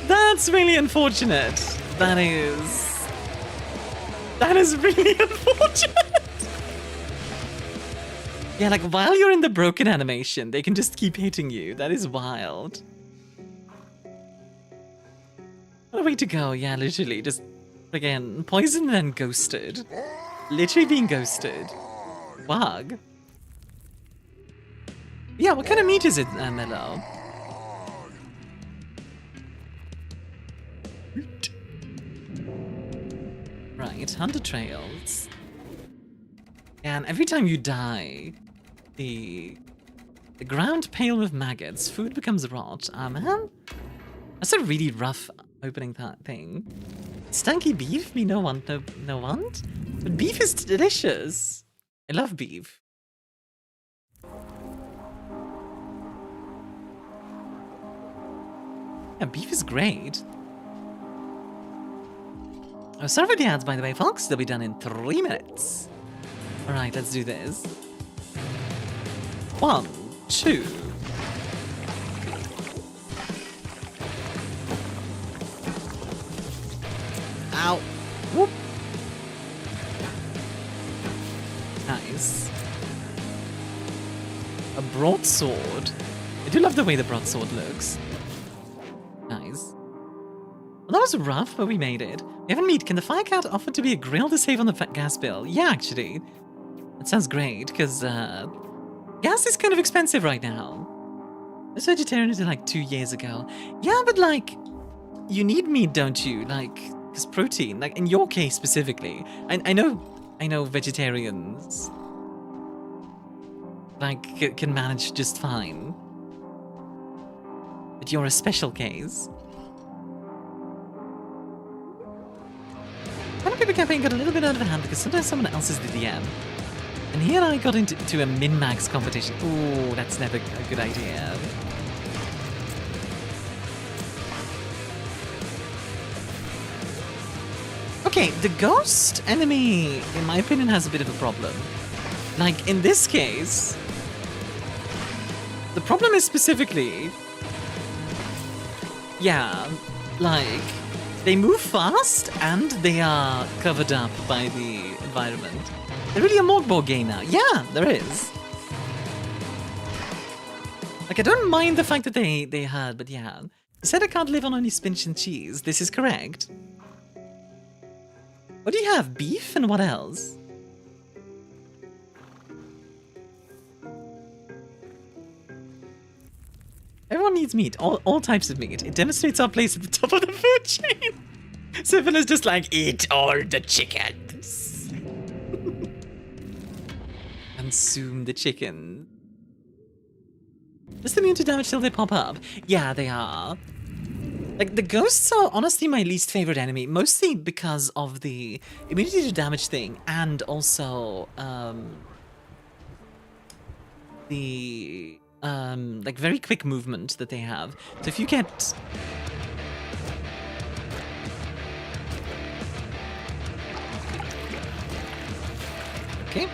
That's really unfortunate. That is really unfortunate. Yeah, like, while you're in the broken animation, they can just keep hitting you. That is wild. What a way to go. Yeah, literally. Just, again, poisoned and ghosted. Literally being ghosted. Wag. Yeah, what kind of meat is it, Mello? Right, Hunter Trails. And every time you die, the ground pale with maggots, food becomes rot. Man, that's a really rough opening that thing. Stanky beef, me no want, no want. But beef is delicious. I love beef. Yeah, beef is great. Oh, sorry for the ads, by the way, folks. They'll be done in 3 minutes. Alright, let's do this. 1, 2. Ow. Whoop. Nice. A broadsword. I do love the way the broadsword looks. Nice. Well, that was rough, but we made it. We haven't meat. Can the Firecat offer to be a grill to save on the gas bill? Yeah, actually. That sounds great, because gas is kind of expensive right now. I was vegetarian until like 2 years ago. Yeah, but like, you need meat, don't you? Like, because protein, like in your case specifically. I know vegetarians like can manage just fine. But you're a special case. Paper campaign got a little bit out of hand because sometimes someone else is the DM. And here I got into a min-max competition. Ooh, that's never a good idea. Okay, the ghost enemy, in my opinion, has a bit of a problem. Like, in this case, the problem is specifically... Yeah, like... They move fast, and they are covered up by the environment. They're really a Mork game now. Yeah, there is. Like, I don't mind the fact that they had, but yeah. You said I can't live on only spinach and cheese. This is correct. What do you have? Beef and what else? Everyone needs meat. All types of meat. It demonstrates our place at the top of the food chain. Syphil is just like, eat all the chickens. Consume the chicken. Just immune to damage till they pop up. Yeah, they are. Like, the ghosts are honestly my least favorite enemy, mostly because of the immunity to damage thing, and also, the, like, very quick movement that they have. So if you get... Okay.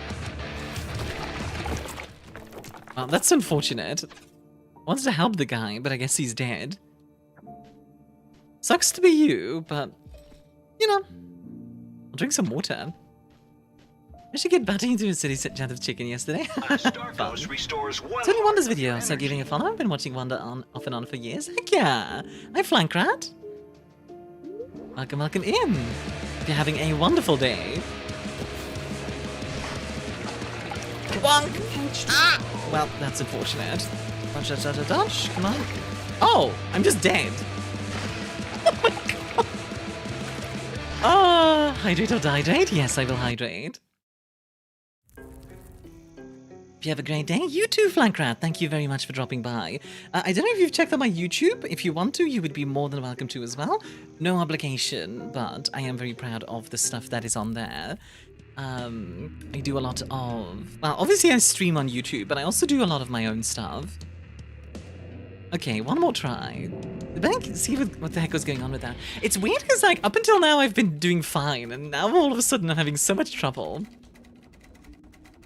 Well, that's unfortunate. I wanted to help the guy, but I guess he's dead. Sucks to be you, but, you know, I'll drink some water. I should get batting into a city set of chicken yesterday. Starkos restores well. It's only Wanda's video, so giving a follow. I've been watching Wanda off and on for years. Heck yeah! Hi, Flankrat. Welcome, welcome in. If you're having a wonderful day. Bonk! Ah! Well, that's unfortunate. Dodge, dodge, dodge, dodge. Come on. Oh, I'm just dead. Oh my god. Ah, hydrate or dihydrate? Yes, I will hydrate. If you have a great day, you too, Flankrat. Thank you very much for dropping by. I don't know if you've checked out my YouTube. If you want to, you would be more than welcome to as well. No obligation, but I am very proud of the stuff that is on there. I do a lot of... Well, obviously I stream on YouTube, but I also do a lot of my own stuff. Okay, one more try. Did I see what the heck was going on with that? It's weird because, like, up until now I've been doing fine, and now all of a sudden I'm having so much trouble.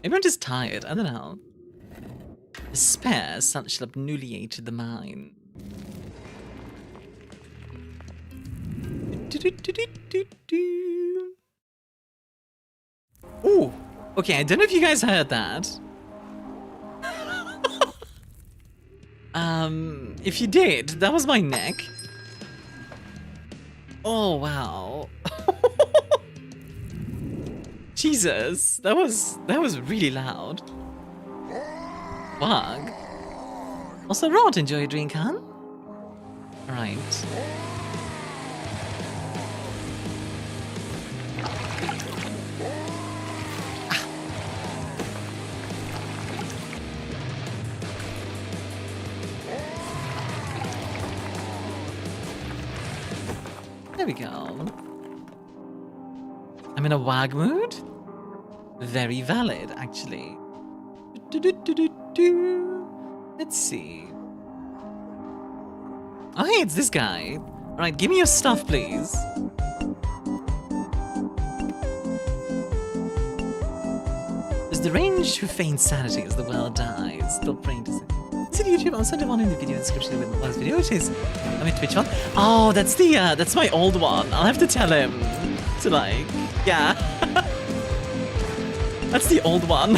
Maybe I'm just tired, I don't know. Despair shall obnuliate the mind. Ooh, okay, I don't know if you guys heard that. If you did, that was my neck. Oh, wow. Jesus, that was really loud. Bug. Also, Rod, enjoy your drink, huh? Alright. There we go. I'm in a wag mood? Very valid, actually. Let's see. Oh, hey, it's this guy. Alright, give me your stuff, please. There's the range who feigns sanity as the world dies. Still praying to see. Is it YouTube? I'll send one in the video description with my last video, which is my Twitch one. Oh, that's the that's my old one. I'll have to tell him to, like, yeah. That's the old one.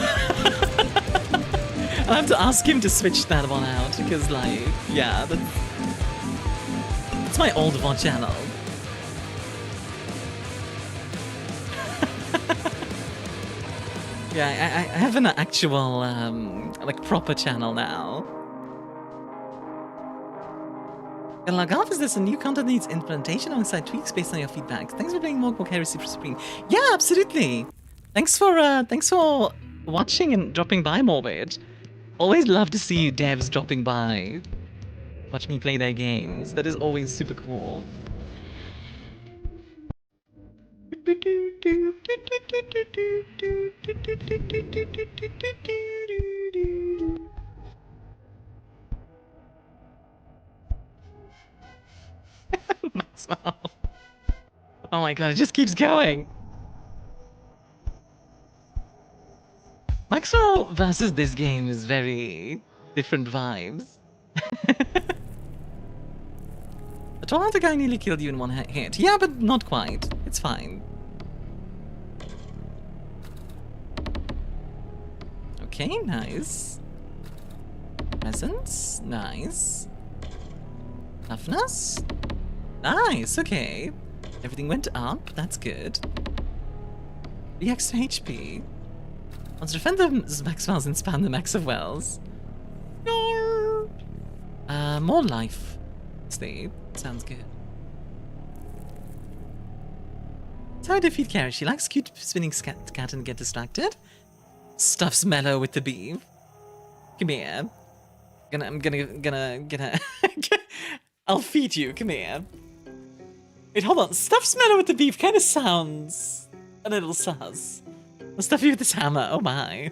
I'll have to ask him to switch that one out because, like, yeah, that's my old VOD channel. Yeah, I have an actual like proper channel now. Log off, is this a new content needs implementation alongside tweaks based on your feedback? Thanks for playing Mork Heresy for Supreme. Yeah, absolutely. Thanks for watching and dropping by, Morbid. Always love to see devs dropping by. Watch me play their games. That is always super cool. Maxwell. Oh my god, it just keeps going. Maxwell versus this game is very different vibes. The Tornado guy nearly killed you in one hit. Yeah, but not quite. It's fine. Okay, nice. Presence, nice. Toughness, nice. Okay, everything went up. That's good. The extra HP. Once defend the max wells and spam the max of wells. No. More life. State. Sounds good. That's how I defeat Carrie. She likes cute spinning cat and get distracted. Stuffs Mellow with the beef. Come here. I'm gonna I'll feed you. Come here. Wait, hold on. Stuffs Mellow with the beef kind of sounds a little sus. I'll stuff you with this hammer. Oh my.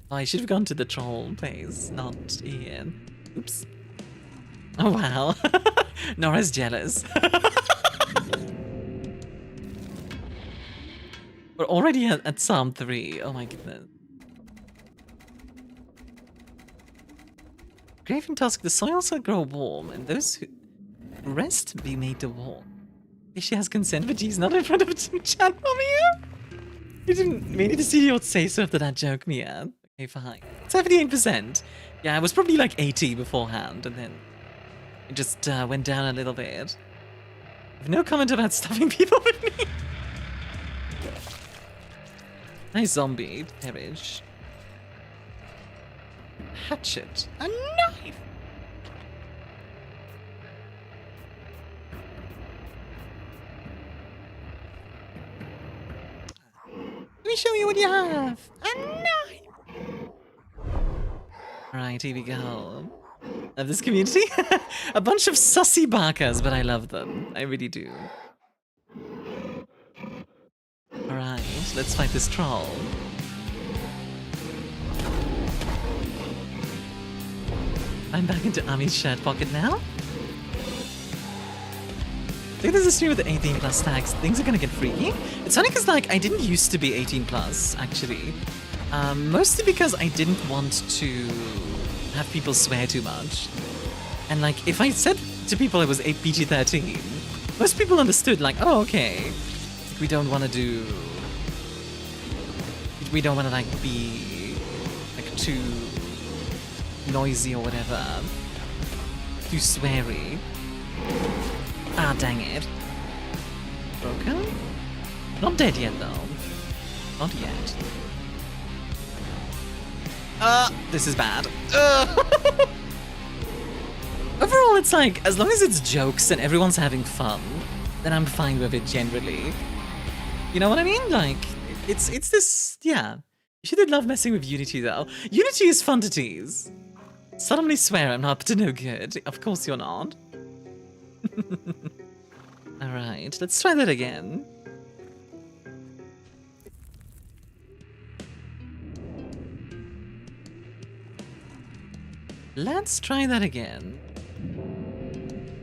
Oh, I should have gone to the troll place, not here. Oops. Oh wow. Nora's jealous. We're already at Psalm 3. Oh my goodness. Craving task, the soil shall grow warm, and those who rest be made to walk. She has consent, but she's not in front of a channel, Mia. You didn't mean to see your say so after that joke, Mia. Okay, fine. 78%. Yeah, I was probably like 80 beforehand, and then it just went down a little bit. I have no comment about stuffing people with me. Nice zombie, perish. Hatchet. A knife! Let me show you what you have! A knife! Alright, here we go. Love this community. A bunch of sussy barkers, but I love them. I really do. Alright, let's fight this troll. I'm back into Army's shirt pocket now. I think there's a stream with the 18 plus tags. Things are gonna get freaky. It's funny because like I didn't used to be 18 plus actually. Mostly because I didn't want to have people swear too much. And like if I said to people I was PG-13, most people understood like, oh okay. We don't want to do. We don't want to like be like too noisy or whatever. Too sweary. Ah, dang it. Broken? Not dead yet though. Not yet. This is bad. Overall, it's like as long as it's jokes and everyone's having fun, then I'm fine with it generally. You know what I mean? Like, it's this, yeah. You should love messing with Unity, though. Unity is fun to tease. Solemnly swear I'm not up to no good. Of course you're not. Alright, let's try that again. Let's try that again.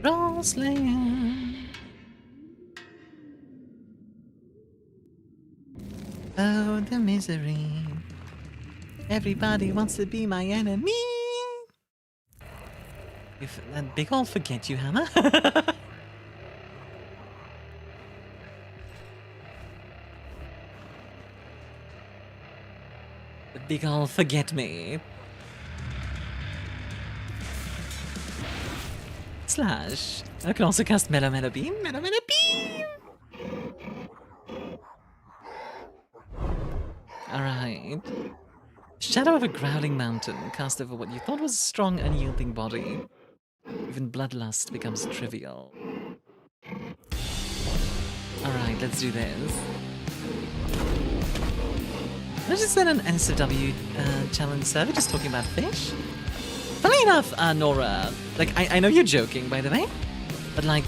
Roslayer. Oh, the misery. Everybody wants to be my enemy. If that big ol' forget you, Hammer. The big ol' forget me. Slash. I can also cast Mellow Mellow Beam. Mellow Mellow Beam! Alright. Shadow of a growling mountain cast over what you thought was a strong, unyielding body. Even bloodlust becomes trivial. Alright, let's do this. I just said an NSFW challenge server just talking about fish. Funny enough, Nora, like, I know you're joking, by the way, but like,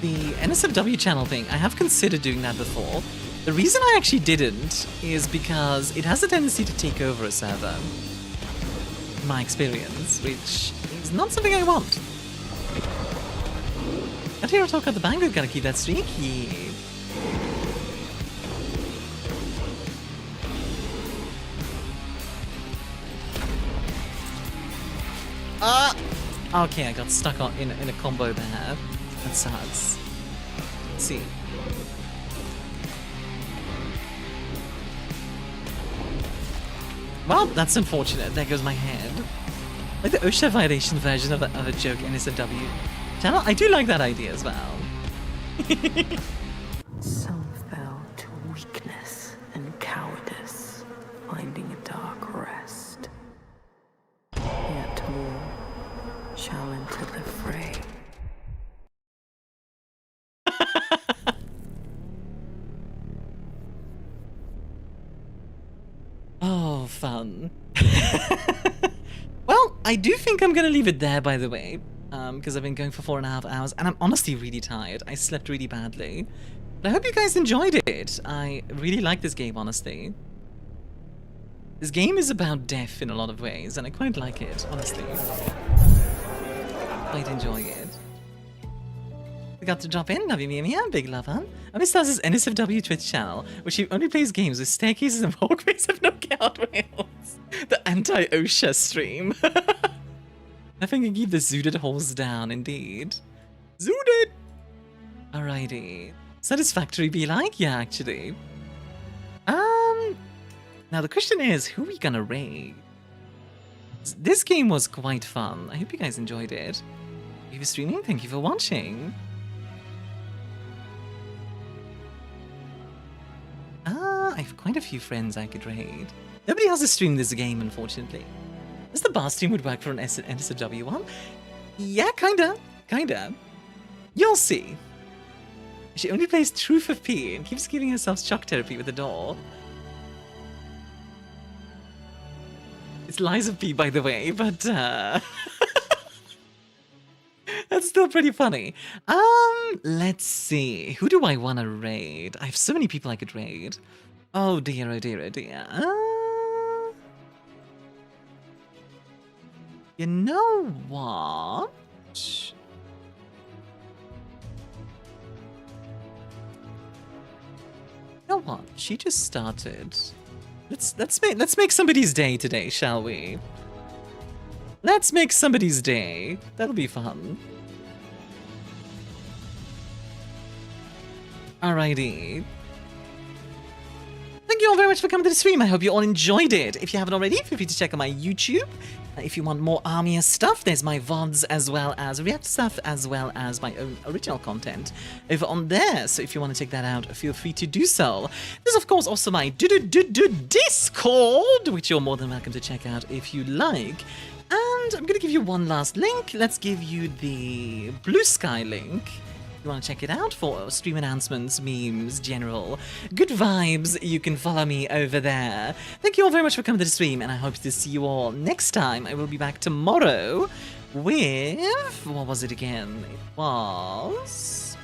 the NSFW channel thing, I have considered doing that before. The reason I actually didn't is because it has a tendency to take over a server. In my experience, which is not something I want. Got to hear talk about the bango, gotta keep that streaky. Okay, I got stuck in a combo there. That sucks. Let's see. Well, that's unfortunate. There goes my head. Like the OSHA violation version of a joke NSFW channel. I do like that idea as well. Some fell to weakness and cowardice, finding a dark rest. Yet more shall enter the fray. Oh, fun. Well, I do think I'm gonna leave it there, by the way, because I've been going for 4.5 hours, and I'm honestly really tired. I slept really badly. But I hope you guys enjoyed it. I really like this game, honestly. This game is about death in a lot of ways, and I quite like it, honestly. Quite enjoy it. Forgot to drop in, love you, Mia, big love, huh? ArmiaStars' NSFW Twitch channel, where she only plays games with staircases and walkways of no guardrails. The anti-OSHA stream. I think I keep the zooted horse down, indeed. Zooted! Alrighty. Satisfactory be like? Yeah, actually. Now the question is, who are we gonna raid? This game was quite fun. I hope you guys enjoyed it. If you're streaming, thank you for watching. I have quite a few friends I could raid. Nobody else has streamed this game, unfortunately. Does the bar stream would work for an NSFW one? Yeah, kinda. You'll see. She only plays Truth of P and keeps giving herself shock therapy with the door. It's Lies of P, by the way, but that's still pretty funny. Let's see. Who do I want to raid? I have so many people I could raid. Oh dear, oh dear, oh dear. You know what? You know what? She just started. Let's make somebody's day today, shall we? Let's make somebody's day. That'll be fun. Alrighty. Thank you all very much for coming to the stream. I hope you all enjoyed it. If you haven't already, feel free to check out my YouTube. If you want more Armia stuff, there's my VODs as well as Reactive stuff, as well as my own original content over on there. So if you want to check that out, feel free to do so. There's of course also my Discord, which you're more than welcome to check out if you like. And I'm going to give you one last link. Let's give you the Blue Sky link. If you want to check it out for stream announcements, memes, general good vibes, you can follow me over there. Thank you all very much for coming to the stream, and I hope to see you all next time. I will be back tomorrow with... what was it again? It was...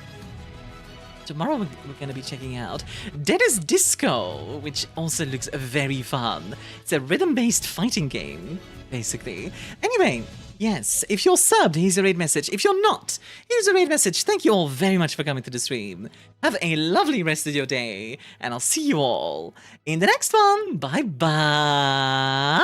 tomorrow we're going to be checking out Dead as Disco, which also looks very fun. It's a rhythm-based fighting game, basically. Anyway... yes, if you're subbed, here's a raid message. If you're not, here's a raid message. Thank you all very much for coming to the stream. Have a lovely rest of your day, and I'll see you all in the next one. Bye-bye.